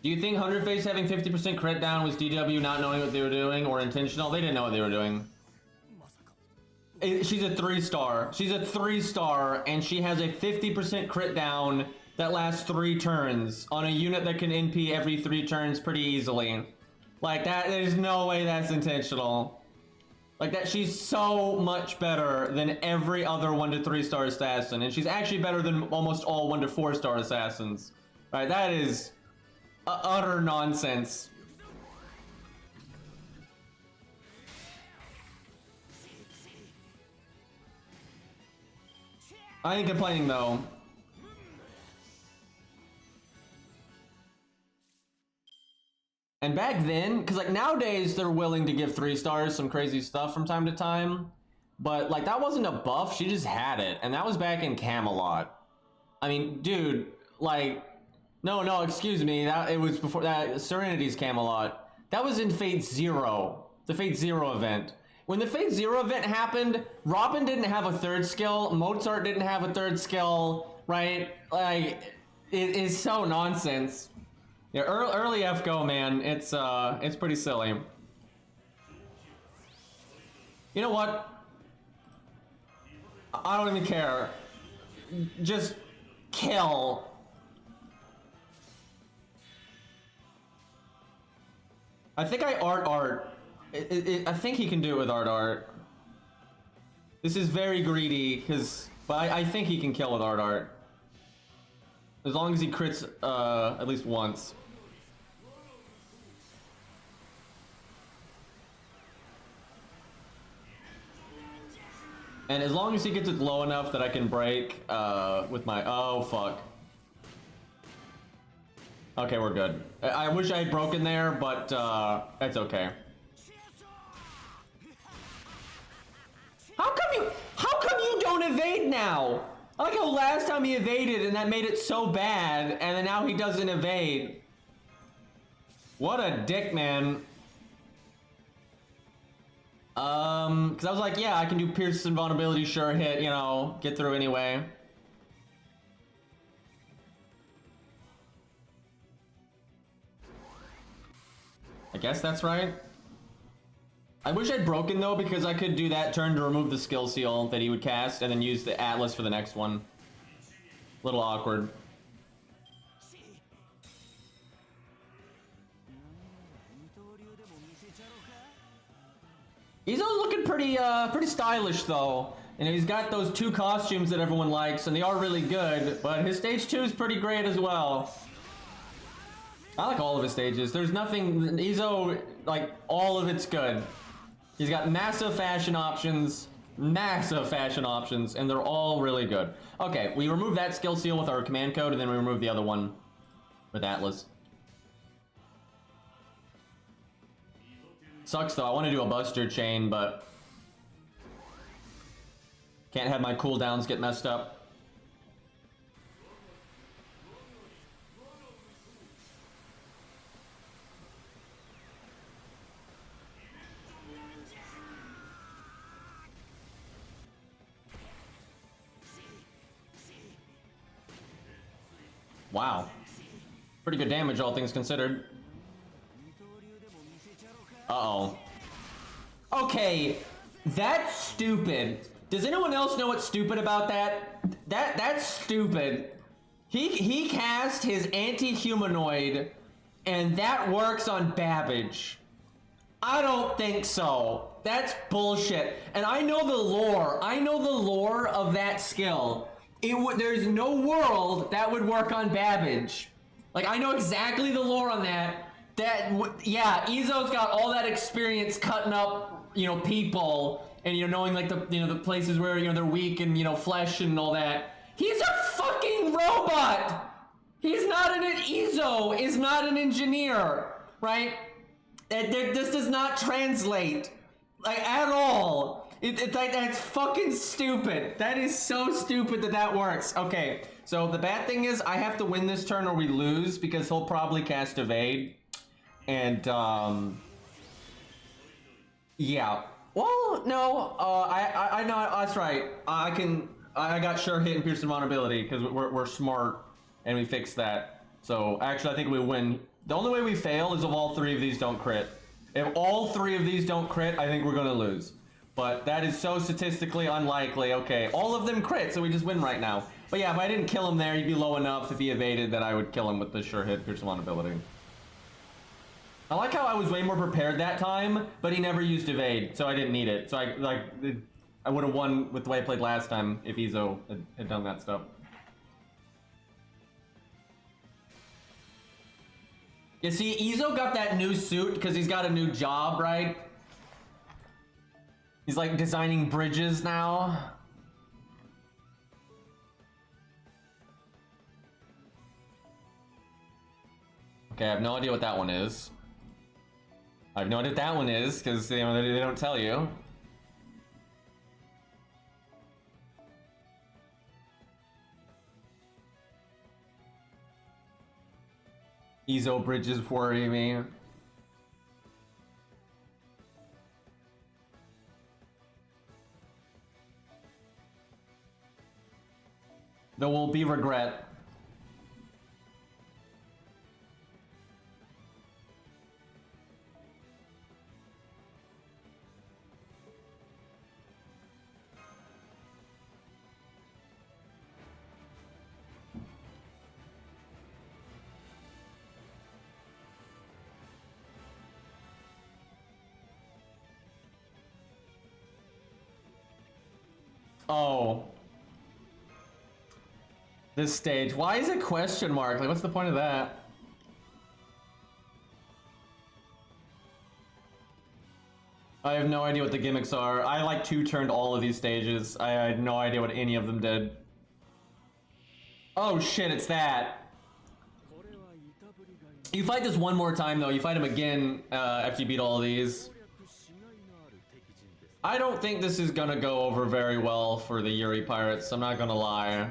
Do you think 100 Face having 50% crit down was DW not knowing what they were doing or intentional? They didn't know what they were doing. She's a 3-star. She's a 3-star, and she has a 50% crit down that lasts 3 turns on a unit that can NP every 3 turns pretty easily. Like that, there's no way that's intentional. Like that, she's so much better than every other 1 to 3 star assassin, and she's actually better than almost all 1 to 4 star assassins. Right, that is utter nonsense. I ain't complaining though. And back then, because like nowadays they're willing to give 3 stars some crazy stuff from time to time, But like that wasn't a buff, she just had it, and that was back in Camelot. I mean, dude, like, no, excuse me, it was before that. Serenity's Camelot. That was in Fate Zero, the Fate Zero event. When the Fate Zero event happened, Robin didn't have a third skill, Mozart didn't have a third skill, right? Like, it is so nonsense. Yeah, early FGO, man, it's pretty silly. You know what? I don't even care. Just kill. I think I art. I think he can do it with art. This is very greedy, but I think he can kill with art. As long as he crits at least once. And as long as he gets it low enough that I can break with my... Oh, fuck. Okay, we're good. I wish I had broken there, but that's okay. How come you don't evade now? I like how last time he evaded and that made it so bad, and then now he doesn't evade. What a dick, man. Because I was like, yeah, I can do Pierce Invulnerability, sure hit, you know, get through anyway. I guess that's right. I wish I'd broken though, because I could do that turn to remove the skill seal that he would cast and then use the Atlas for the next one. Little awkward. Izo's looking pretty stylish though. And he's got those 2 costumes that everyone likes, and they are really good, but his stage 2 is pretty great as well. I like all of his stages. There's nothing, Izo, like, all of it's good. He's got massive fashion options, and they're all really good. Okay, we remove that skill seal with our command code, and then we remove the other one with Atlas. Sucks though, I want to do a Buster Chain, but can't have my cooldowns get messed up. Wow. Pretty good damage, all things considered. Uh-oh. Okay, that's stupid. Does anyone else know what's stupid about that? That's stupid. He cast his anti-humanoid, and that works on Babbage. I don't think so. That's bullshit. And I know the lore. I know the lore of that skill. There's no world that would work on Babbage. Like, I know exactly the lore on that. Yeah, Izo's got all that experience cutting up, you know, people, and, you know, knowing, like, the places where, you know, they're weak and, you know, flesh and all that. He's a fucking robot! He's not Izo is not an engineer, right? This does not translate, like, at all. It's like, that's fucking stupid. That is so stupid that works. Okay, so the bad thing is I have to win this turn or we lose, because he'll probably cast Evade. And, yeah. Well, no, I know, that's right. I got sure hit and Pierce Invulnerability, because we're smart, and we fixed that. So, actually, I think we win. The only way we fail is if all 3 of these don't crit. If all 3 of these don't crit, I think we're gonna lose. But that is so statistically unlikely. Okay, all of them crit, so we just win right now. But yeah, if I didn't kill him there, he'd be low enough if he evaded that I would kill him with the sure hit Pierce Invulnerability. I like how I was way more prepared that time, but he never used evade, so I didn't need it. So I would have won with the way I played last time if Izo had done that stuff. You see, Izo got that new suit because he's got a new job, right? He's like designing bridges now. Okay, I have no idea what that one is. I have no idea what that one is, because they don't tell you. Ezo bridges worry me. There will be regret. Oh. This stage. Why is it question mark? Like, what's the point of that? I have no idea what the gimmicks are. I like two-turned all of these stages. I had no idea what any of them did. Oh shit, it's that. You fight this one more time though. You fight him again after you beat all of these. I don't think this is gonna go over very well for the Yuri Pirates. I'm not gonna lie.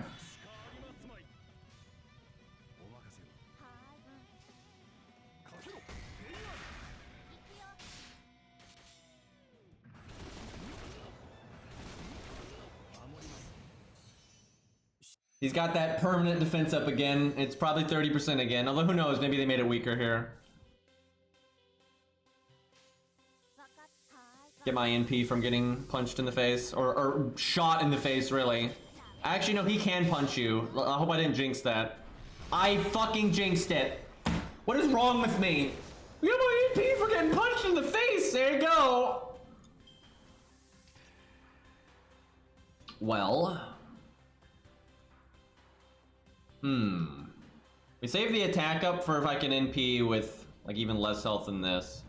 He's got that permanent defense up again. It's probably 30% again. Although who knows, maybe they made it weaker here. Get my NP from getting punched in the face. Or shot in the face, really. Actually, no, he can punch you. I hope I didn't jinx that. I fucking jinxed it. What is wrong with me? We got my NP for getting punched in the face. There you go. Well. We save the attack up for if I can NP with like even less health than this.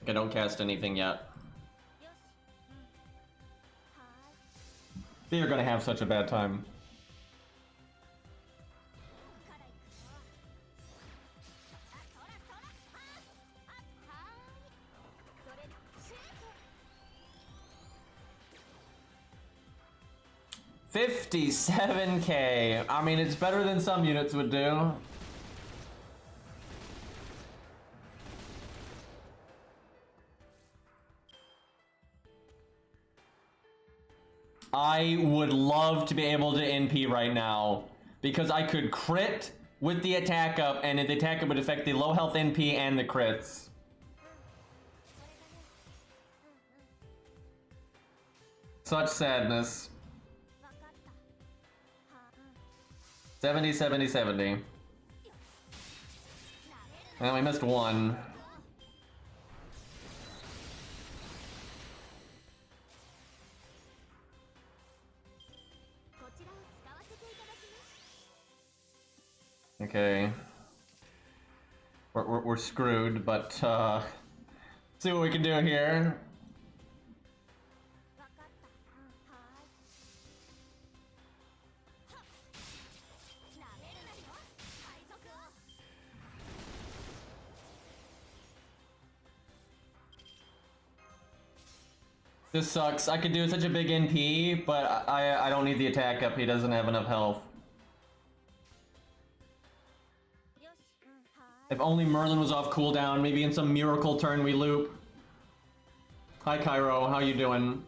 I don't cast anything yet. They're gonna have such a bad time. $57K. I mean, it's better than some units would do. I would love to be able to NP right now because I could crit with the attack up and the attack up would affect the low health NP and the crits. Such sadness. 70, 70, 70. And we missed one. Okay. We're screwed, but see what we can do here. This sucks. I could do such a big NP, but I don't need the attack up. He doesn't have enough health. If only Merlin was off cooldown, maybe in some miracle turn we loop. Hi Cairo, how you doing?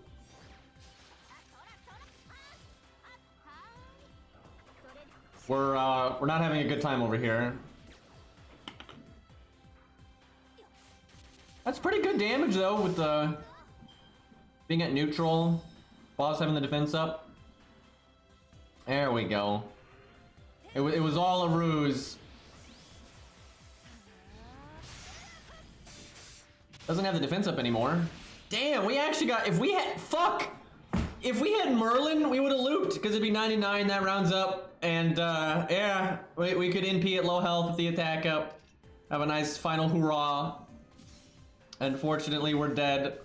We're not having a good time over here. That's pretty good damage though with the being at neutral, boss having the defense up. There we go. It was all a ruse. Doesn't have the defense up anymore. Damn, we actually got, if we had Merlin, we would have looped, because it'd be 99, that rounds up, and yeah, we could NP at low health with the attack up. Have a nice final hurrah. Unfortunately, we're dead.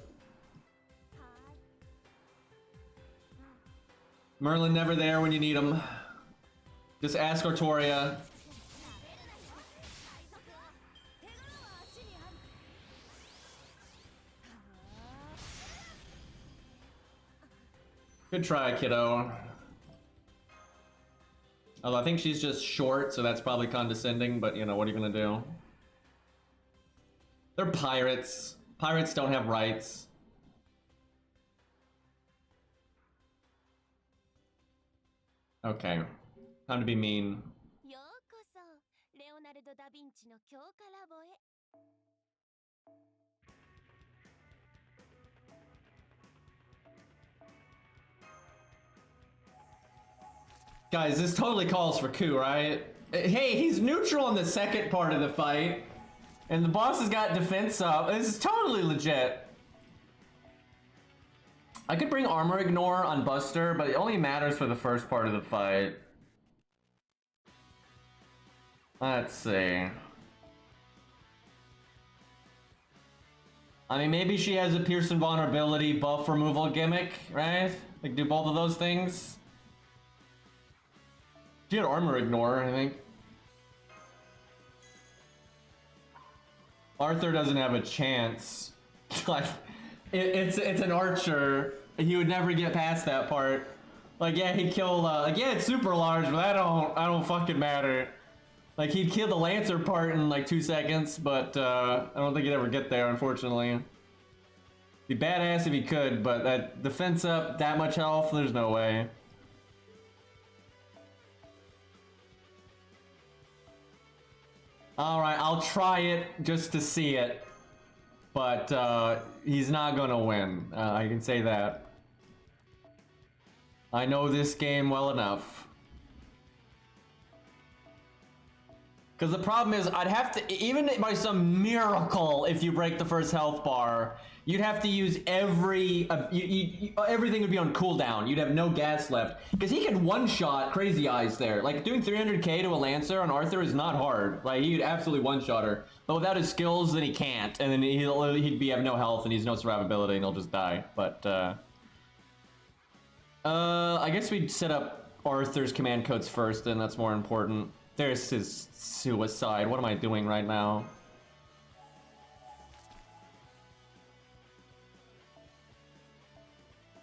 Merlin never there when you need him. Just ask Artoria. Good try, kiddo. Although I think she's just short, so that's probably condescending, but you know, what are you gonna do? They're pirates. Pirates don't have rights. Okay. Time to be mean. Guys, this totally calls for coup, right? Hey, he's neutral in the second part of the fight. And the boss has got defense up. This is totally legit. I could bring armor ignore on Buster, but it only matters for the first part of the fight. Let's see. I mean, maybe she has a Pierce Invulnerability buff removal gimmick, right? Like, do both of those things. She had armor ignore, I think. Arthur doesn't have a chance. Like, it's an archer. He would never get past that part. Like, yeah, he'd kill. Like, yeah, it's super large, but I don't fucking matter. Like, he'd kill the Lancer part in like 2 seconds, but I don't think he'd ever get there, unfortunately. Be badass if he could, but that defense up, that much health, there's no way. Alright, I'll try it just to see it. But he's not gonna win. I can say that. I know this game well enough. Because the problem is, I'd have to, even by some miracle, if you break the first health bar, you'd have to use everything would be on cooldown. You'd have no gas left. Because he can one-shot Crazy Eyes there. Like, doing 300k to a Lancer on Arthur is not hard. Like, he'd absolutely one-shot her. But without his skills, then he can't. And then he'd have no health, and he's no survivability, and he'll just die. But, I guess we'd set up Arthur's command codes first, and that's more important. There's his suicide. What am I doing right now?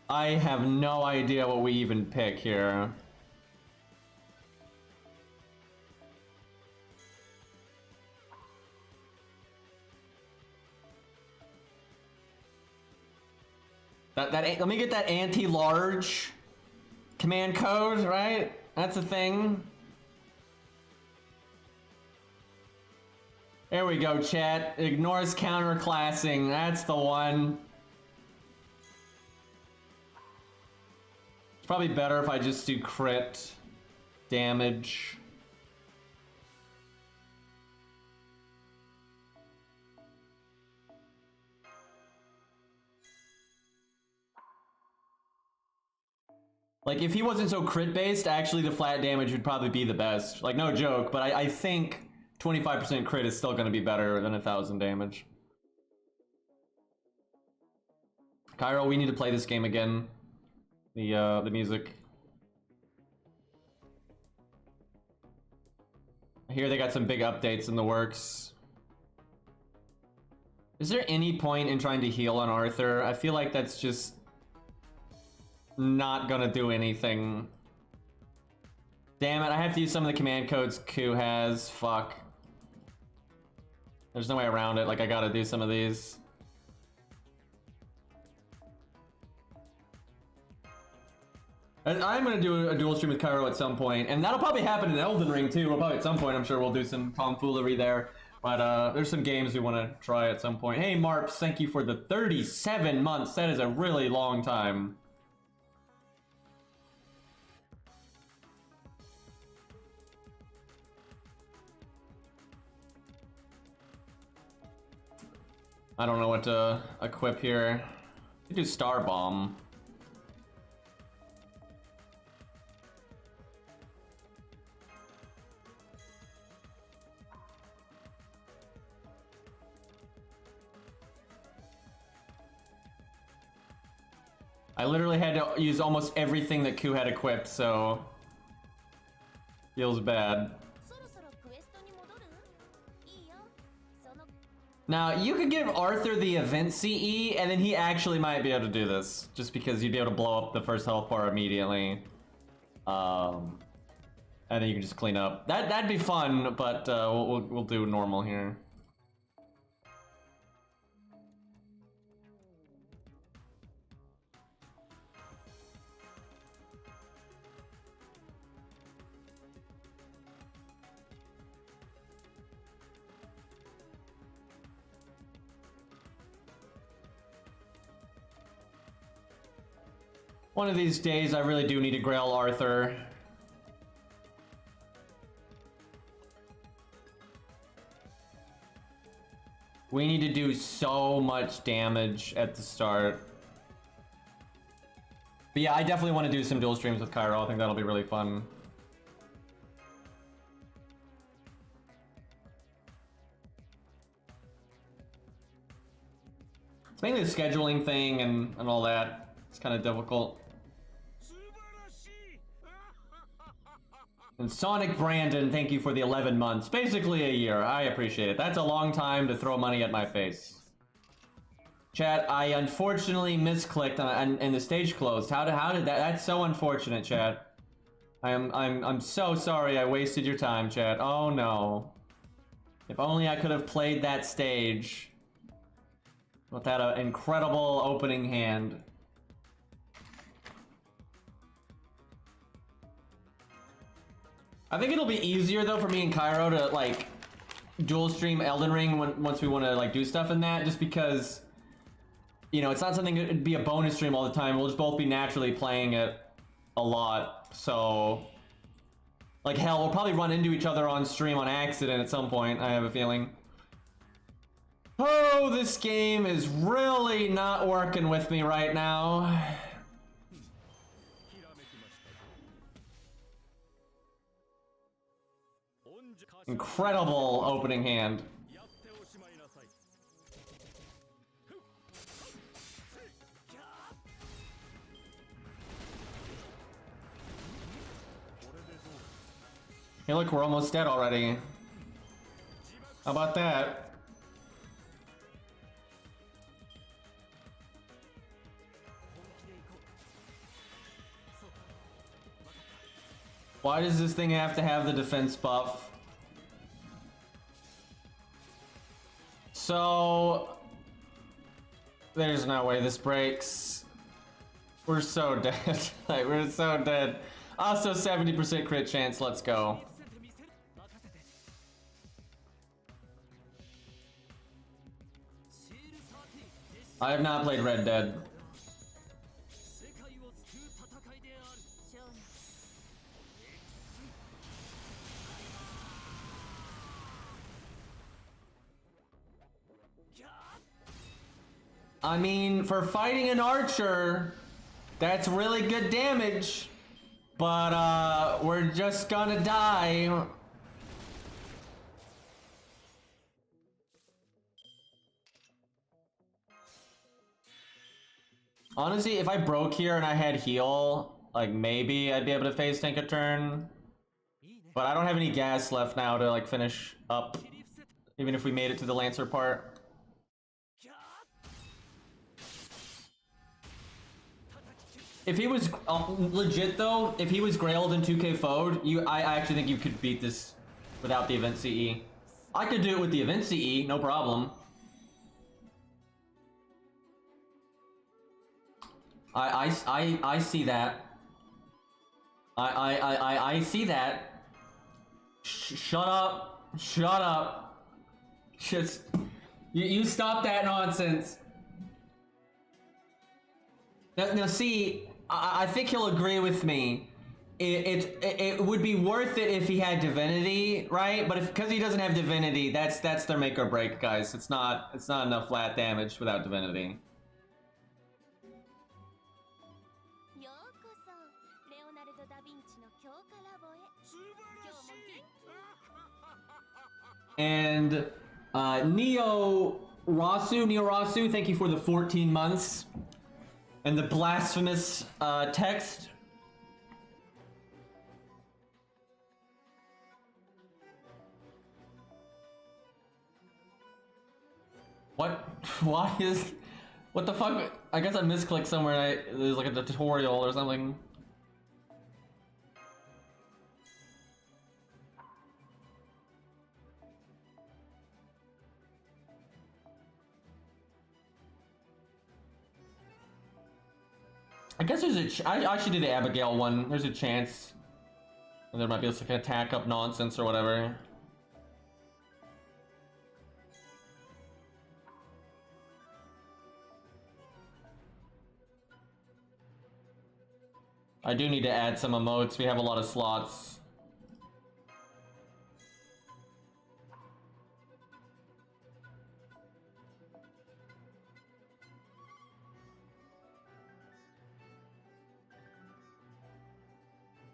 I have no idea what we even pick here. Let me get that anti-large command code, right? That's a thing. There we go, chat. Ignores counterclassing. That's the one. It's probably better if I just do crit damage. Like, if he wasn't so crit based, actually the flat damage would probably be the best. Like, no joke, but I think 25% crit is still going to be better than 1,000 damage. Cairo, we need to play this game again. The music. I hear they got some big updates in the works. Is there any point in trying to heal on Arthur? I feel like that's just not gonna do anything. Damn it, I have to use some of the command codes Ku has. Fuck. There's no way around it. Like, I gotta do some of these. And I'm gonna do a dual stream with Cairo at some point, and that'll probably happen in Elden Ring too. We'll probably at some point, I'm sure we'll do some tomfoolery there. But there's some games we want to try at some point. Hey Marps, thank you for the 37 months. That is a really long time. I don't know what to equip here. I do Star Bomb. I literally had to use almost everything that Ku had equipped, so feels bad. Now, you could give Arthur the event CE, and then he actually might be able to do this. Just because you'd be able to blow up the first health bar immediately. And then you can just clean up. That'd be fun, but we'll do normal here. One of these days, I really do need to grail Arthur. We need to do so much damage at the start. But yeah, I definitely want to do some dual streams with Cairo. I think that'll be really fun. It's mainly the scheduling thing and all that. It's kind of difficult. And Sonic Brandon, thank you for the 11 months. Basically a year. I appreciate it. That's a long time to throw money at my face. Chat, I unfortunately misclicked and the stage closed. How did that? That's so unfortunate, chat. I'm so sorry I wasted your time, chat. Oh no. If only I could have played that stage with that incredible opening hand. I think it'll be easier though for me and Cairo to like dual stream Elden Ring once we want to like do stuff in that, just because, you know, it's not something that'd be a bonus stream all the time. We'll just both be naturally playing it a lot. So like hell, we'll probably run into each other on stream on accident at some point, I have a feeling. Oh, this game is really not working with me right now. Incredible opening hand. Hey look, we're almost dead already. How about that? Why does this thing have to have the defense buff? So there's no way this breaks. We're so dead. Like, we're so dead. Also 70% crit chance, let's go. I have not played Red Dead. I mean, for fighting an archer, that's really good damage, but we're just gonna die. Honestly, if I broke here and I had heal, like maybe I'd be able to phase tank a turn, but I don't have any gas left now to like finish up, even if we made it to the Lancer part. If he was legit though, if he was grailed and 2K foed, I actually think you could beat this without the event CE. I could do it with the event CE, no problem. I see that. I see that. Shut up. Shut up. Just you stop that nonsense. Now see, I think he'll agree with me. It would be worth it if he had divinity, right? But because he doesn't have divinity, that's their make or break, guys. It's not enough flat damage without divinity. And Neo Rasu, thank you for the 14 months. And the blasphemous text. What? Why is... What the fuck? I guess I misclicked somewhere and there's like a tutorial or something. I guess there's a... I should do the Abigail one. There's a chance. And there might be like an attack up nonsense or whatever. I do need to add some emotes. We have a lot of slots.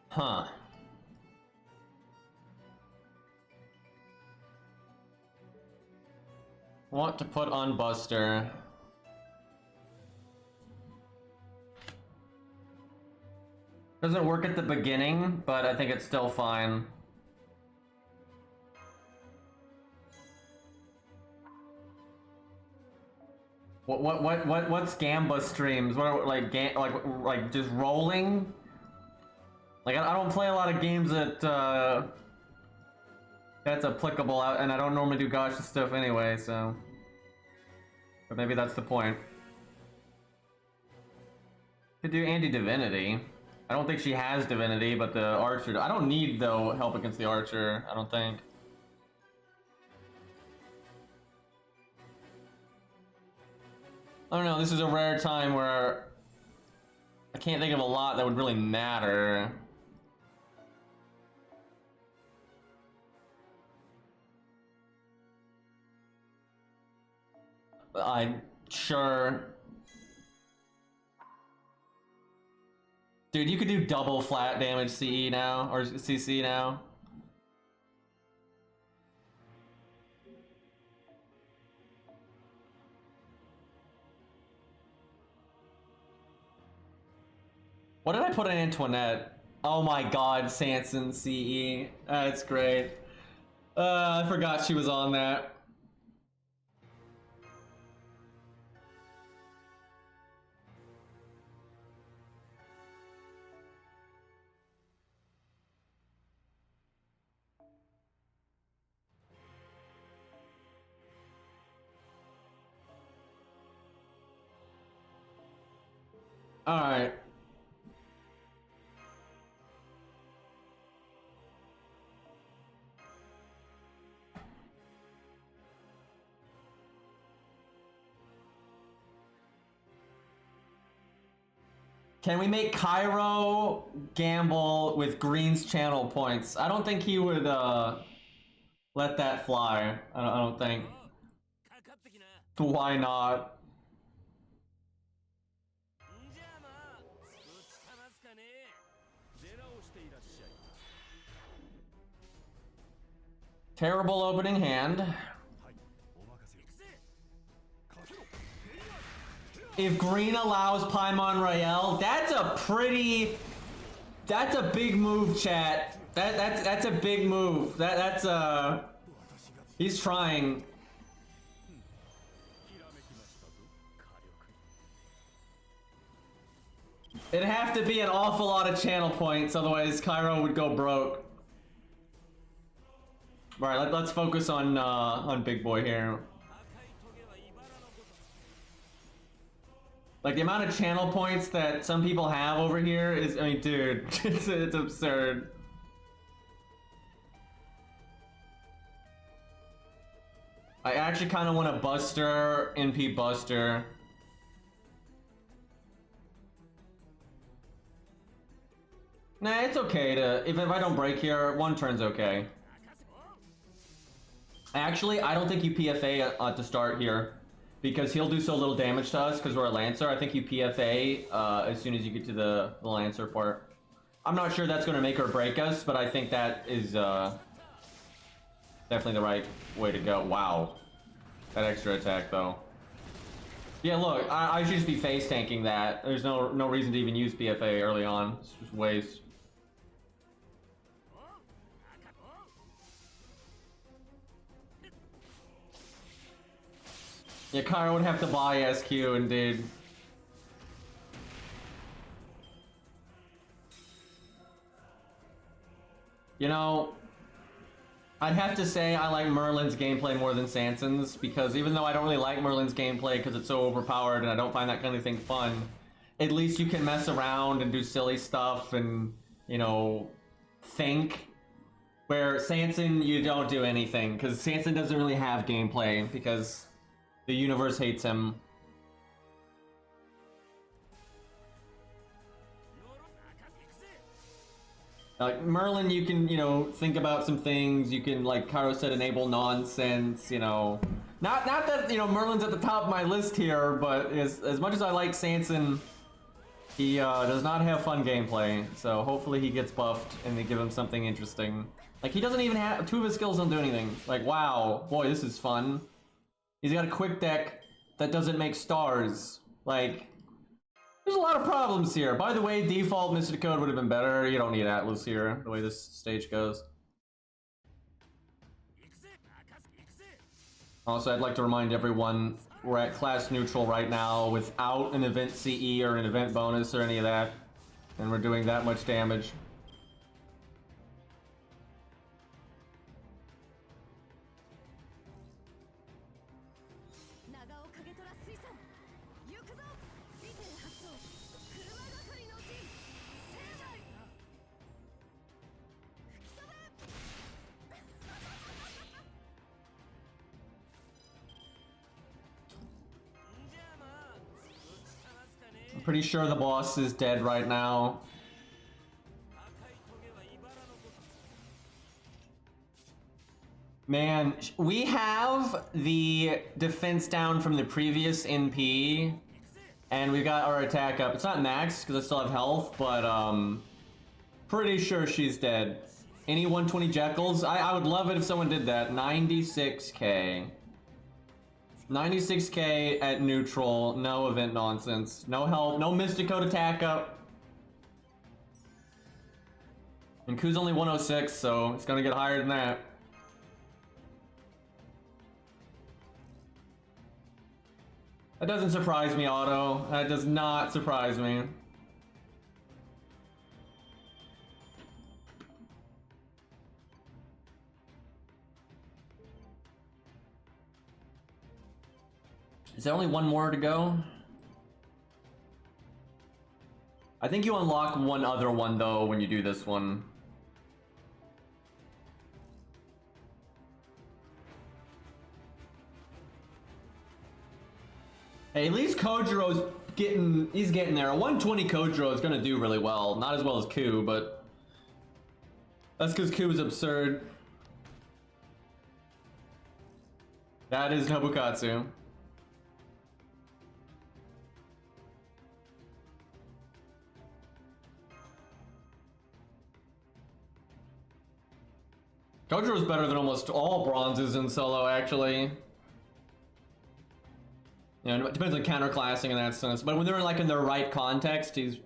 Huh. What to put on Buster? Doesn't work at the beginning, but I think it's still fine. What's Gamba streams? What are, like just rolling? Like I don't play a lot of games that that's applicable out, and I don't normally do gacha stuff anyway, so. But maybe that's the point. Could do anti-divinity. I don't think she has divinity, but the archer. I don't need though help against the archer. I don't think. I don't know. This is a rare time where I can't think of a lot that would really matter. I'm sure. Dude, you could do double flat damage CE now, or CC now. What did I put in Antoinette? Oh my god, Sanson CE. That's great. I forgot she was on that. Alright. Can we make Cairo gamble with Green's channel points? I don't think he would let that fly. I don't think. Why not? Terrible opening hand. If Green allows Paimon Royale, that's a big move, chat. That's a big move. That's he's trying. It'd have to be an awful lot of channel points, otherwise Cairo would go broke. Alright, let's focus on Big Boy here. Like the amount of channel points that some people have over here is, I mean, dude, it's absurd. I actually kind of want a Buster, NP Buster. Nah, it's okay to, if I don't break here, one turn's okay. Actually, I don't think you PFA to start here, because he'll do so little damage to us because we're a Lancer. I think you PFA as soon as you get to the Lancer part. I'm not sure that's going to make or break us, but I think that is definitely the right way to go. Wow. That extra attack, though. Yeah, look, I should just be face tanking that. There's no reason to even use PFA early on. It's just waste. Yeah, Kara would have to buy SQ, indeed. You know, I'd have to say I like Merlin's gameplay more than Sanson's, because even though I don't really like Merlin's gameplay because it's so overpowered and I don't find that kind of thing fun, at least you can mess around and do silly stuff and, you know, think. Where Sanson, you don't do anything, because Sanson doesn't really have gameplay, because the universe hates him. Like, Merlin, you can, you know, think about some things, you can, like Karo said, enable nonsense, you know. Not that, you know, Merlin's at the top of my list here, but as much as I like Sanson, he does not have fun gameplay, so hopefully he gets buffed and they give him something interesting. Like, he doesn't even have, 2 of his skills don't do anything. Like, wow, boy, this is fun. He's got a quick deck that doesn't make stars. Like, there's a lot of problems here. By the way, default Mystic Code would have been better. You don't need Atlas here, the way this stage goes. Also, I'd like to remind everyone, we're at class neutral right now without an event CE or an event bonus or any of that. And we're doing that much damage. I'm pretty sure the boss is dead right now. Man, we have the defense down from the previous NP, and we got our attack up. It's not max, because I still have health, but pretty sure she's dead. Any 120 Jekylls? I would love it if someone did that. 96k. 96k at neutral, no event nonsense, no help, no Mystic Code attack up. And Q's only 106, so it's gonna get higher than that. That doesn't surprise me, Otto. That does not surprise me. Is there only one more to go? I think you unlock one other one, though, when you do this one. Hey, at least Kojiro's he's getting there. A 120 Kojiro is gonna do really well. Not as well as Q, but that's because Q is absurd. That is Nobukatsu. Kojiro's better than almost all bronzes in solo, actually. You know, it depends on counterclassing in that sense, but when they're like in their right context, he's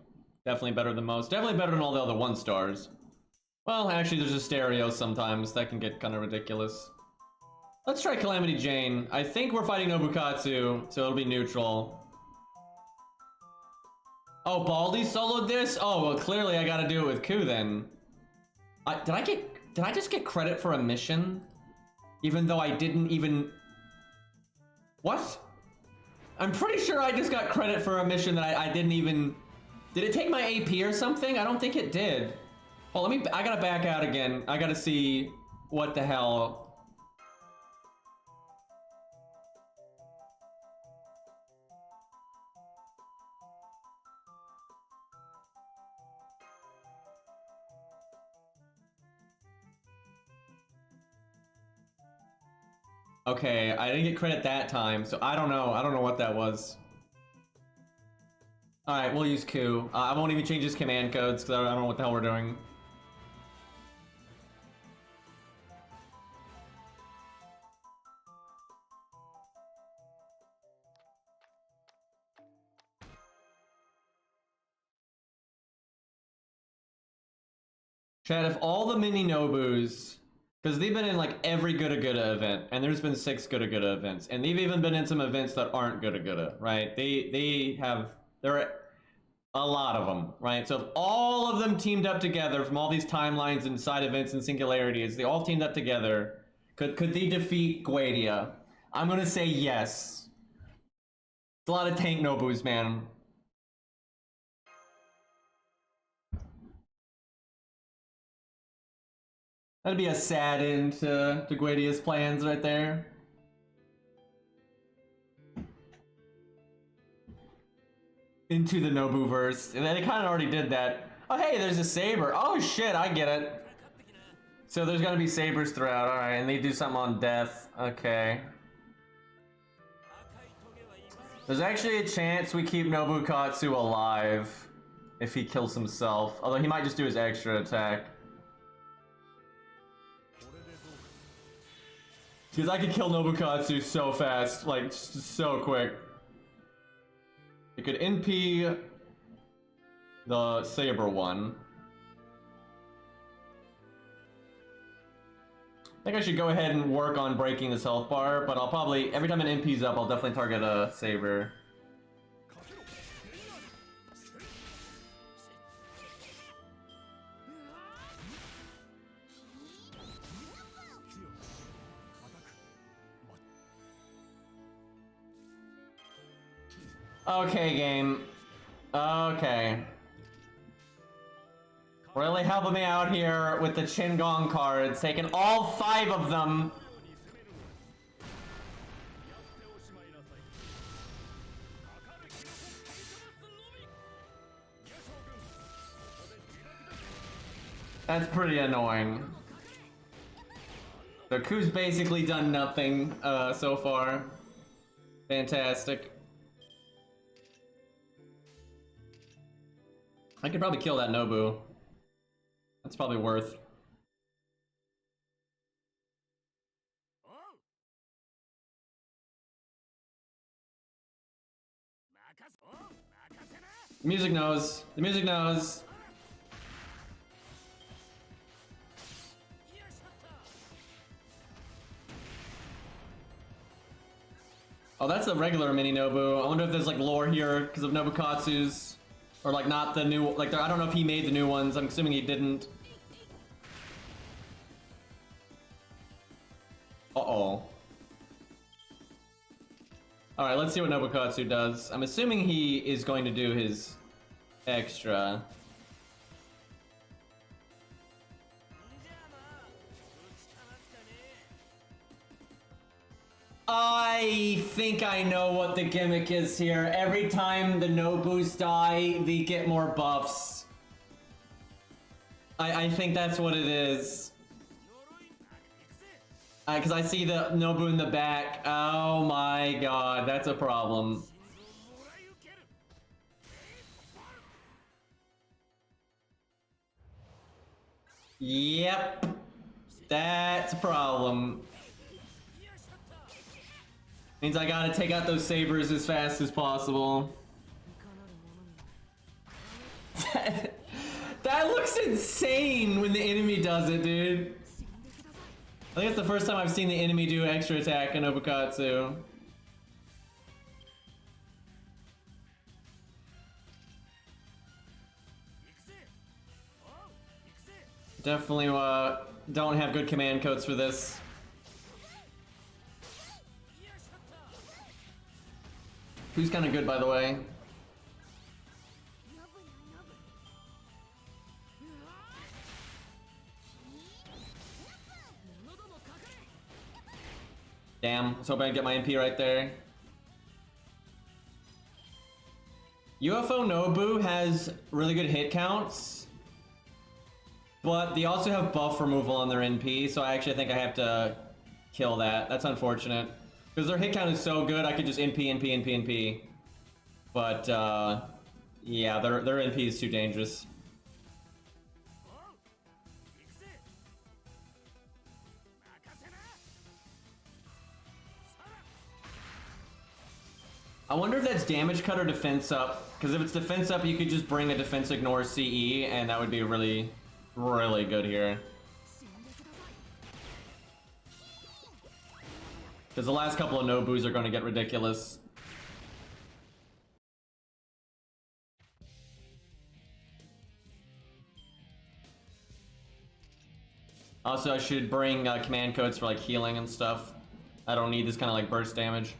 definitely better than most. Definitely better than all the other 1-stars. Well, actually, there's a stereo sometimes. That can get kind of ridiculous. Let's try Calamity Jane. I think we're fighting Nobukatsu, so it'll be neutral. Oh, Baldy soloed this? Oh, well, clearly I gotta do it with Ku then. Did I just get credit for a mission? Even though I didn't even... What? I'm pretty sure I just got credit for a mission that I didn't even... Did it take my AP or something? I don't think it did. Oh, I gotta back out again. I gotta see what the hell. Okay, I didn't get credit that time, so I don't know. I don't know what that was. Alright, we'll use Q. I won't even change his command codes, because I don't know what the hell we're doing. Chat, if all the mini Nobus Because they've been in like every GUDAGUDA event, and there's been 6 GUDAGUDA events, and they've even been in some events that aren't GUDAGUDA, right? There are a lot of them, right? So if all of them teamed up together from all these timelines and side events and singularities, they all teamed up together, could they defeat GUDAGUDA? I'm gonna say yes. It's a lot of tank Nobus, man. That'd be a sad end to GUDAGUDA's plans right there. Into the Nobuverse. And they kind of already did that. Oh, hey, there's a saber. Oh, shit, I get it. So there's gonna be sabers throughout. Alright, and they do something on death. Okay. There's actually a chance we keep Nobukatsu alive if he kills himself. Although he might just do his extra attack. Because I could kill Nobukatsu so fast, like, so quick. It could NP the saber one. I think I should go ahead and work on breaking this health bar, but I'll probably, every time an NP's up, I'll definitely target a saber. Okay, game. Okay. Really helping me out here with the Chingong cards, taking all 5 of them. That's pretty annoying. So Ku's basically done nothing so far. Fantastic. I could probably kill that Nobu. That's probably worth. The music knows. The music knows. Oh, that's a regular mini Nobu. I wonder if there's like lore here because of Nobukatsu's. Or like not the new, like I don't know if he made the new ones. I'm assuming he didn't. Uh-oh. Alright, let's see what Nobukatsu does. I'm assuming he is going to do his extra. I think I know what the gimmick is here. Every time the Nobus die, they get more buffs. I think that's what it is. Because I see the Nobu in the back. Oh my god, that's a problem. Yep. That's a problem. Means I gotta take out those sabers as fast as possible. That looks insane when the enemy does it, dude. I think it's the first time I've seen the enemy do extra attack in Nobukatsu. Definitely don't have good command codes for this. Who's kind of good, by the way? Damn, I was hoping I'd get my MP right there. UFO Nobu has really good hit counts, but they also have buff removal on their NP, so I actually think I have to kill that. That's unfortunate. Because their hit count is so good, I could just NP. But, yeah, their NP is too dangerous. I wonder if that's damage cut or defense up. Because if it's defense up, you could just bring a defense ignore CE, and that would be really, really good here. Because the last couple of Nobus are going to get ridiculous. Also, I should bring command codes for like healing and stuff. I don't need this kind of like burst damage.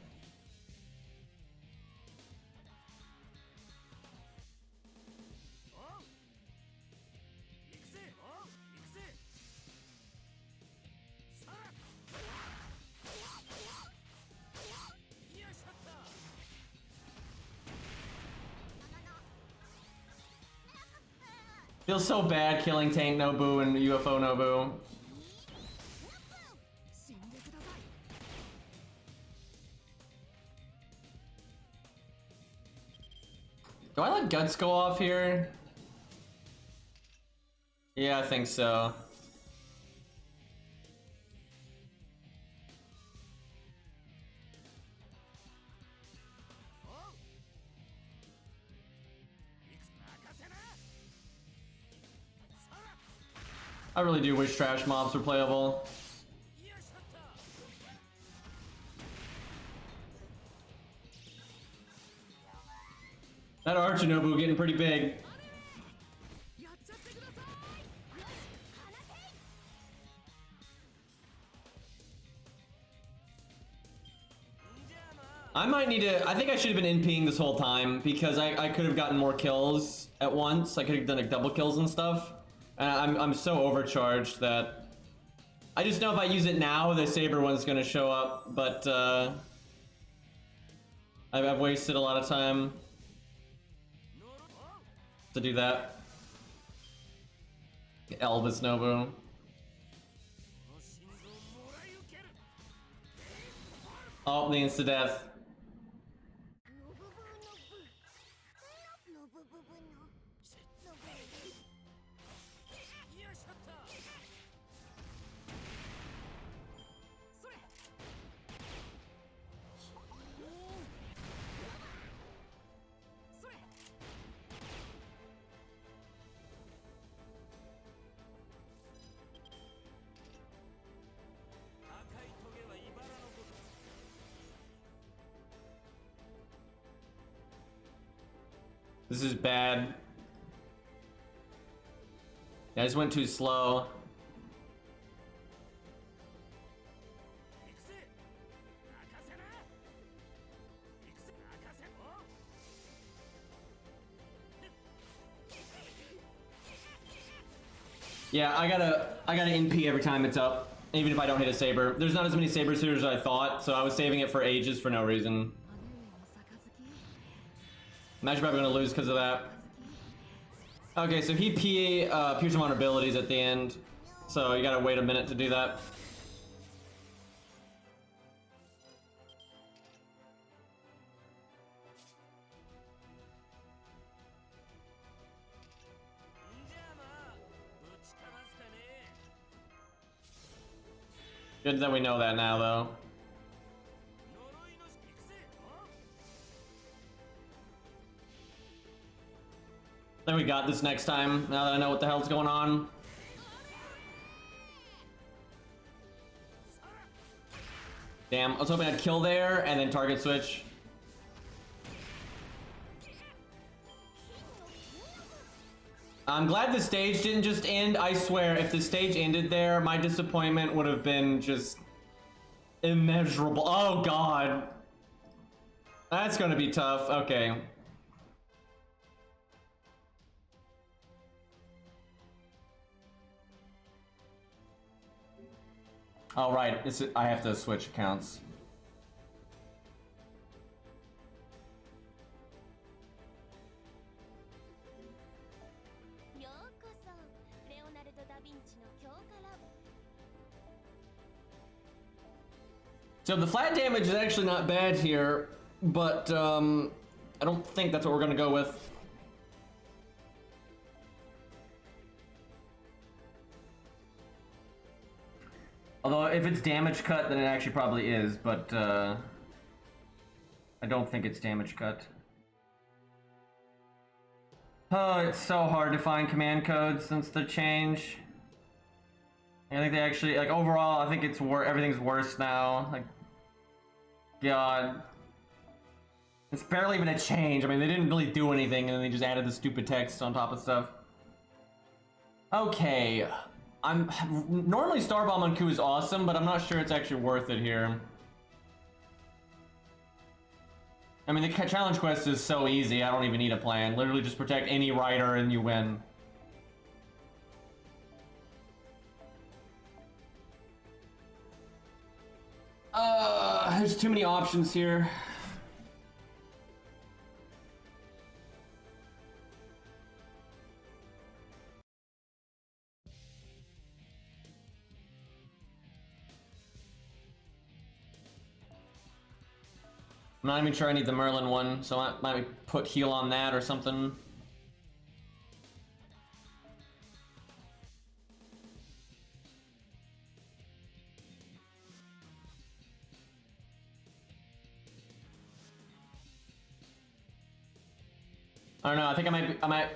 Feels so bad killing Tank Nobu and UFO Nobu. Do I let Guts go off here? Yeah, I think so. I really do wish trash mobs were playable. That Archinobu getting pretty big. I might need to. I think I should have been NPing this whole time because I could have gotten more kills at once. I could have done like double kills and stuff. I'm so overcharged that I just know if I use it now, the Saber one's gonna show up. But I've wasted a lot of time to do that. Elvis Nobu. Oh, the insta-death. This is bad. I just went too slow. Yeah, I gotta NP every time it's up, even if I don't hit a Saber. There's not as many Saber suitors as I thought, so I was saving it for ages for no reason. Imagine probably gonna lose because of that. Okay, so he pierced him on abilities at the end, so you gotta wait a minute to do that. Good that we know that now, though. Then we got this next time, now that I know what the hell's going on. Damn, I was hoping I'd kill there and then target switch. I'm glad the stage didn't just end. I swear, if the stage ended there, my disappointment would have been just immeasurable. Oh god. That's gonna be tough. Okay. All right, I have to switch accounts. So the flat damage is actually not bad here, but I don't think that's what we're gonna go with. Although if it's damage cut, then it actually probably is, but I don't think it's damage cut. Oh, it's so hard to find command codes since the change. I think they actually, like, overall, I think it's everything's worse now. Like, god. It's barely even a change. I mean, they didn't really do anything, and then they just added the stupid text on top of stuff. Okay. Normally Starbomb on Ku is awesome, but I'm not sure it's actually worth it here. I mean, the challenge quest is so easy, I don't even need a plan. Literally just protect any rider and you win. There's too many options here. I'm not even sure I need the Merlin one, so I might put heal on that or something. I don't know, I think I might...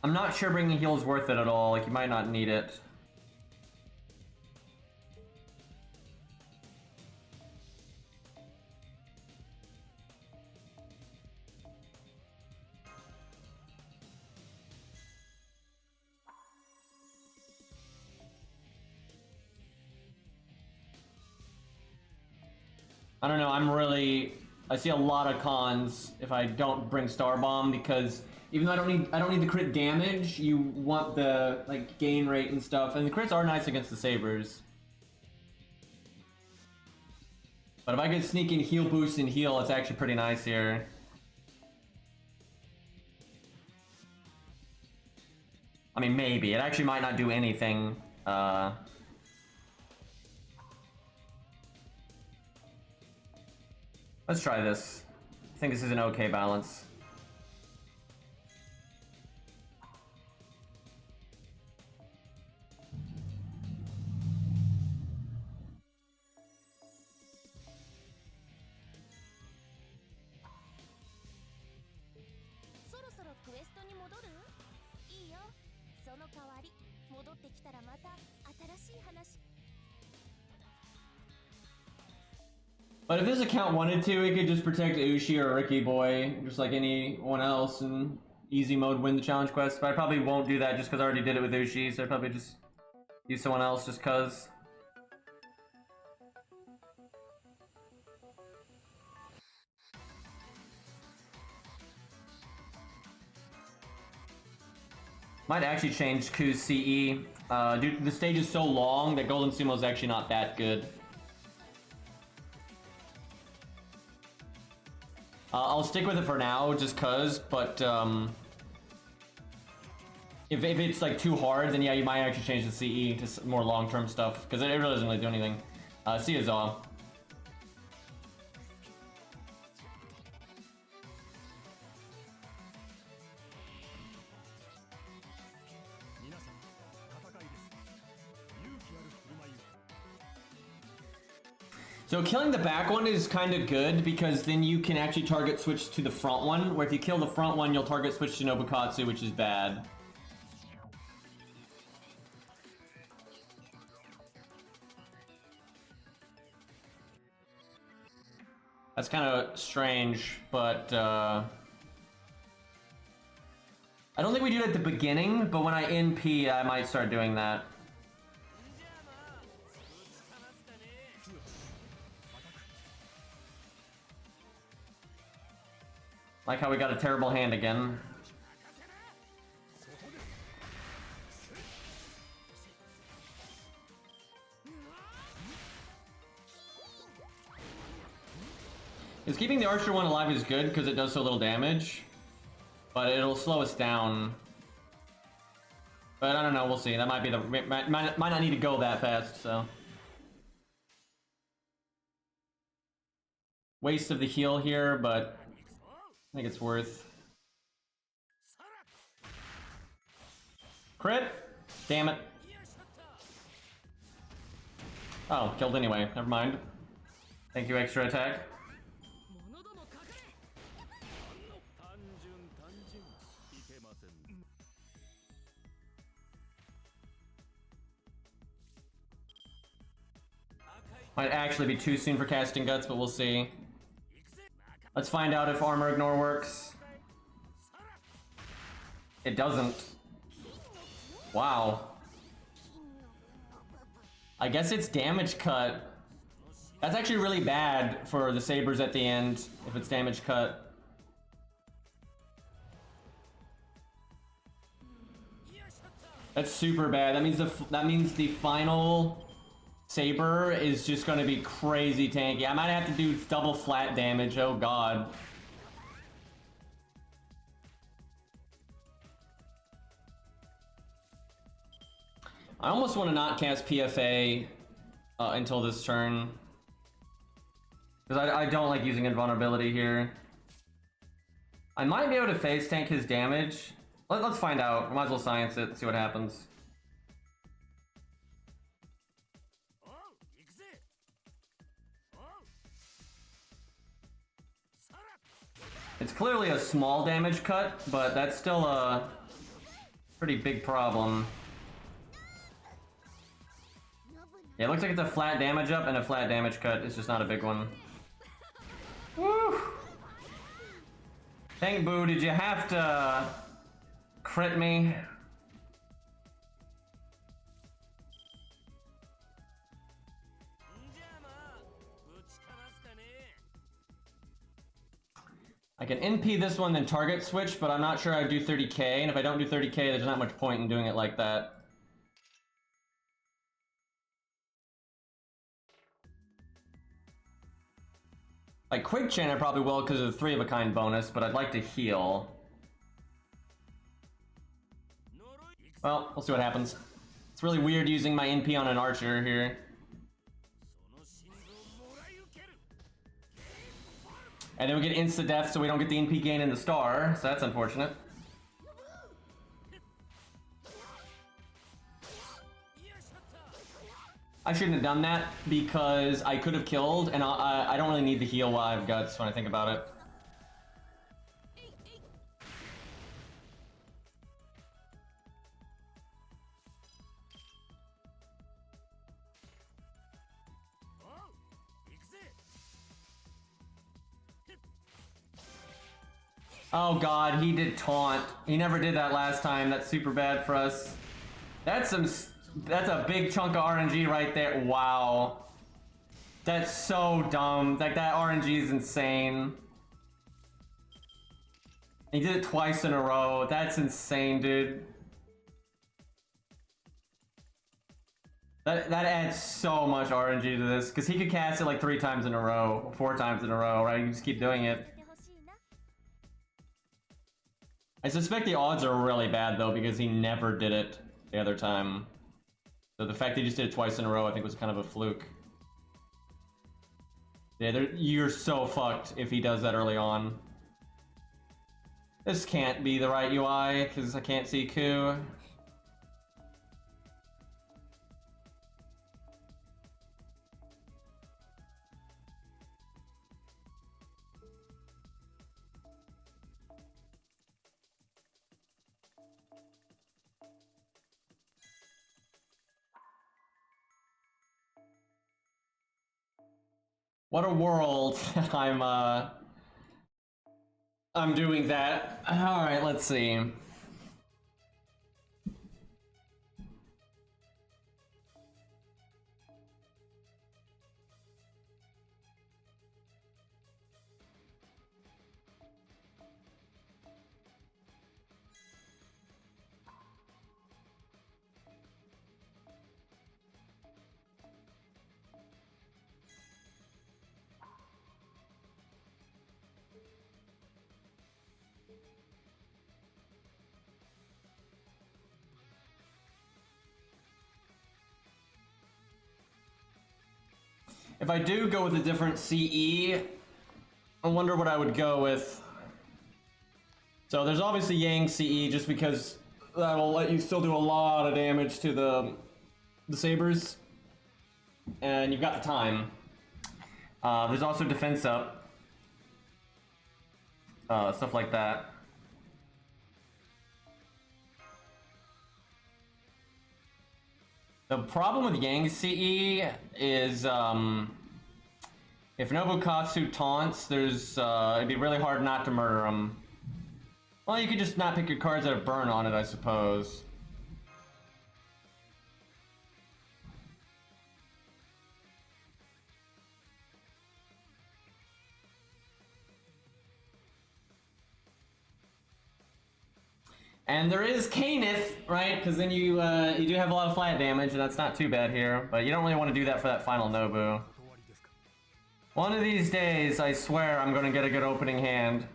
I'm not sure bringing heal is worth it at all, like you might not need it. I don't know, I see a lot of cons if I don't bring Starbomb, because even though I don't need the crit damage, you want the like gain rate and stuff, and the crits are nice against the sabers. But if I could sneak in heal boost and heal, it's actually pretty nice here. I mean, maybe. It actually might not do anything. Let's try this. I think this is an okay balance. But if this account wanted to, it could just protect Ushi or Ricky Boy, just like anyone else, and easy mode win the challenge quest. But I probably won't do that just because I already did it with Ushi, so I'd probably just use someone else just cause. Might actually change Ku's CE. Dude, the stage is so long that Golden Sumo is actually not that good. I'll stick with it for now, just cause, but if it's like too hard, then yeah, you might actually change the CE to more long-term stuff, because it really doesn't really do anything. See you, Zaw. So killing the back one is kind of good, because then you can actually target switch to the front one, where if you kill the front one, you'll target switch to Nobukatsu, which is bad. That's kind of strange, but I don't think we do it at the beginning, but when I NP, I might start doing that. Like how we got a terrible hand again. Is keeping the Archer one alive is good because it does so little damage, but it'll slow us down. But I don't know, we'll see. That might be the might not need to go that fast, so. Waste of the heal here, but I think it's worth. Crit? Damn it. Oh, killed anyway. Never mind. Thank you, extra attack. Might actually be too soon for casting Guts, but we'll see. Let's find out if Armor Ignore works. It doesn't. Wow. I guess it's damage cut. That's actually really bad for the sabers at the end, if it's damage cut. That's super bad. That means the final saber is just gonna be crazy tanky. I might have to do double flat damage. Oh god. I almost want to not cast PFA until this turn. Because I don't like using invulnerability here. I might be able to phase tank his damage. Let's find out. Might as well science it and see what happens. It's clearly a small damage cut, but that's still a pretty big problem. Yeah, it looks like it's a flat damage up and a flat damage cut. It's just not a big one. Woo! Tank Boo, did you have to crit me? I can NP this one, then target switch, but I'm not sure I'd do 30k, and if I don't do 30k, there's not much point in doing it like that. Like Quick Chain I probably will because of the 3 of a kind bonus, but I'd like to heal. Well, we'll see what happens. It's really weird using my NP on an archer here. And then we get insta-death so we don't get the NP gain in the star, so that's unfortunate. I shouldn't have done that because I could have killed, and I don't really need the heal while I have Guts when I think about it. Oh god, he did taunt. He never did that last time. That's super bad for us. That's a big chunk of RNG right there. Wow. That's so dumb. Like, that RNG is insane. He did it twice in a row. That's insane, dude. That adds so much RNG to this, because he could cast it like 3 times in a row, 4 times in a row, right? You just keep doing it. I suspect the odds are really bad, though, because he never did it the other time. So the fact that he just did it twice in a row, I think, was kind of a fluke. Yeah, you're so fucked if he does that early on. This can't be the right UI, because I can't see Ku. What a world. I'm doing that. Alright, let's see. If I do go with a different CE, I wonder what I would go with. So there's obviously Yang CE, just because that'll let you still do a lot of damage to the sabers, and you've got the time. There's also defense up, stuff like that. The problem with Yang CE is, if Nobukatsu taunts, it'd be really hard not to murder him. Well, you could just not pick your cards that have burn on it, I suppose. And there is Cainith, right? Because then you do have a lot of flat damage, and that's not too bad here. But you don't really want to do that for that final Nobu. One of these days, I swear, I'm going to get a good opening hand.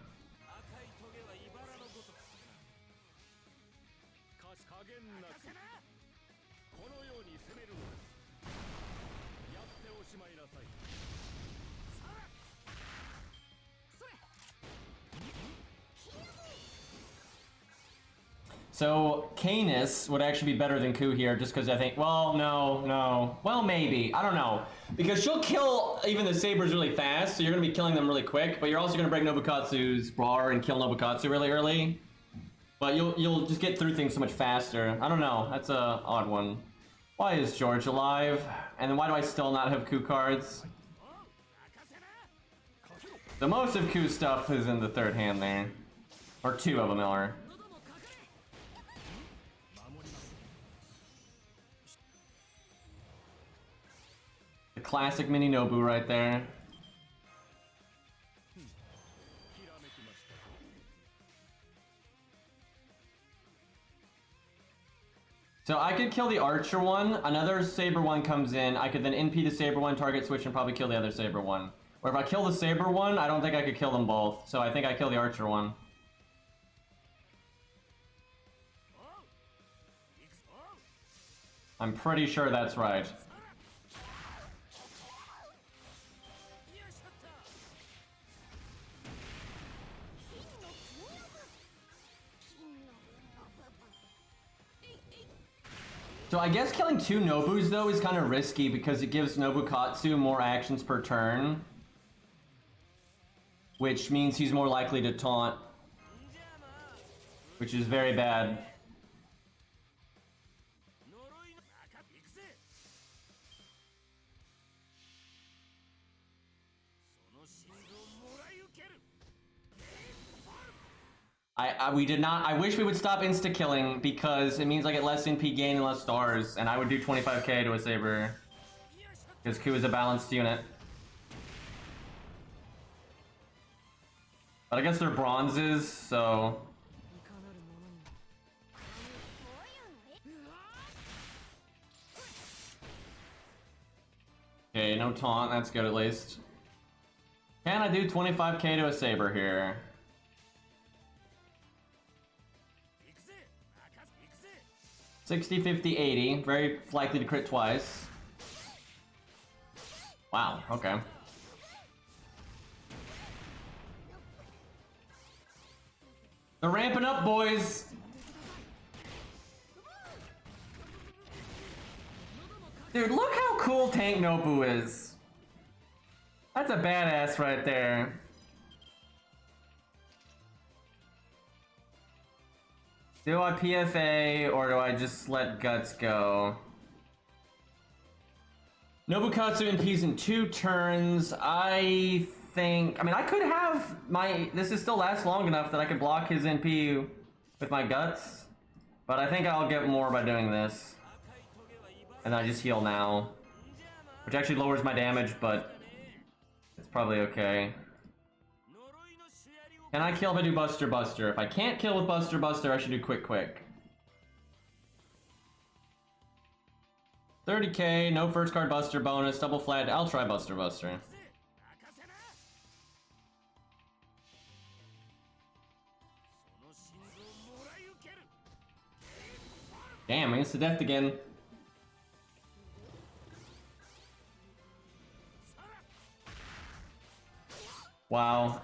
So, Canis would actually be better than Ku here, just because I think, well, no. Well, maybe. I don't know. Because she'll kill even the Sabers really fast, so you're going to be killing them really quick, but you're also going to break Nobukatsu's bar and kill Nobukatsu really early. But you'll just get through things so much faster. I don't know. That's a odd one. Why is George alive? And then why do I still not have Ku cards? The most of Ku's stuff is in the third hand there. Or two of them are. The classic mini Nobu right there. So I could kill the Archer one, another Saber one comes in, I could then NP the Saber one, target switch, and probably kill the other Saber one. Or if I kill the Saber one, I don't think I could kill them both, so I think I kill the Archer one. I'm pretty sure that's right. So I guess killing two Nobus though is kind of risky because it gives Nobukatsu more actions per turn. Which means he's more likely to taunt. Which is very bad. I wish we would stop insta-killing because it means I get less NP gain and less stars, and I would do 25k to a Saber. Because Ku is a balanced unit. But I guess they're bronzes, so... Okay, no taunt, that's good at least. Can I do 25k to a Saber here? 60, 50, 80. Very likely to crit twice. Wow, okay. They're ramping up, boys! Dude, look how cool Tank Nobu is. That's a badass right there. Do I PFA or do I just let Guts go? Nobukatsu NPs in 2 turns. I mean, I could have this is still lasts long enough that I could block his NP with my Guts. But I think I'll get more by doing this. And I just heal now. Which actually lowers my damage, but it's probably okay. Can I kill if I do Buster Buster? If I can't kill with Buster Buster, I should do Quick Quick. 30k, no first card Buster bonus, double flat. I'll try Buster Buster. Damn, I'm insta-death again. Wow.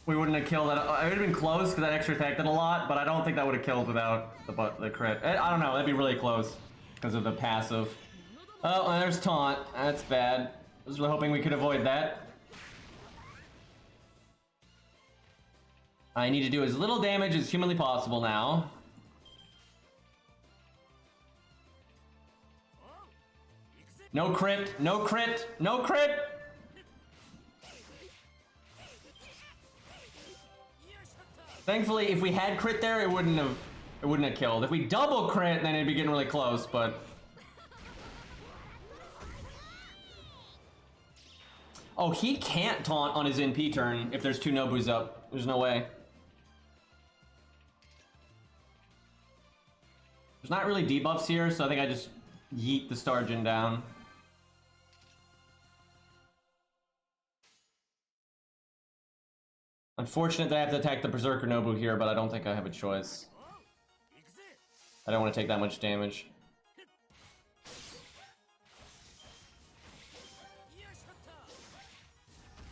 We wouldn't have killed that. It would have been close because that extra attack did a lot, but I don't think that would have killed without the crit. I don't know, that'd be really close because of the passive. Oh, and there's taunt. That's bad. I was really hoping we could avoid that. I need to do as little damage as humanly possible now. No crit, no crit, no crit! Thankfully, if we had crit there, it wouldn't have killed. If we double crit, then it'd be getting really close, but... Oh, he can't taunt on his NP turn if there's 2 Nobus up. There's no way. There's not really debuffs here, so I think I just yeet the Stargin down. Unfortunate that I have to attack the Berserker Nobu here, but I don't think I have a choice. I don't want to take that much damage.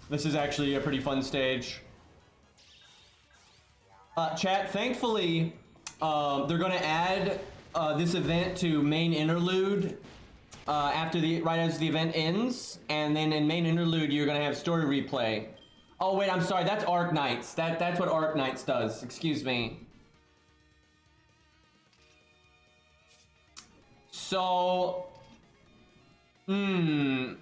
This is actually a pretty fun stage. Chat, thankfully, they're going to add this event to main interlude right as the event ends, and then in main interlude you're going to have story replay. Oh wait, I'm sorry, that's Arc Knights. That's what Arc Knights does. Excuse me. So, if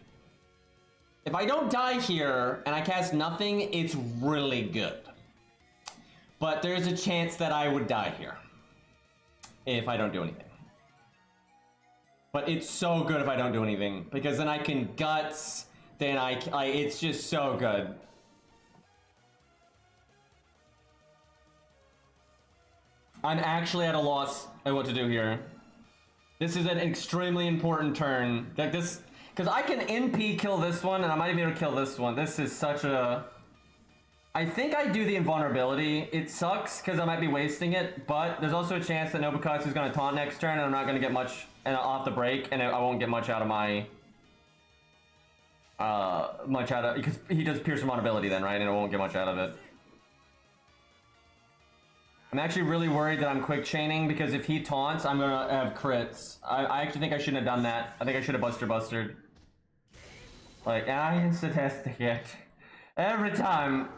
I don't die here and I cast nothing, it's really good. But there's a chance that I would die here if I don't do anything. But it's so good if I don't do anything, because then I can guts, then it's just so good. I'm actually at a loss at what to do here. This is an extremely important turn. Like this, because I can NP kill this one, and I might be able to kill this one. This is such a... I think I do the invulnerability. It sucks, because I might be wasting it, but there's also a chance that Nobukatsu is going to taunt next turn, and I'm not going to get much off the break, and I won't get much out of my... because he does Pierce Invulnerability then, right? And I won't get much out of it. I'm actually really worried that I'm quick chaining, because if he taunts, I'm gonna have crits. I actually think I shouldn't have done that. I think I should have Bustered. Like, I insta-testing it. Every time.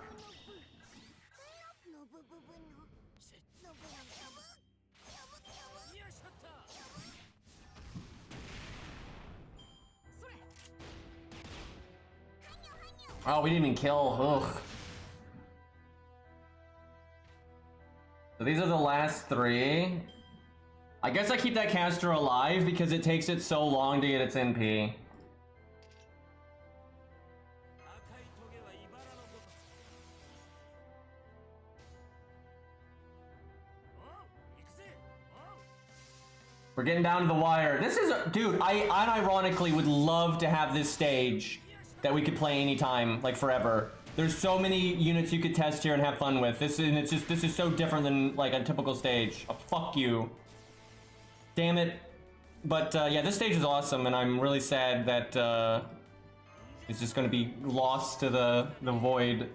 Oh, we didn't even kill. Ugh. So these are the last 3. I guess I keep that caster alive because it takes it so long to get its NP. We're getting down to the wire. This is dude, I unironically would love to have this stage that we could play anytime, like forever. There's so many units you could test here and have fun with. This is so different than like a typical stage. Oh, fuck you. Damn it. But yeah, this stage is awesome, and I'm really sad that it's just going to be lost to the void.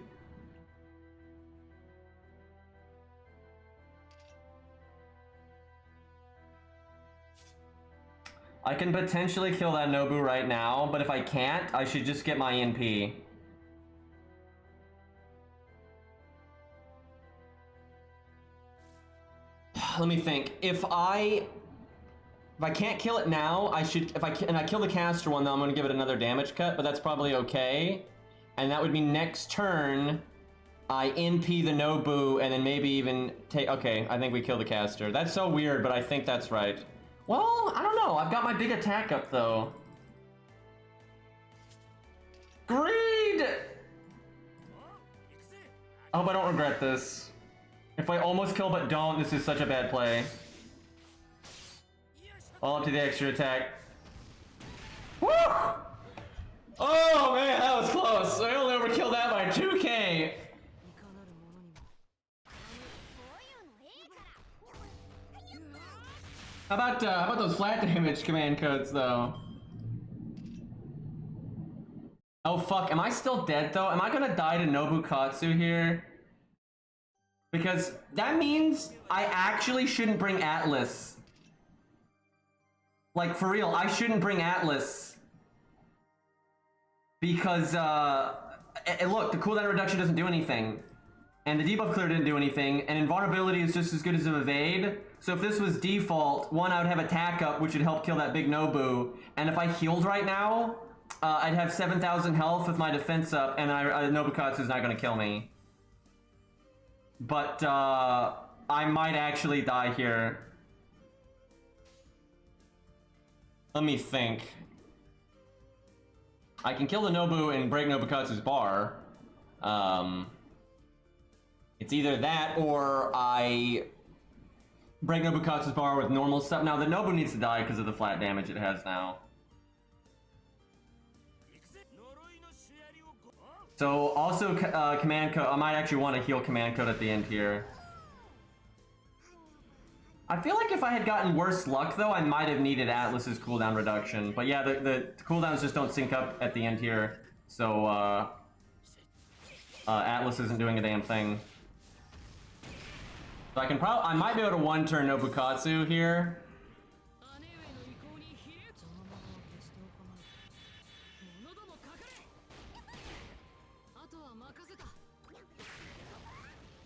I can potentially kill that Nobu right now, but if I can't, I should just get my NP. Let me think. If I can't kill it now, I should. If I kill the caster one, then I'm gonna give it another damage cut, but that's probably okay. And that would be next turn. I NP the Nobu, and then maybe even take. Okay, I think we kill the caster. That's so weird, but I think that's right. Well, I don't know. I've got my big attack up though. Greed. I hope I don't regret this. If I almost kill but don't, this is such a bad play. All up to the extra attack. Woo! Oh man, that was close. I only overkilled that by 2k. How about those flat damage command codes though? Oh fuck, am I still dead though? Am I gonna die to Nobukatsu here? Because that means I actually shouldn't bring Atlas. Like, for real, I shouldn't bring Atlas. Because, look, the cooldown reduction doesn't do anything. And the debuff clear didn't do anything, and invulnerability is just as good as an evade. So if this was default, one, I would have attack up, which would help kill that big Nobu. And if I healed right now, I'd have 7,000 health with my defense up, and Nobukatsu's not going to kill me. But I might actually die here. Let me think. I can kill the Nobu and break Nobukatsu's bar. It's either that or I break Nobukatsu's bar with normal stuff. Now, the Nobu needs to die because of the flat damage it has now. So, also, Command Code. I might actually want to heal Command Code at the end here. I feel like if I had gotten worse luck, though, I might have needed Atlas's cooldown reduction. But yeah, the cooldowns just don't sync up at the end here. So, Atlas isn't doing a damn thing. So I might be able to one-turn Nobukatsu here.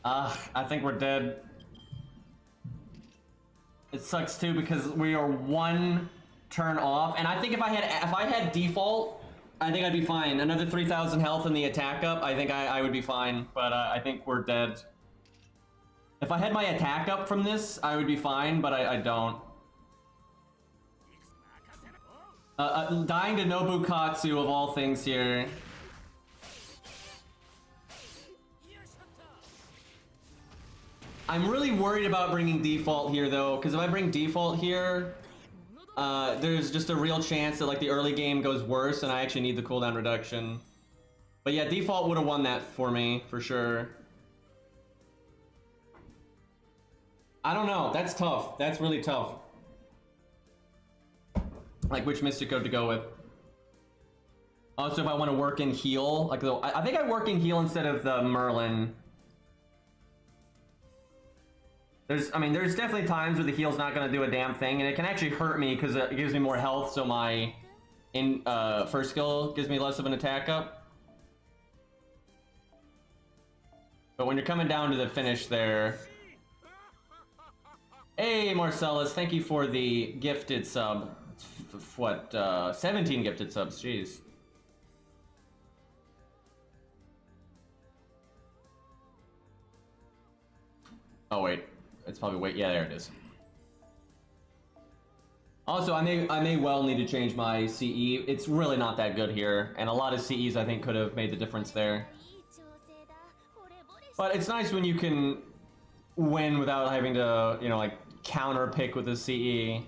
I think we're dead. It sucks too because we are one turn off, and I think if I had default, I think I'd be fine. Another 3,000 health in the attack up, I think I would be fine. But I think we're dead. If I had my attack up from this, I would be fine, but I don't. Dying to Nobukatsu of all things here. I'm really worried about bringing default here though, because if I bring default here, there's just a real chance that like the early game goes worse and I actually need the cooldown reduction. But yeah, default would have won that for me, for sure. I don't know, that's tough. That's really tough. Like which Mystic Code to go with. Also, if I want to work in heal, like I think I work in heal instead of the Merlin. There's definitely times where the heal's not going to do a damn thing, and it can actually hurt me because it gives me more health, so my first skill gives me less of an attack up. But when you're coming down to the finish there... Hey, Marcellus, thank you for the gifted sub. What, 17 gifted subs, jeez. Oh, wait. It's probably wait. Yeah, there it is. Also, I may well need to change my CE. It's really not that good here, and a lot of CEs I think could have made the difference there. But it's nice when you can win without having to, you know, like counter pick with a CE.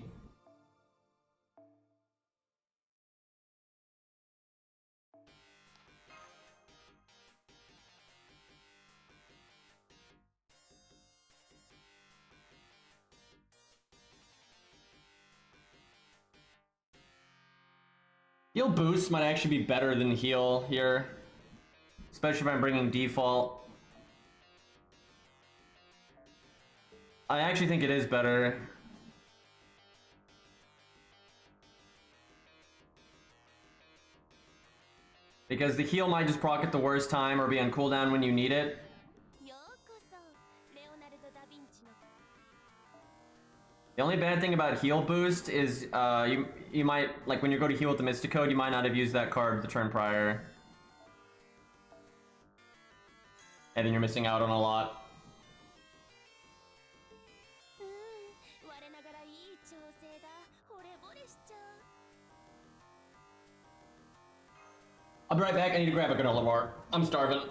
Heal boost might actually be better than heal here. Especially if I'm bringing default. I actually think it is better. Because the heal might just proc at the worst time or be on cooldown when you need it. The only bad thing about heal boost is you might, like when you go to heal with the Mystic Code, you might not have used that card the turn prior. And then you're missing out on a lot. I'll be right back, I need to grab a granola bar. I'm starving.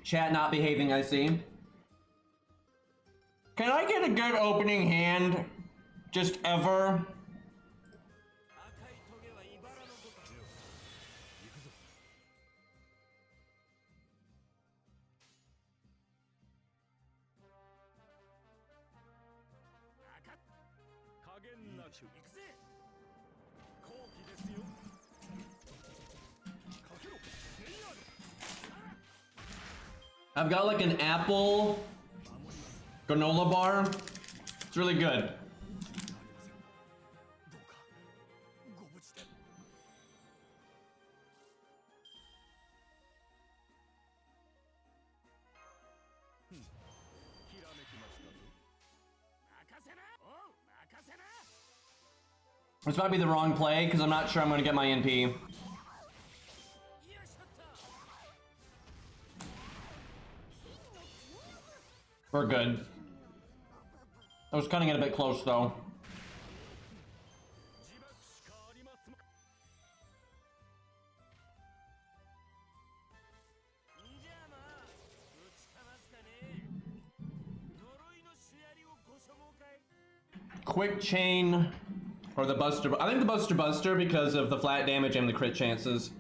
Chat not behaving, I see. Can I get a good opening hand? Just ever? I've got like an apple granola bar. It's really good. This might be the wrong play because I'm not sure I'm going to get my NP. We're good. I was cutting it a bit close though. Quick chain or the Buster. I think the Buster because of the flat damage and the crit chances.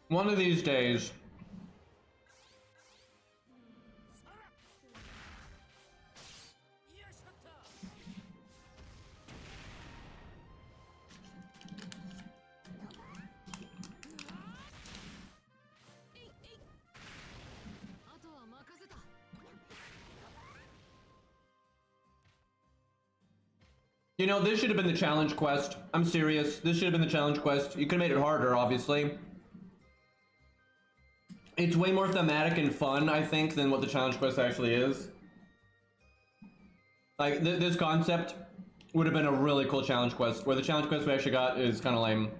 One of these days. You know, this should have been the challenge quest. I'm serious. This should have been the challenge quest. You could have made it harder, obviously. It's way more thematic and fun, I think, than what the challenge quest actually is. Like, this concept would have been a really cool challenge quest, where the challenge quest we actually got is kind of lame.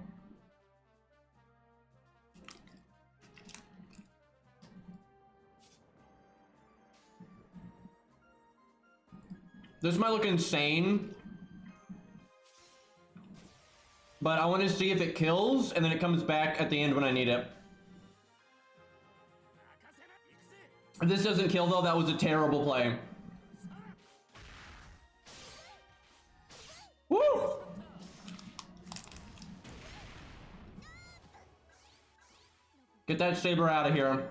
This might look insane, but I want to see if it kills, and then it comes back at the end when I need it. If this doesn't kill, though, that was a terrible play. Woo! Get that saber out of here.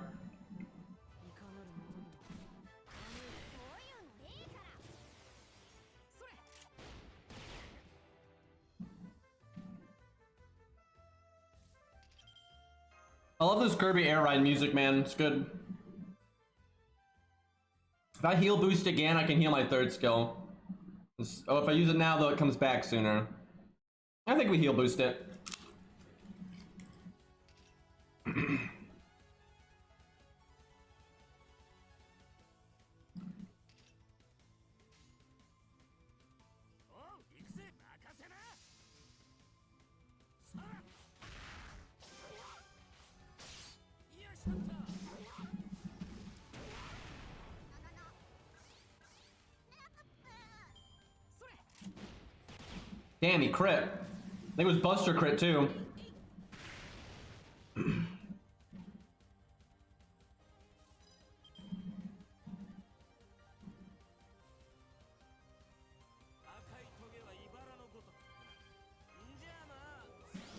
I love this Kirby Air Ride music, man. It's good. If I heal boost again, I can heal my third skill. Oh, if I use it now, though, it comes back sooner. I think we heal boost it. Damn, he crit. I think it was Buster crit too.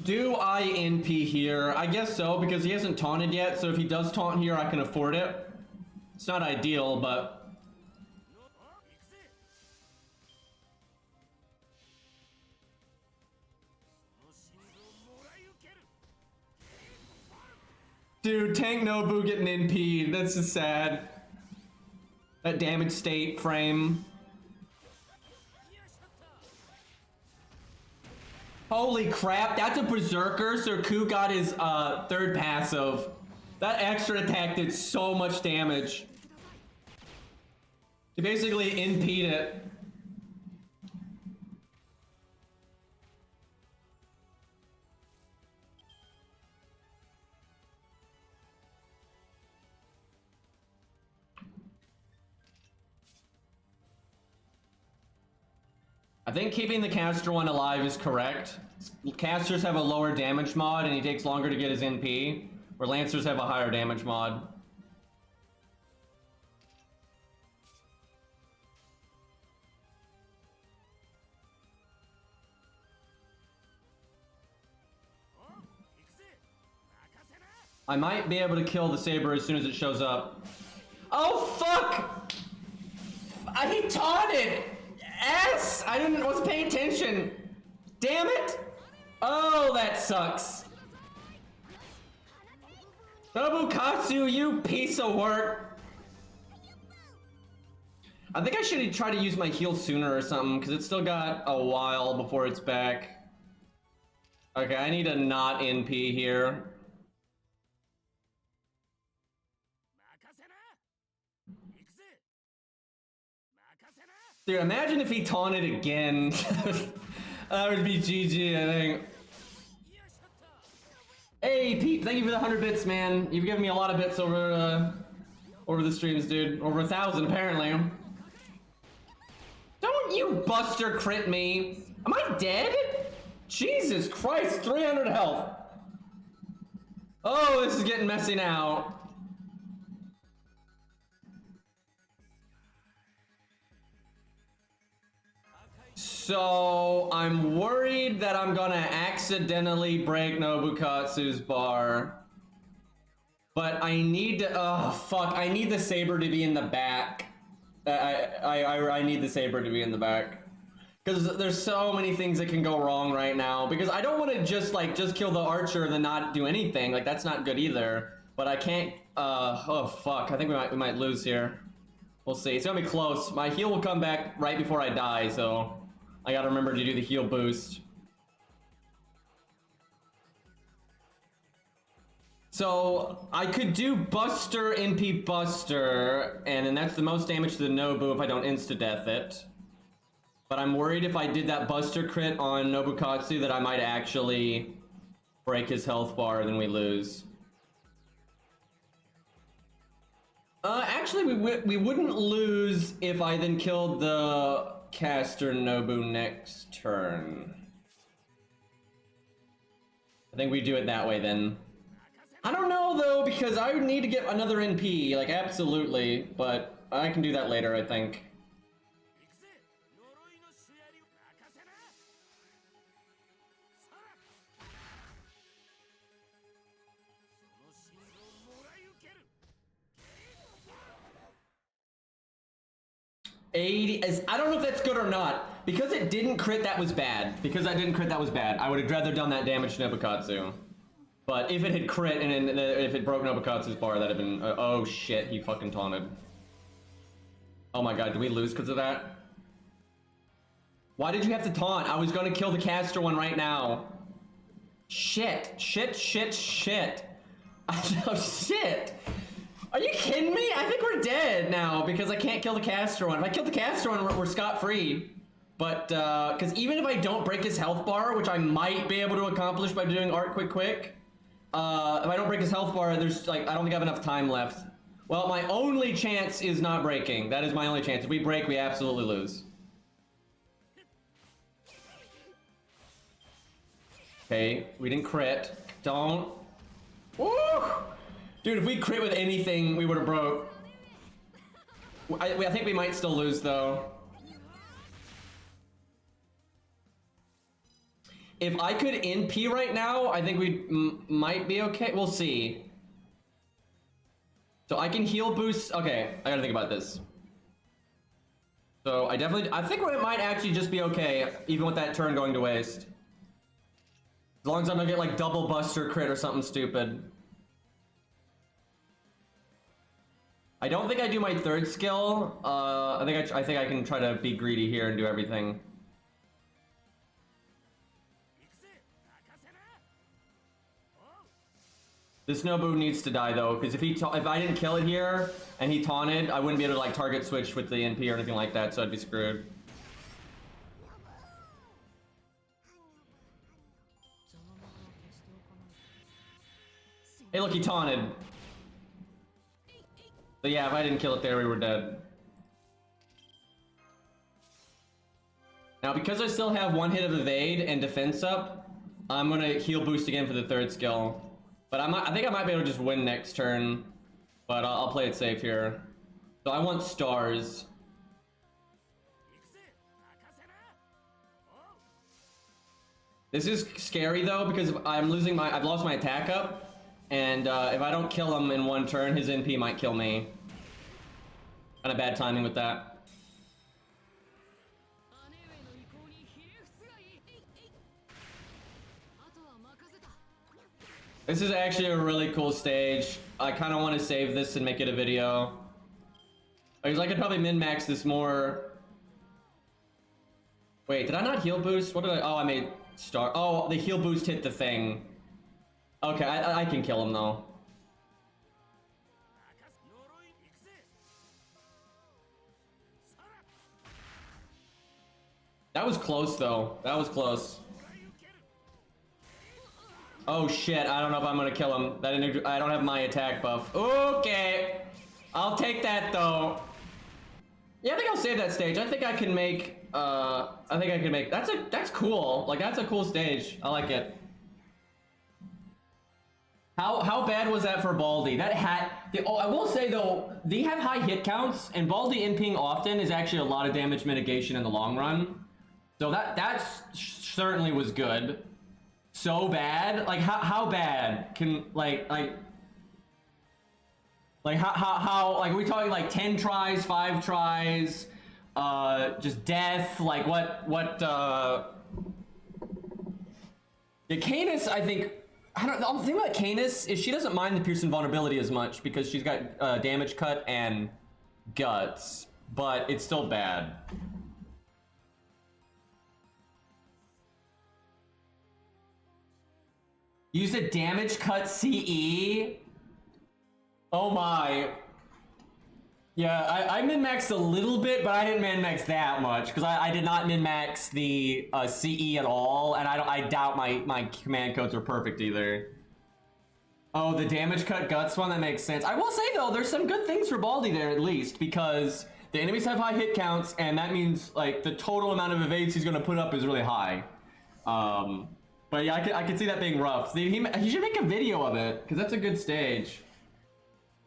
Do I NP here? I guess so, because he hasn't taunted yet, so if he does taunt here, I can afford it. It's not ideal, but... Dude, Tank Nobu getting NP'd. That's just sad. That damage state frame. Holy crap, that's a Berserker, so Ku got his third passive. That extra attack did so much damage. He basically NP'd it. I think keeping the caster one alive is correct. Casters have a lower damage mod and he takes longer to get his NP, where Lancers have a higher damage mod. I might be able to kill the Saber as soon as it shows up. Oh fuck! He taunted! S! I wasn't paying attention. Damn it! Oh, that sucks. Nobukatsu, you piece of work. I think I should try to use my heal sooner or something, because it's still got a while before it's back. Okay, I need a not NP here. Dude, imagine if he taunted again. That would be GG, I think. Hey, Pete, thank you for the 100 bits, man. You've given me a lot of bits over the streams, dude. Over 1,000, apparently. Don't you buster crit me. Am I dead? Jesus Christ, 300 health. Oh, this is getting messy now. So, I'm worried that I'm gonna accidentally break Nobukatsu's bar. But I need to, oh fuck, I need the Saber to be in the back. I need the Saber to be in the back. Because there's so many things that can go wrong right now. Because I don't want to just kill the archer and then not do anything. Like, that's not good either. But I can't, oh fuck, I think we might lose here. We'll see, it's gonna be close. My heal will come back right before I die, so I gotta remember to do the heal boost. So I could do Buster, NP Buster, and then that's the most damage to the Nobu if I don't insta-death it. But I'm worried if I did that Buster crit on Nobukatsu that I might actually break his health bar, then we lose. Actually, we wouldn't lose if I then killed the caster Nobu next turn. I think we do it that way then. I don't know though, because I would need to get another NP, like absolutely, but I can do that later, I think. I don't know if that's good or not. Because it didn't crit, that was bad. Because I didn't crit, that was bad. I would have rather done that damage to Nobukatsu. But if it had crit and if it broke Nobukatsu's bar, that'd have been... oh shit, he fucking taunted. Oh my god, did we lose because of that? Why did you have to taunt? I was gonna kill the caster one right now. Shit. Oh shit! Are you kidding me? I think we're dead now because I can't kill the caster one. If I kill the caster one, we're scot-free. But, because even if I don't break his health bar, which I might be able to accomplish by doing art quick, if I don't break his health bar, there's, like, I don't think I have enough time left. Well, my only chance is not breaking. That is my only chance. If we break, we absolutely lose. Okay, we didn't crit. Don't. Woo! Dude, if we crit with anything, we would have broke. I think we might still lose, though. If I could NP right now, I think we might be okay. We'll see. So I can heal boost. Okay, I gotta think about this. So I think it might actually just be okay, even with that turn going to waste. As long as I don't get like double buster crit or something stupid. I don't think I do my third skill. I think I can try to be greedy here and do everything. This Nobu needs to die though, because if I didn't kill it here and he taunted, I wouldn't be able to like target switch with the NP or anything like that, so I'd be screwed. Hey, look, he taunted. But yeah, if I didn't kill it there, we were dead. Now, because I still have one hit of evade and defense up, I'm gonna heal boost again for the third skill. But I think I might be able to just win next turn. But I'll play it safe here. So I want stars. This is scary though, because I've lost my attack up, and if I don't kill him in one turn, his NP might kill me. Kind of bad timing with that. This is actually a really cool stage. I kind of want to save this and make it a video. Because I could probably min-max this more. Wait, did I not heal boost? What did I? Oh, I made star. Oh, the heal boost hit the thing. Okay, I can kill him though. That was close though. That was close. Oh shit, I don't know if I'm gonna kill him. I don't have my attack buff. Okay. I'll take that though. Yeah, I think I'll save that stage. I think I can make that's cool. Like that's a cool stage. I like it. How bad was that for Baldy? That I will say though, they have high hit counts, and Baldy NPing often is actually a lot of damage mitigation in the long run. So that certainly was good. So bad? Like how bad can like how like are we talking like 10 tries, 5 tries, just death? Like what yeah, Canis, I think the thing about Canis is she doesn't mind the Pearson vulnerability as much because she's got damage cut and guts, but it's still bad. Use a damage cut CE. Oh my. Yeah, I min-maxed a little bit, but I didn't min-max that much because I did not min-max the CE at all, and I doubt my command codes are perfect either. Oh, the damage cut guts one, that makes sense. I will say though, there's some good things for Baldy there at least, because the enemies have high hit counts, and that means like the total amount of evades he's gonna put up is really high. But yeah, I could see that being rough. He should make a video of it, because that's a good stage.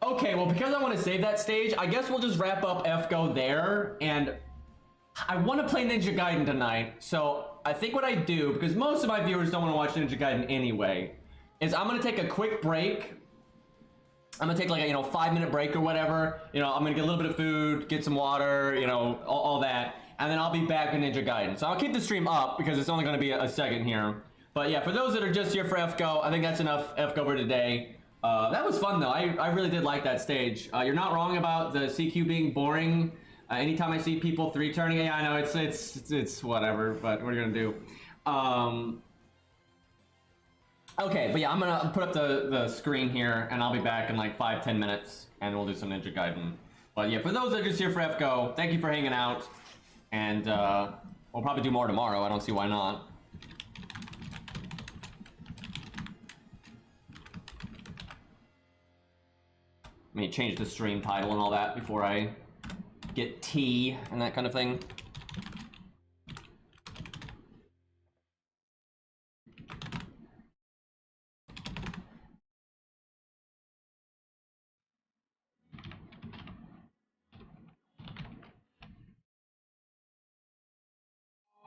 Okay, well, because I want to save that stage, I guess we'll just wrap up FGO there, and I want to play Ninja Gaiden tonight, so I think what I do, because most of my viewers don't want to watch Ninja Gaiden anyway, is I'm going to take a quick break. I'm going to take like a, 5-minute break or whatever. I'm going to get a little bit of food, get some water, all that, and then I'll be back with Ninja Gaiden. So I'll keep the stream up, because it's only going to be a second here. But yeah, for those that are just here for FGO, I think that's enough FGO for today. That was fun though. I really did like that stage. You're not wrong about the CQ being boring. Anytime I see people 3-turning, yeah, I know it's whatever, but what are you gonna do? Okay, but yeah, I'm gonna put up the screen here, and I'll be back in like 5-10 minutes, and we'll do some Ninja Gaiden. But yeah, for those that are just here for FGO, thank you for hanging out, and we'll probably do more tomorrow. I don't see why not. Let me change the stream title and all that before I get tea and that kind of thing.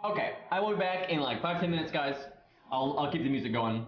Okay, I will be back in like 5-10 minutes, guys. I'll keep the music going.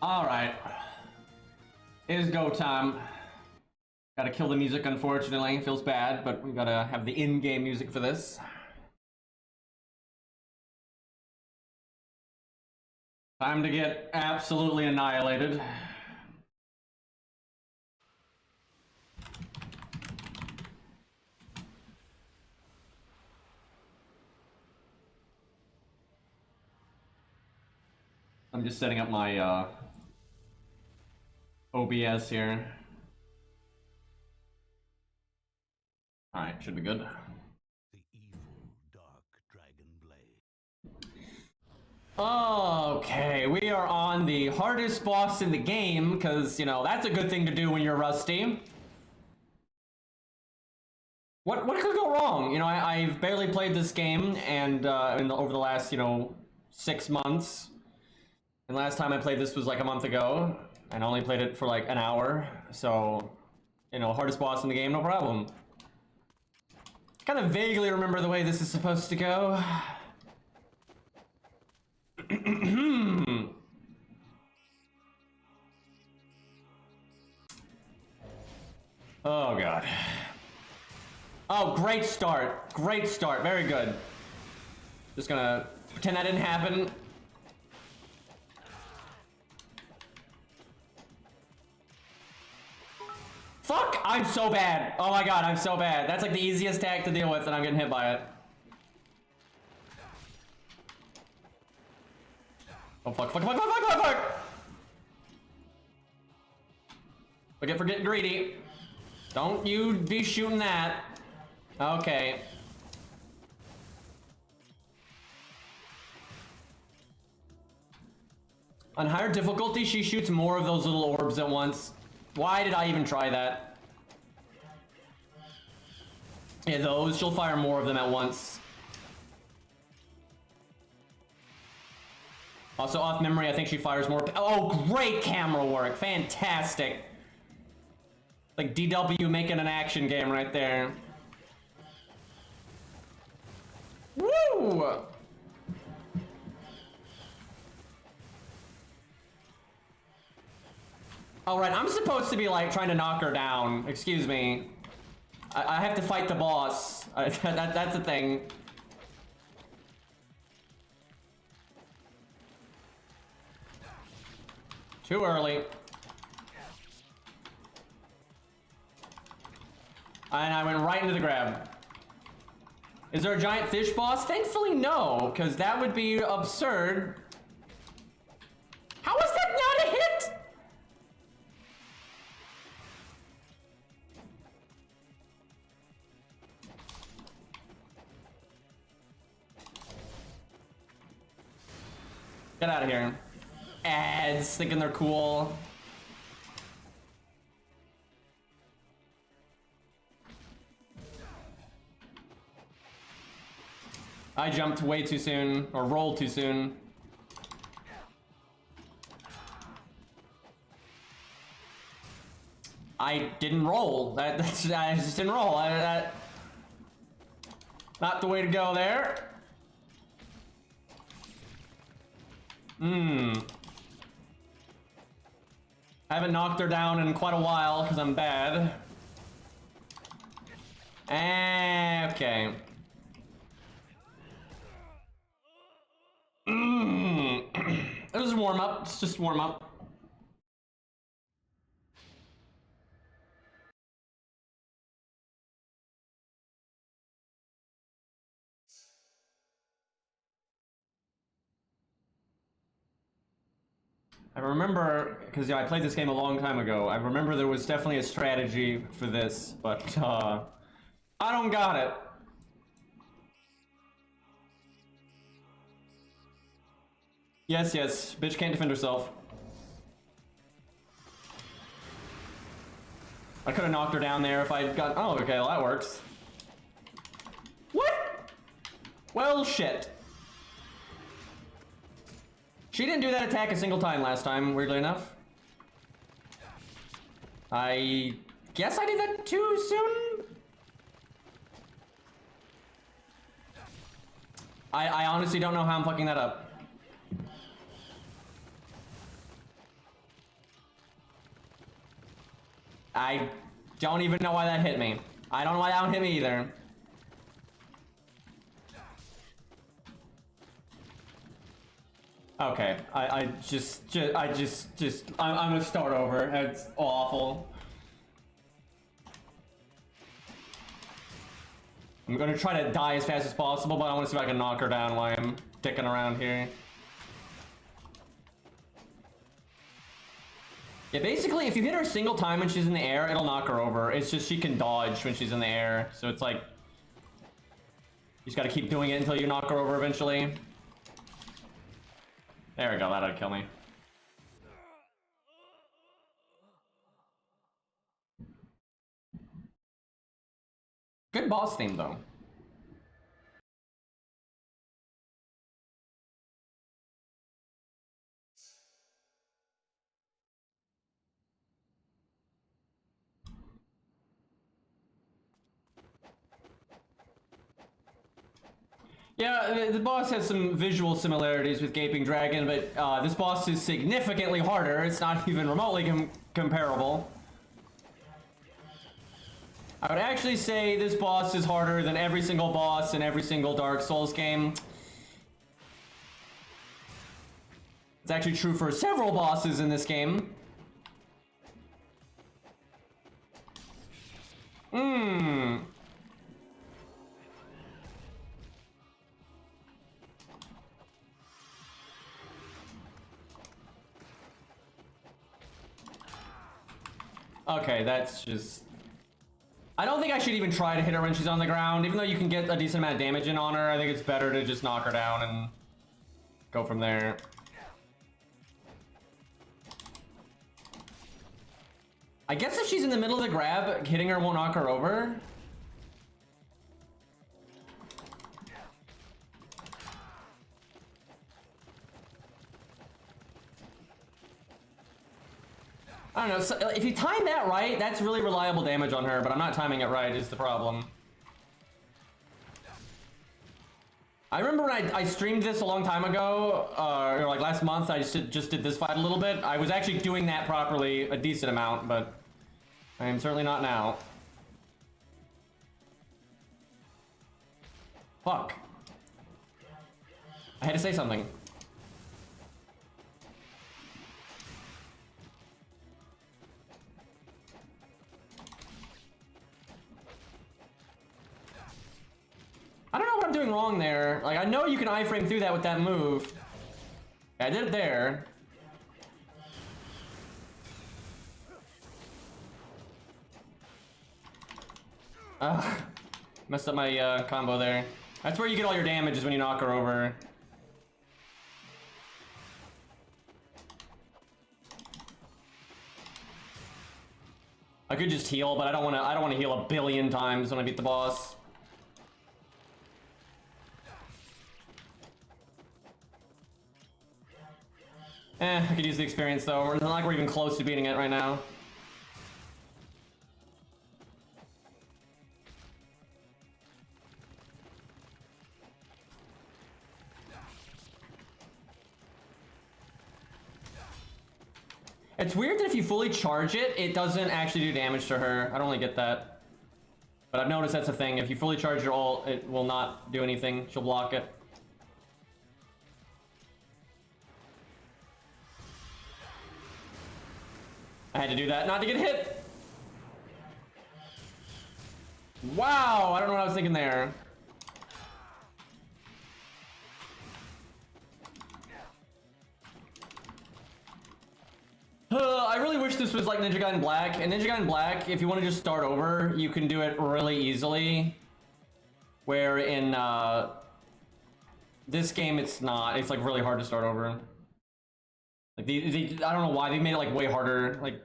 Alright. It is go time. Gotta kill the music, unfortunately. Feels bad, but we gotta have the in-game music for this. Time to get absolutely annihilated. I'm just setting up my OBS here. Alright, should be good. The evil dark dragon blade. Okay, we are on the hardest boss in the game, because, you know, that's a good thing to do when you're rusty. What could go wrong? You know, I've barely played this game, and over the last, you know, 6 months. And last time I played this was like a month ago, and I only played it for like an hour. So, you know, hardest boss in the game, no problem. Kind of vaguely remember the way this is supposed to go. Oh god. Oh, great start. Great start. Very good. Just gonna pretend that didn't happen. Fuck! I'm so bad. Oh my god, I'm so bad. That's like the easiest tag to deal with, and I'm getting hit by it. Oh fuck, fuck, fuck, fuck, fuck, fuck, fuck! Forget for getting greedy. Don't you be shooting that. Okay. On higher difficulty, she shoots more of those little orbs at once. Why did I even try that? Yeah, those, she'll fire more of them at once. Also, off memory, I think she fires more. Oh, great camera work. Fantastic. Like DW making an action game right there. Woo! Alright, I'm supposed to be like trying to knock her down. Excuse me. I have to fight the boss. That's the thing. Too early. And I went right into the grab. Is there a giant fish boss? Thankfully, no, because that would be absurd. How is that not a hit? Get out of here. Ads, thinking they're cool. I jumped way too soon, or rolled too soon. I didn't roll. I just didn't roll. Not the way to go there. I haven't knocked her down in quite a while because I'm bad. Okay. It was warm up. It's just warm up. I remember, because I played this game a long time ago, I remember there was definitely a strategy for this, but I don't got it. Yes, yes, bitch can't defend herself. I could have knocked her down there if I'd got. Oh, okay, well that works. What? Well, shit. She didn't do that attack a single time last time, weirdly enough. I guess I did that too soon? I honestly don't know how I'm fucking that up. I don't even know why that hit me. I don't know why that one hit me either. Okay, I'm gonna start over. It's awful. I'm gonna try to die as fast as possible, but I want to see if I can knock her down while I'm dicking around here. Yeah, basically, if you hit her a single time when she's in the air, it'll knock her over. It's just she can dodge when she's in the air, so it's like... You just gotta keep doing it until you knock her over eventually. There we go, that'll kill me. Good boss theme, though. Yeah, the boss has some visual similarities with Gaping Dragon, but this boss is significantly harder. It's not even remotely comparable. I would actually say this boss is harder than every single boss in every single Dark Souls game. It's actually true for several bosses in this game. Okay, that's just... I don't think I should even try to hit her when she's on the ground. Even though you can get a decent amount of damage in on her, I think it's better to just knock her down and go from there. I guess if she's in the middle of the grab, hitting her won't knock her over. I don't know, so if you time that right, that's really reliable damage on her, but I'm not timing it right is the problem. I remember when I streamed this a long time ago, or like last month, I just did this fight a little bit. I was actually doing that properly a decent amount, but I am certainly not now. Fuck. I had to say something. I don't know what I'm doing wrong there. Like, I know you can iframe through that with that move. I did it there. Ugh. Messed up my combo there. That's where you get all your damage, is when you knock her over. I could just heal, but I don't want to heal a billion times when I beat the boss. I could use the experience though. It's not like we're even close to beating it right now. It's weird that if you fully charge it, it doesn't actually do damage to her. I don't really get that. But I've noticed that's a thing. If you fully charge your ult, it will not do anything. She'll block it. I had to do that not to get hit. Wow, I don't know what I was thinking there. I really wish this was like Ninja Gaiden Black. In Ninja Gaiden Black, if you want to just start over, you can do it really easily. Where in this game, it's not. It's like really hard to start over. Like I don't know why they made it like way harder. Like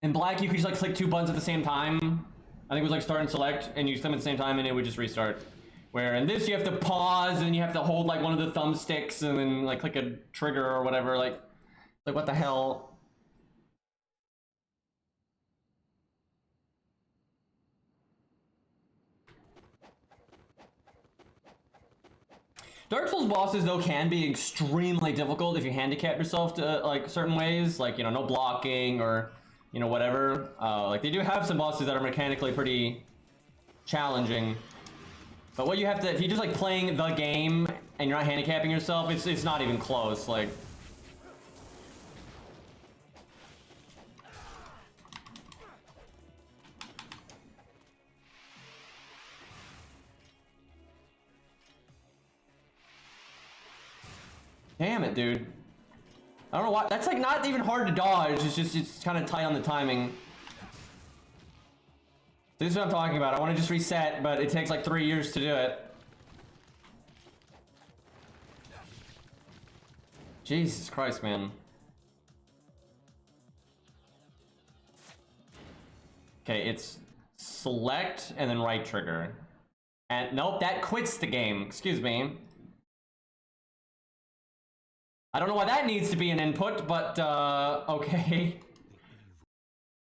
in Black, you could just like click two buttons at the same time. I think it was like start and select, and you use them at the same time, and it would just restart. Where in this, you have to pause, and you have to hold like one of the thumbsticks, and then like click a trigger or whatever. Like what the hell? Dark Souls bosses, though, can be extremely difficult if you handicap yourself to, like, certain ways. Like, you know, no blocking or you know, whatever. Like, they do have some bosses that are mechanically pretty challenging. But what you have to, if you're just like playing the game and you're not handicapping yourself, it's not even close. Like, damn it, dude. I don't know why. That's like not even hard to dodge. It's just, it's kind of tight on the timing. This is what I'm talking about. I want to just reset, but it takes like 3 years to do it. Jesus Christ, man. Okay, it's select and then right trigger. And nope, that quits the game. Excuse me. I don't know why that needs to be an input, but okay.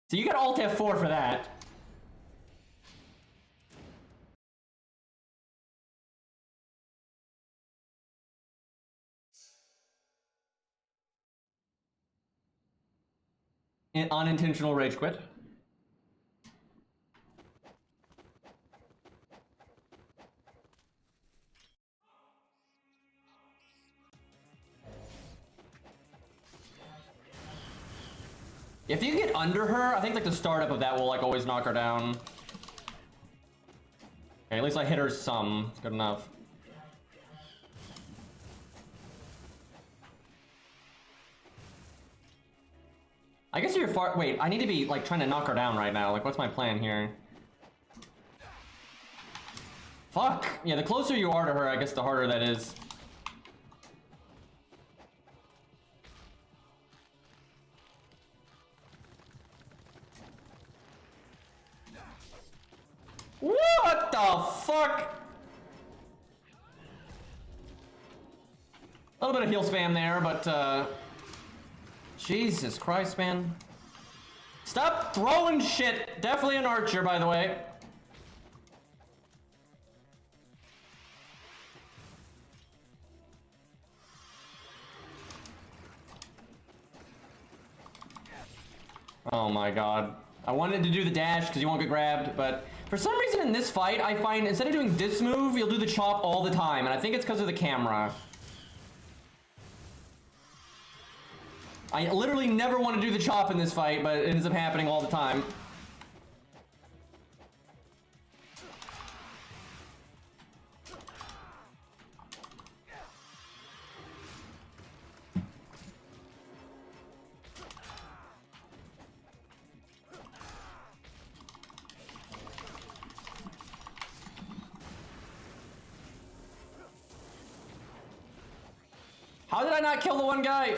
So you got Alt F4 for that. Unintentional rage quit. If you get under her, I think like the startup of that will like always knock her down. Okay, at least I hit her some. It's good enough. I guess you're far. Wait, I need to be like trying to knock her down right now. Like, what's my plan here? Fuck. Yeah, the closer you are to her, I guess the harder that is. What the fuck? A little bit of heal spam there, but Jesus Christ, man. Stop throwing shit. Definitely an archer, by the way. Oh my god. I wanted to do the dash because you won't get grabbed, but for some reason in this fight, I find instead of doing this move, you'll do the chop all the time, and I think it's because of the camera. I literally never want to do the chop in this fight, but it ends up happening all the time. How did I not kill the one guy?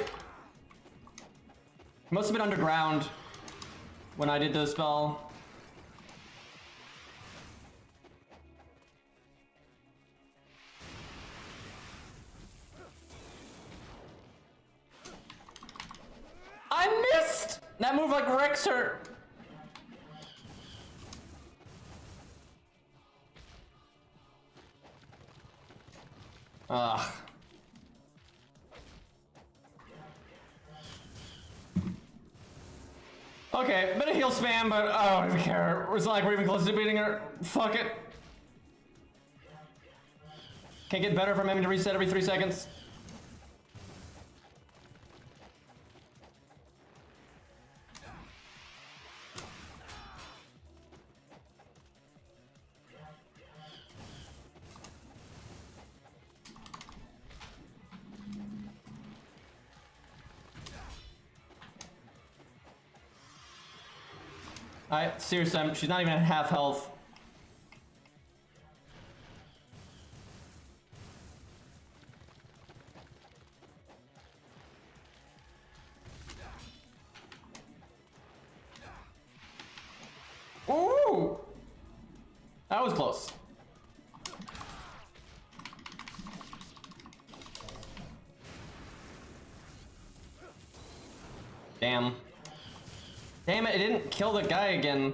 He must have been underground when I did the spell. I missed! That move like wrecks her. Ugh. Okay, bit of heal spam, but I don't even care. It's not like we're even close to beating her. Fuck it. Can't get better from having to reset every 3 seconds. Seriously, she's not even at half health. Ooh! That was close. Damn. Damn it, it didn't kill the guy again.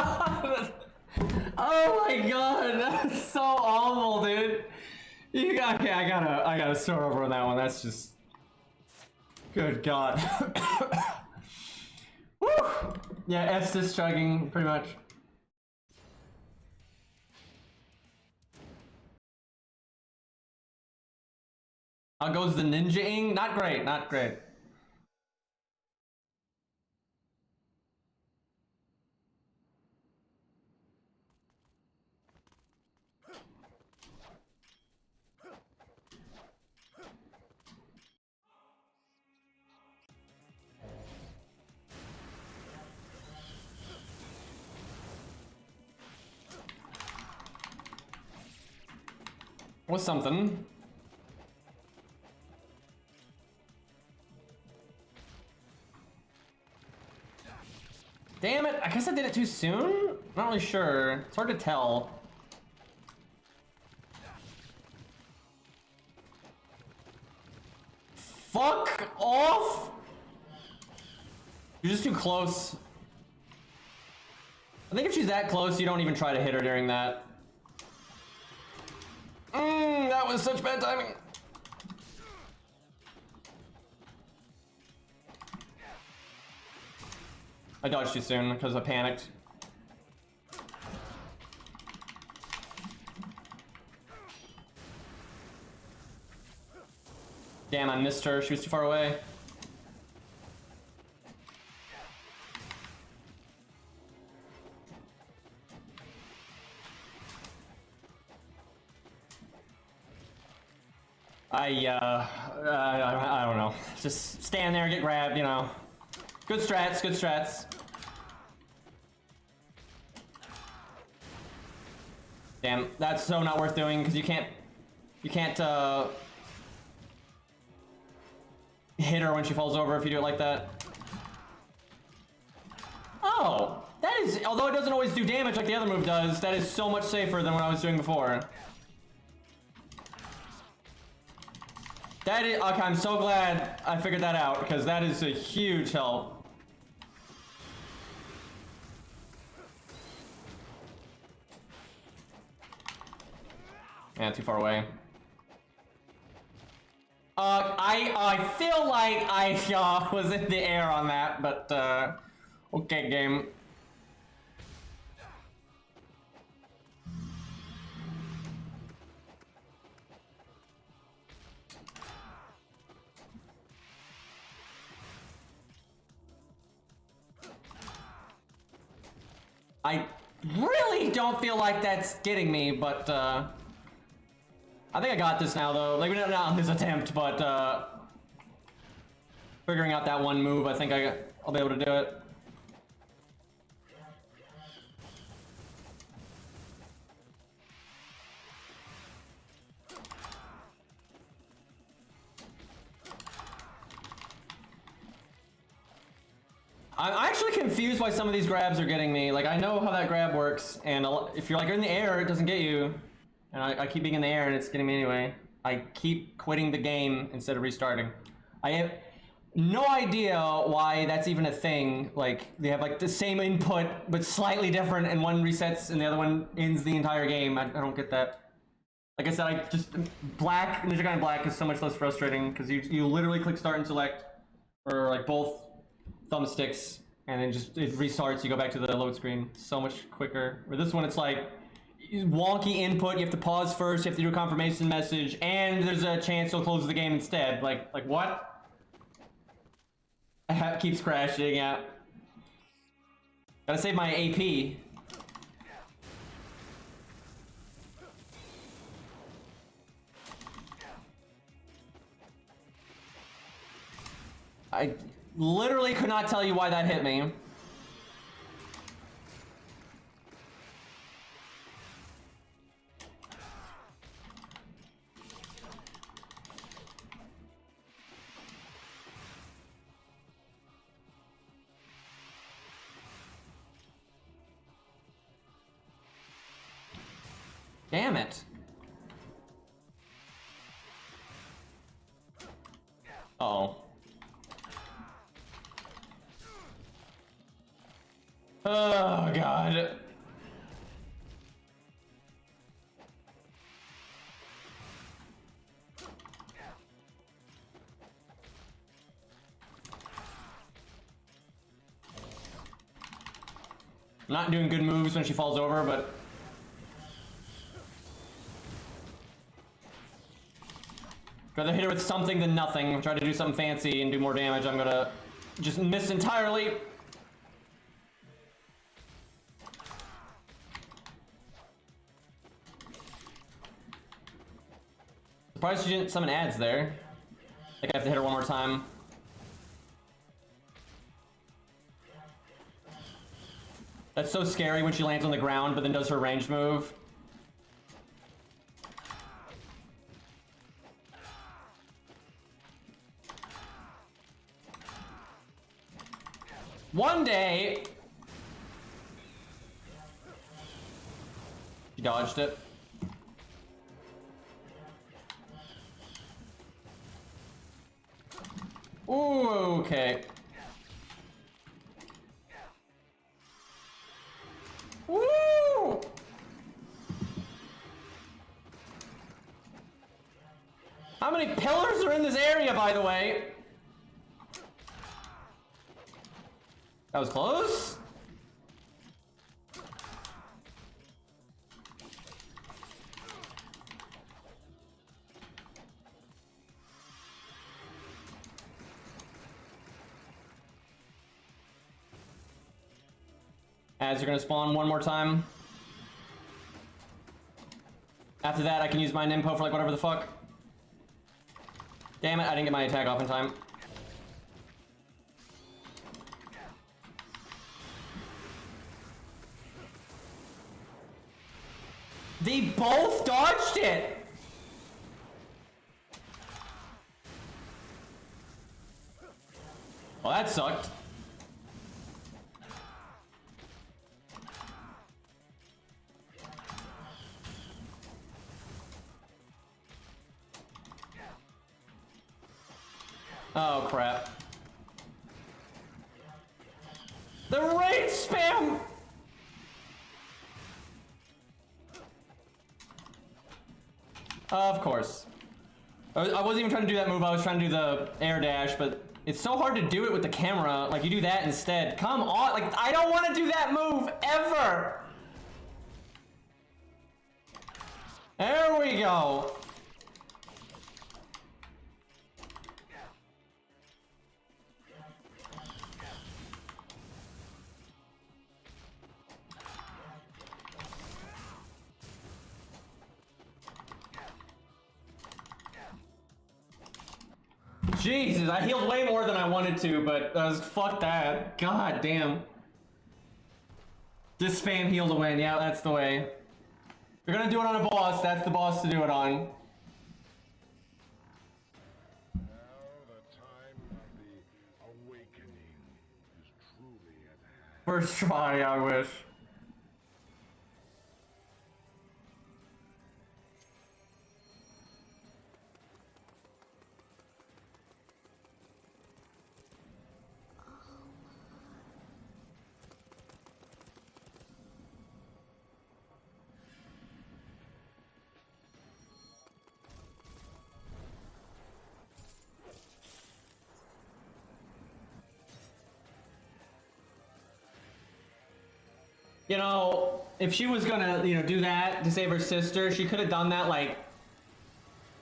god! Oh my god, that's so awful, dude. You got, okay, I gotta start over on that one. That's just, good god. Woo! Yeah, Estes chugging, pretty much. How goes the ninja-ing? Not great, not great. What's something? Damn it, I guess I did it too soon? Not really sure. It's hard to tell. Fuck off! You're just too close. I think if she's that close, you don't even try to hit her during that. That was such bad timing. I dodged too soon because I panicked. Damn, I missed her. She was too far away. I don't know. Just stand there and get grabbed, you know. Good strats, good strats. Damn, that's so not worth doing because you can't hit her when she falls over if you do it like that. Oh, that is, although it doesn't always do damage like the other move does, that is so much safer than what I was doing before. That is, okay, I'm so glad I figured that out because that is a huge help. Yeah, too far away. I feel like I was in the air on that, but okay, game. I really don't feel like that's getting me, but I think I got this now, though. Like, not on this attempt, but figuring out that one move, I think I'll be able to do it. I'm actually confused why some of these grabs are getting me. Like, I know how that grab works, and if you're like in the air, it doesn't get you. And I keep being in the air and it's getting me anyway. I keep quitting the game instead of restarting. I have no idea why that's even a thing. Like, they have like the same input, but slightly different, and one resets and the other one ends the entire game. I don't get that. Like I said, Ninja Gaiden Black is so much less frustrating because you literally click start and select, or like both thumbsticks, and then it restarts, you go back to the load screen. So much quicker. With this one, it's like wonky input, you have to pause first, you have to do a confirmation message, and there's a chance you'll close the game instead. Like what? It keeps crashing, yeah. Gotta save my AP. I literally could not tell you why that hit me. Damn it. Uh-oh. Oh god. I'm not doing good moves when she falls over, but rather hit her with something than nothing. Try to do something fancy and do more damage. I'm gonna just miss entirely. Surprised she didn't summon ads there. I think I have to hit her one more time. That's so scary when she lands on the ground, but then does her ranged move. One day! She dodged it. Ooh, okay. Woo! How many pillars are in this area, by the way? That was close. Ads are gonna spawn one more time. After that, I can use my Nimpo for like whatever the fuck. Damn it, I didn't get my attack off in time. They both dodged it! Well, that sucked. Oh, crap. The raid spam! Of course. I wasn't even trying to do that move, I was trying to do the air dash, but it's so hard to do it with the camera. Like, you do that instead. Come on, like, I don't want to do that move, ever! There we go. Jesus, I healed way more than I wanted to, but fuck that. God damn. Just spam heal to win. Yeah, that's the way. If you're gonna do it on a boss, that's the boss to do it on. Now the time of the awakening is truly at hand. First try, I wish. You know, if she was gonna, do that to save her sister, she could have done that, like,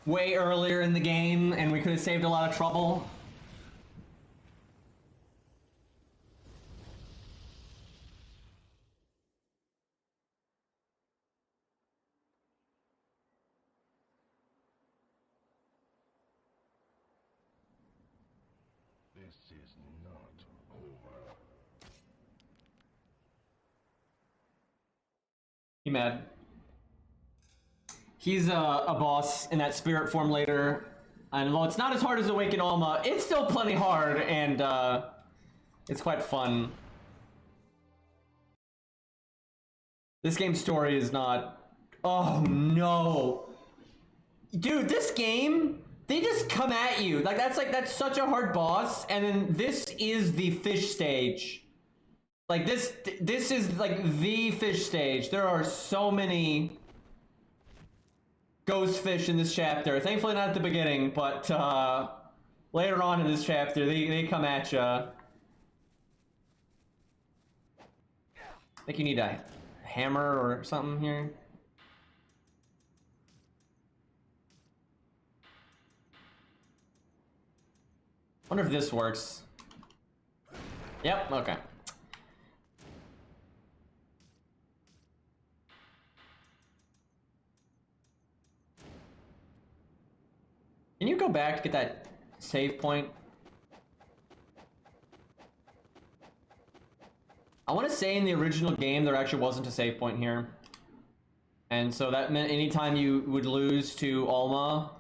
way earlier in the game, and we could have saved a lot of trouble. This is not over. He mad. He's a boss in that spirit form later. And while it's not as hard as Awaken Alma, it's still plenty hard, and it's quite fun. This game's story is not... Oh no! Dude, this game, they just come at you. Like, that's such a hard boss, and then this is the fish stage. Like this is like the fish stage. There are so many ghost fish in this chapter. Thankfully not at the beginning, but later on in this chapter, they come at you. I think you need a hammer or something here. Wonder if this works. Yep, okay. Can you go back to get that save point? I want to say in the original game there actually wasn't a save point here. And so that meant anytime you would lose to Alma,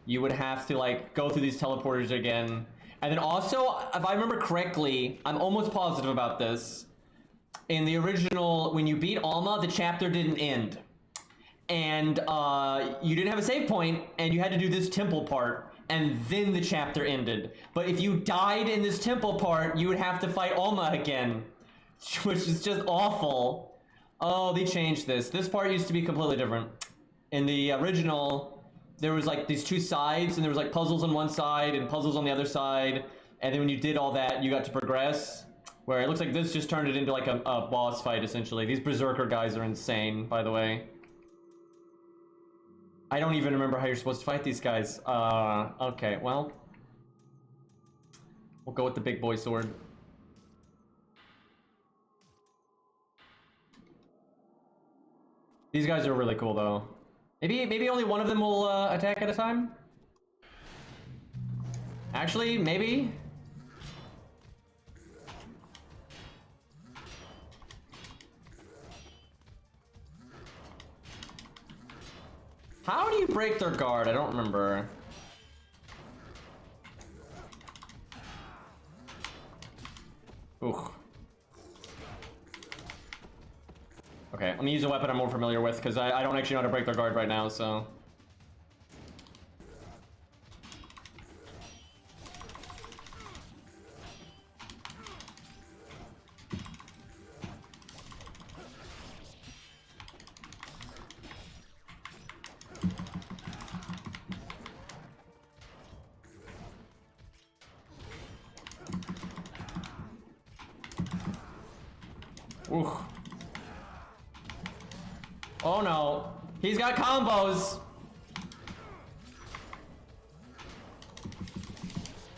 you would have to like go through these teleporters again. And then also, if I remember correctly, I'm almost positive about this. In the original, when you beat Alma, the chapter didn't end. And you didn't have a save point, and you had to do this temple part, and then the chapter ended. But if you died in this temple part, you would have to fight Alma again, which is just awful. Oh, they changed this. This part used to be completely different. In the original, there was like these two sides, and there was like puzzles on one side and puzzles on the other side. And then when you did all that, you got to progress. Where it looks like this just turned it into like a boss fight, essentially. These Berserker guys are insane, by the way. I don't even remember how you're supposed to fight these guys. Okay, well. We'll go with the big boy sword. These guys are really cool, though. Maybe only one of them will attack at a time? Actually, maybe? How do you break their guard? I don't remember. Ooh. Okay, let me use a weapon I'm more familiar with, because I don't actually know how to break their guard right now, so... Ooh. Oh no. He's got combos.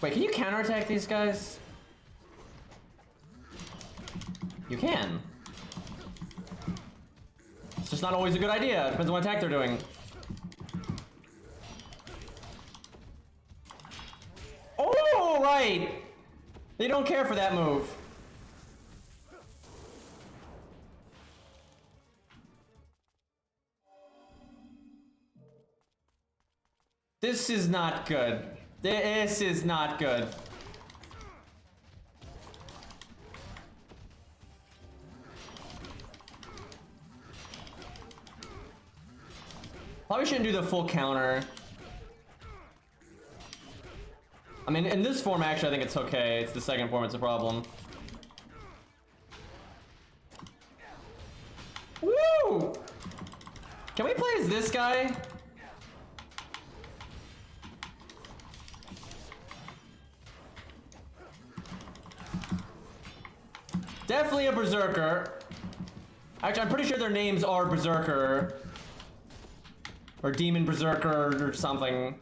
Wait, can you counterattack these guys? You can. It's just not always a good idea. Depends on what attack they're doing. Oh, right. They don't care for that move. This is not good. This is not good. Probably shouldn't do the full counter. I mean, in this form, actually, I think it's okay. It's the second form, it's a problem. Woo! Can we play as this guy? Definitely a Berserker. Actually, I'm pretty sure their names are Berserker. Or Demon Berserker or something.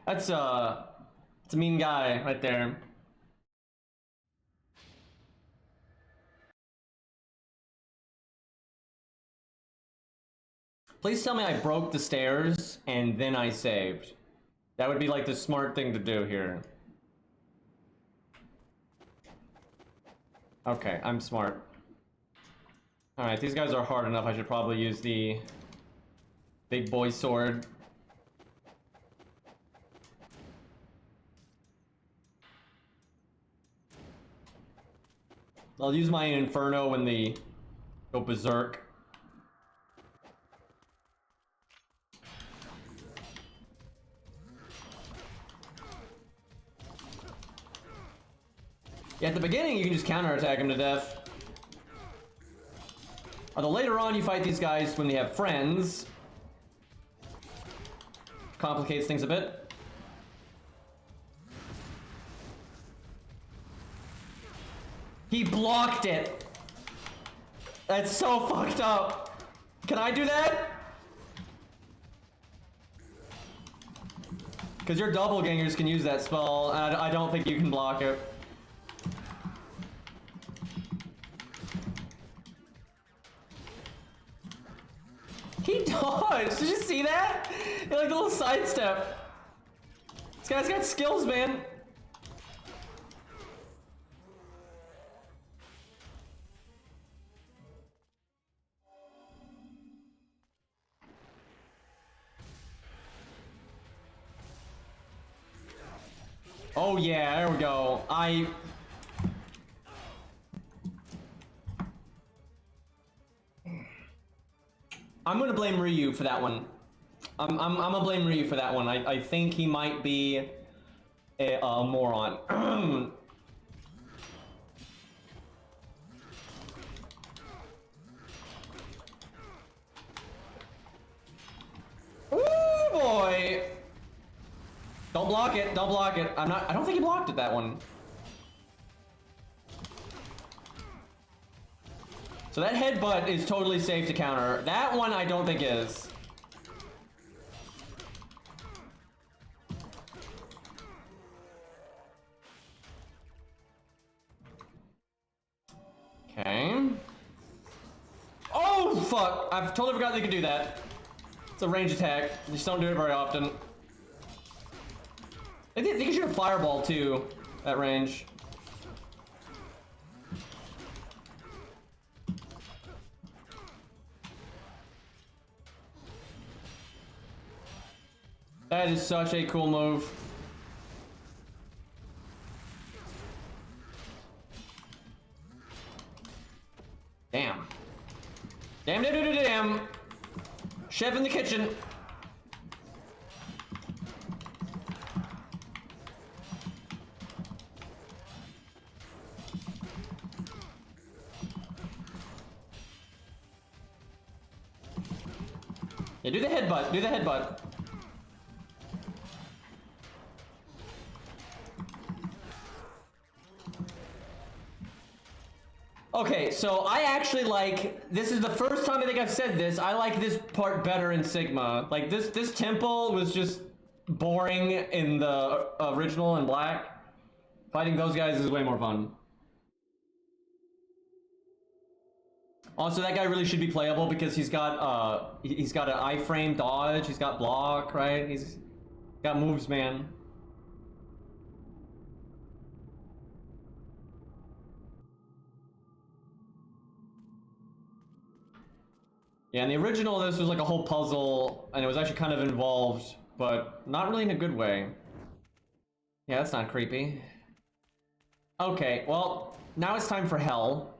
That's it's a mean guy right there. Please tell me I broke the stairs and then I saved. That would be like the smart thing to do here. Okay, I'm smart. Alright, these guys are hard enough. I should probably use the big boy sword. I'll use my Inferno when they go berserk. Yeah, at the beginning you can just counterattack him to death. Although later on you fight these guys when they have friends. Complicates things a bit. He blocked it! That's so fucked up! Can I do that? Because your doppelgangers can use that spell, and I don't think you can block it. He dodged! Did you see that? He like a little sidestep. This guy's got skills, man. Oh yeah, there we go. I'm gonna blame Ryu for that one. I'm gonna blame Ryu for that one. I think he might be a moron. Ooh boy! Don't block it. Don't block it. I don't think he blocked it, that one. So that headbutt is totally safe to counter. That one I don't think is. Okay. Oh, fuck. I've totally forgot they could do that. It's a range attack. You just don't do it very often. They can shoot a fireball, too, at range. That is such a cool move. Damn. Damn, damn, damn, damn. Chef in the kitchen. Yeah, do the headbutt. Do the headbutt. Okay, so I actually like, this is the first time I think I've said this, I like this part better in Sigma. Like, this temple was just boring in the original in Black. Fighting those guys is way more fun. Also, that guy really should be playable because he's got an iframe dodge, he's got block, right? He's got moves, man. Yeah, in the original, this was like a whole puzzle, and it was actually kind of involved, but not really in a good way. Yeah, that's not creepy. Okay, well, now it's time for hell.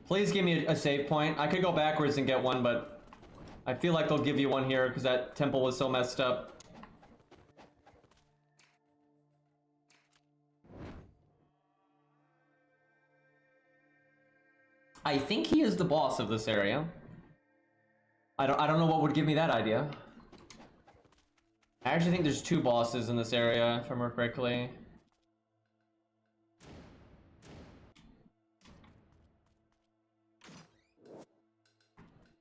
Please give me a save point. I could go backwards and get one, but I feel like they'll give you one here because that temple was so messed up. I think he is the boss of this area. I don't know what would give me that idea. I actually think there's two bosses in this area, if I remember correctly.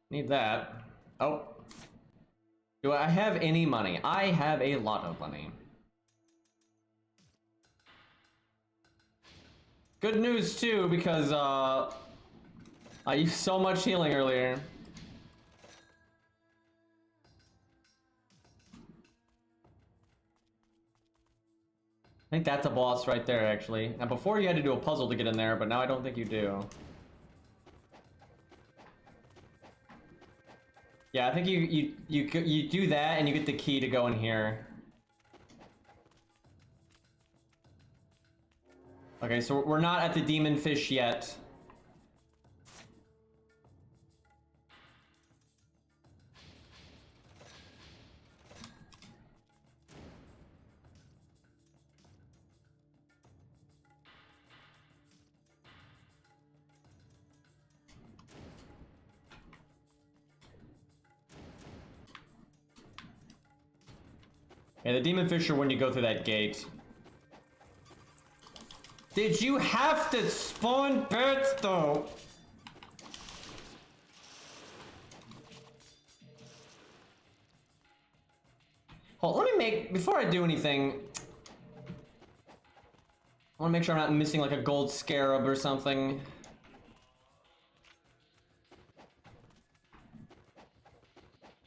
Need that. Oh. Do I have any money? I have a lot of money. Good news too, because I used so much healing earlier. I think that's a boss right there, actually. Now, before you had to do a puzzle to get in there, but now I don't think you do. Yeah, I think you do that and you get the key to go in here. Okay, so we're not at the demon fish yet. Yeah, the demon fish are when you go through that gate. Did you have to spawn birds though? Hold, let me make, before I do anything, I want to make sure I'm not missing like a gold scarab or something.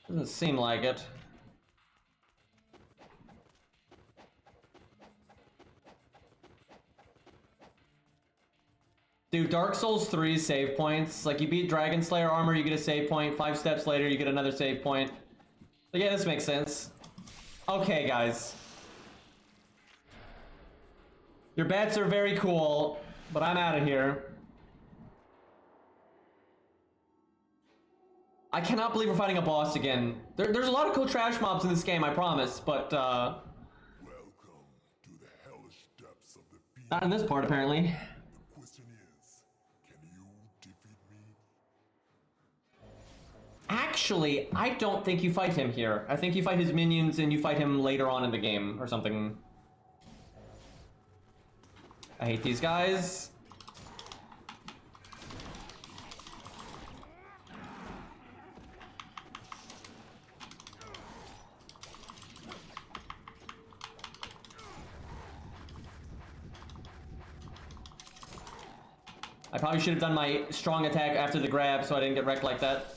Doesn't seem like it. Dude, Dark Souls 3 save points. Like, you beat Dragon Slayer armor, you get a save point. 5 steps later, you get another save point. But yeah, this makes sense. Okay, guys. Your bets are very cool, but I'm out of here. I cannot believe we're fighting a boss again. There's a lot of cool trash mobs in this game, I promise, but Welcome to the hellish depths of the field. not in this part, apparently. The question is, can you defeat me? Actually, I don't think you fight him here. I think you fight his minions and you fight him later on in the game or something. I hate these guys. I probably should have done my strong attack after the grab so I didn't get wrecked like that.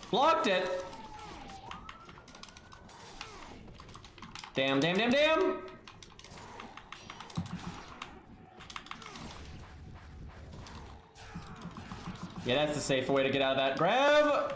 Blocked it! Damn, damn, damn, damn! Yeah, that's the safer way to get out of that grab!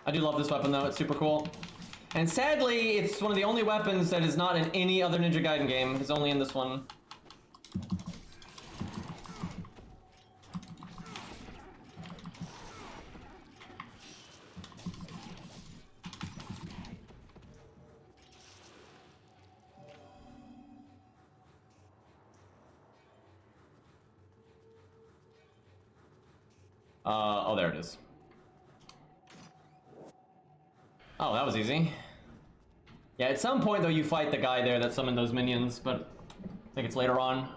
I do love this weapon though, it's super cool. And sadly, it's one of the only weapons that is not in any other Ninja Gaiden game. It's only in this one. Oh, there it is. Oh, that was easy. Yeah, at some point though you fight the guy there that summoned those minions, but I think it's later on.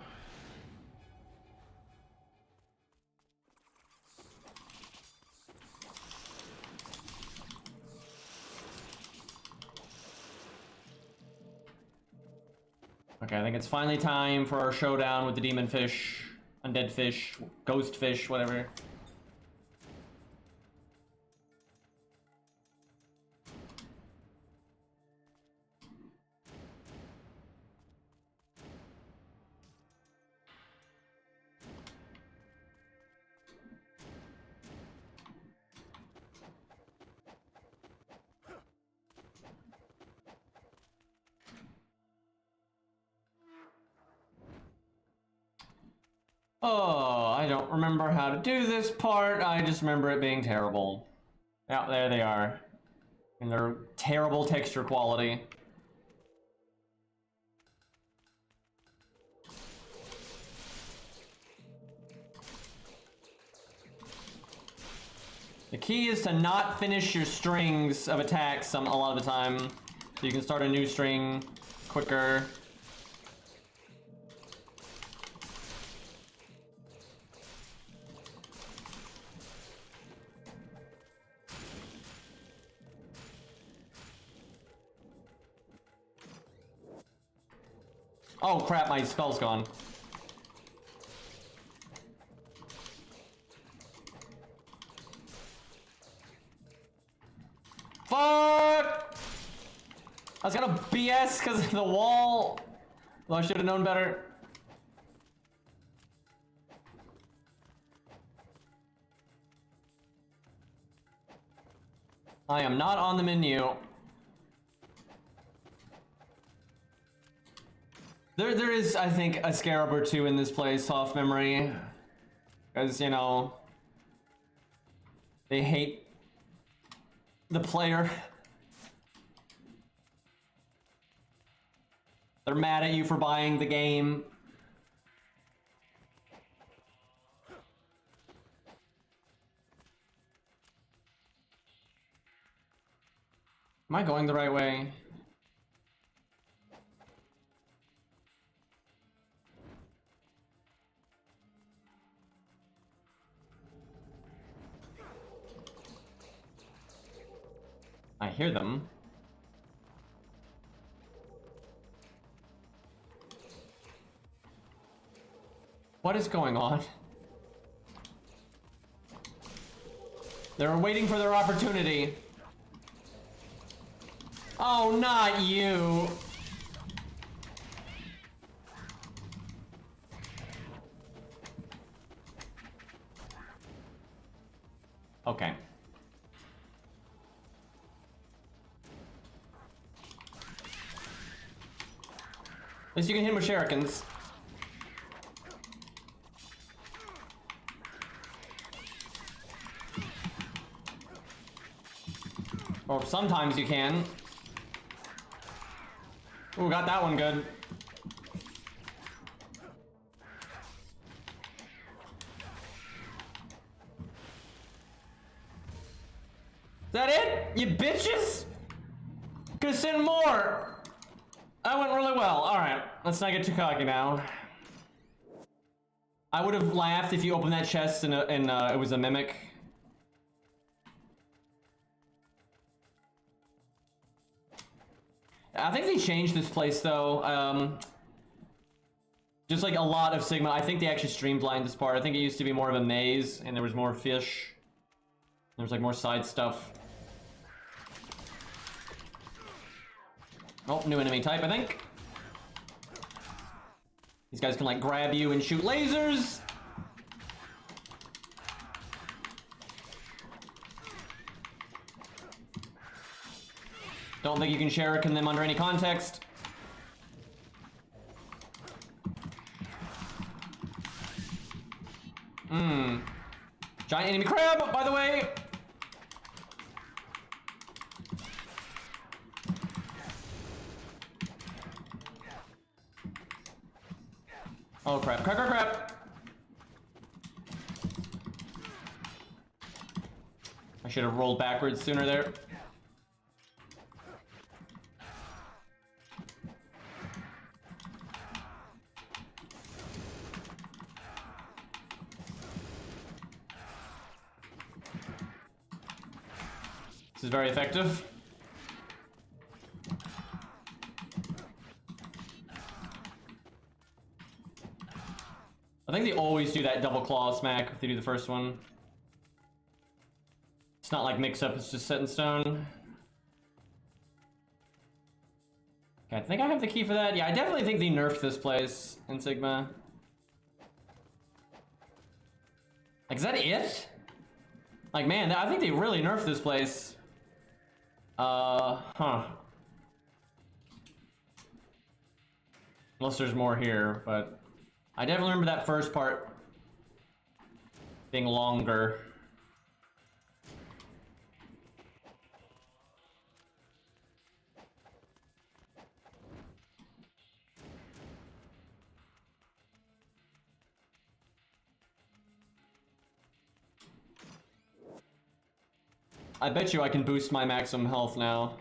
Okay, I think it's finally time for our showdown with the demon fish, undead fish, ghost fish, whatever. Oh, I don't remember how to do this part. I just remember it being terrible. Yeah, there they are. And their terrible texture quality. The key is to not finish your strings of attacks a lot of the time. So you can start a new string quicker. Oh crap, my spell's gone. Fuck! I was gonna BS because of the wall. Well, I should have known better. I am not on the menu. There is, I think, a scarab or two in this place off memory. Because, you know, they hate the player. They're mad at you for buying the game. Am I going the right way? I hear them. What is going on? They're waiting for their opportunity. Oh, not you. Okay. At least you can hit him with shurikens. Or sometimes you can. Ooh, got that one good. Is that it? You bitches? Could've sent more! That went really well. Alright, let's not get too cocky now. I would have laughed if you opened that chest and it was a mimic. I think they changed this place though. Just like a lot of Sigma, I think they actually streamlined this part. I think it used to be more of a maze and there was more fish. There was like more side stuff. Oh, new enemy type, I think. These guys can like grab you and shoot lasers. Don't think you can shuriken them under any context. Giant enemy crab, by the way. Oh crap, crap, crap, crap. I should have rolled backwards sooner there. This is very effective. I think they always do that double claw smack if they do the first one. It's not like mix up, it's just set in stone. Okay, I think I have the key for that. Yeah, I definitely think they nerfed this place in Sigma. Like, is that it? Like, man, I think they really nerfed this place. Huh. Unless there's more here, but I definitely remember that first part being longer. I bet you I can boost my maximum health now.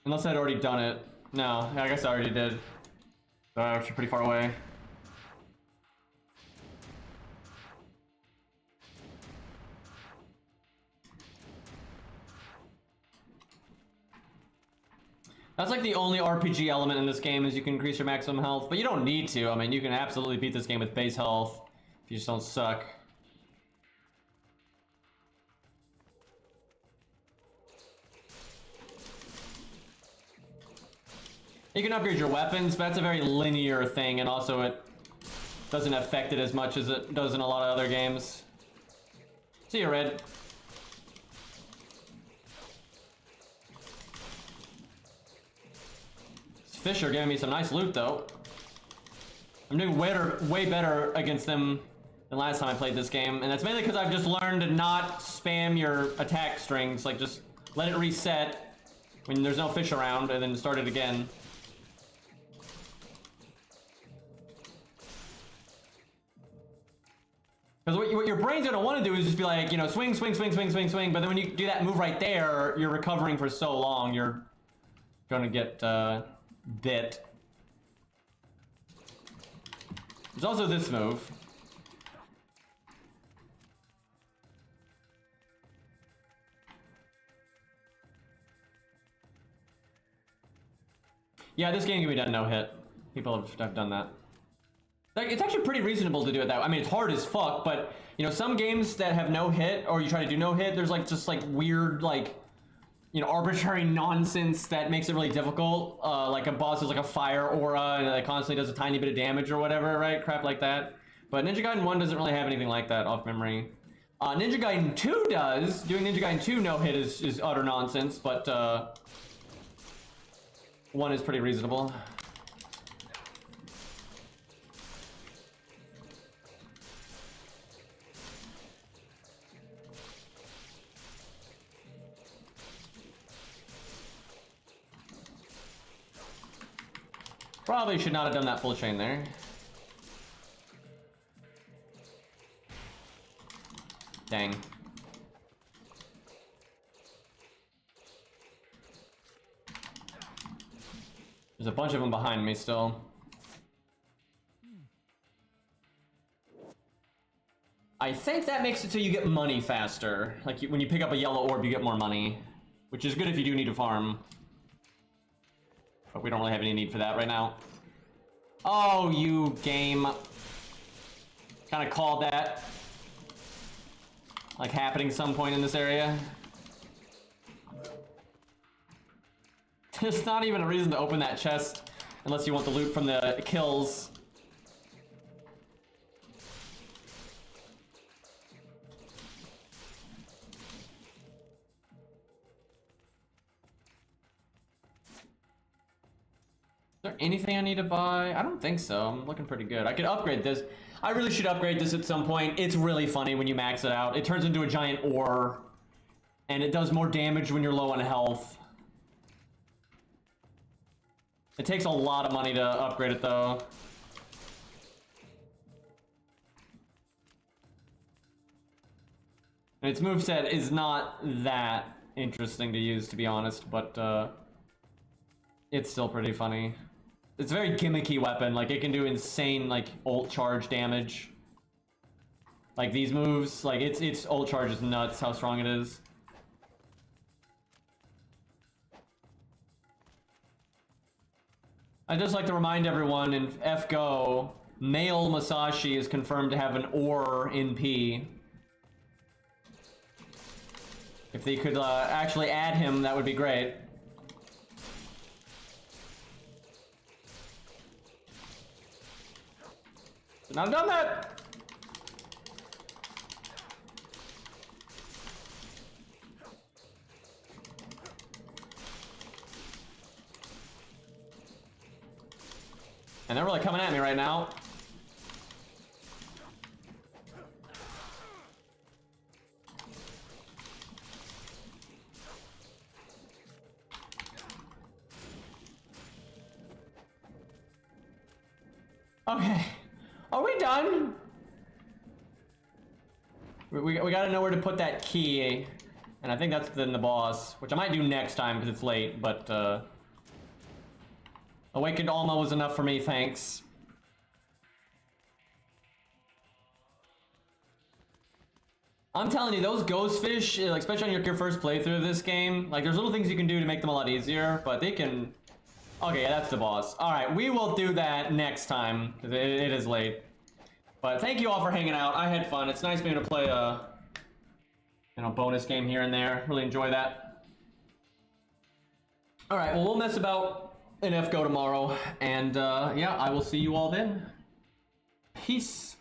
Unless I'd already done it. No, I guess I already did. I'm actually pretty far away. That's like the only RPG element in this game is you can increase your maximum health, but you don't need to. I mean, you can absolutely beat this game with base health if you just don't suck. You can upgrade your weapons, but that's a very linear thing, and also it doesn't affect it as much as it does in a lot of other games. See you, Red. These fish are giving me some nice loot, though. I'm doing way better against them than last time I played this game, and that's mainly because I've just learned to not spam your attack strings, like just let it reset when there's no fish around, and then start it again. Because what your brain's gonna want to do is just be like, you know, swing, swing, swing, swing, swing, swing. But then when you do that move right there, you're recovering for so long, you're gonna get bit. There's also this move. Yeah, this game can be done no hit. People have done that. Like, it's actually pretty reasonable to do it that way. I mean, it's hard as fuck, but, you know, some games that have no hit, or you try to do no hit, there's, like, just, like, weird, like, you know, arbitrary nonsense that makes it really difficult. Like, a boss is, like, a fire aura, and it constantly does a tiny bit of damage or whatever, right? Crap like that. But Ninja Gaiden 1 doesn't really have anything like that off memory. Ninja Gaiden 2 does. Doing Ninja Gaiden 2 no hit is utter nonsense, but, 1 is pretty reasonable. Probably should not have done that full chain there. Dang. There's a bunch of them behind me still. I think that makes it so you get money faster. Like when you pick up a yellow orb, you get more money, which is good if you do need to farm. But we don't really have any need for that right now. Oh, you game. Kind of called that. Like happening some point in this area. There's not even a reason to open that chest unless you want the loot from the kills. Is there anything I need to buy? I don't think so. I'm looking pretty good. I could upgrade this. I really should upgrade this at some point. It's really funny when you max it out. It turns into a giant ore, and it does more damage when you're low on health. It takes a lot of money to upgrade it, though. And its moveset is not that interesting to use, to be honest, but it's still pretty funny. It's a very gimmicky weapon. Like, it can do insane, like, ult charge damage. Like, these moves, like, its ult charge is nuts how strong it is. I'd just like to remind everyone in FGO, male Masashi is confirmed to have an ore in P. If they could actually add him, that would be great. Should not have done that! And they're really coming at me right now. Okay. Are we done? We gotta know where to put that key. And I think that's then the boss, which I might do next time because it's late, but Awakened Alma was enough for me, thanks. I'm telling you, those ghost fish, like, especially on your first playthrough of this game, like, there's little things you can do to make them a lot easier, but they can Okay, yeah, that's the boss. Alright, we will do that next time, because it is late. But thank you all for hanging out. I had fun. It's nice being able to play a bonus game here and there. Really enjoy that. Alright, well, we'll mess about in FGO tomorrow. And yeah, I will see you all then. Peace.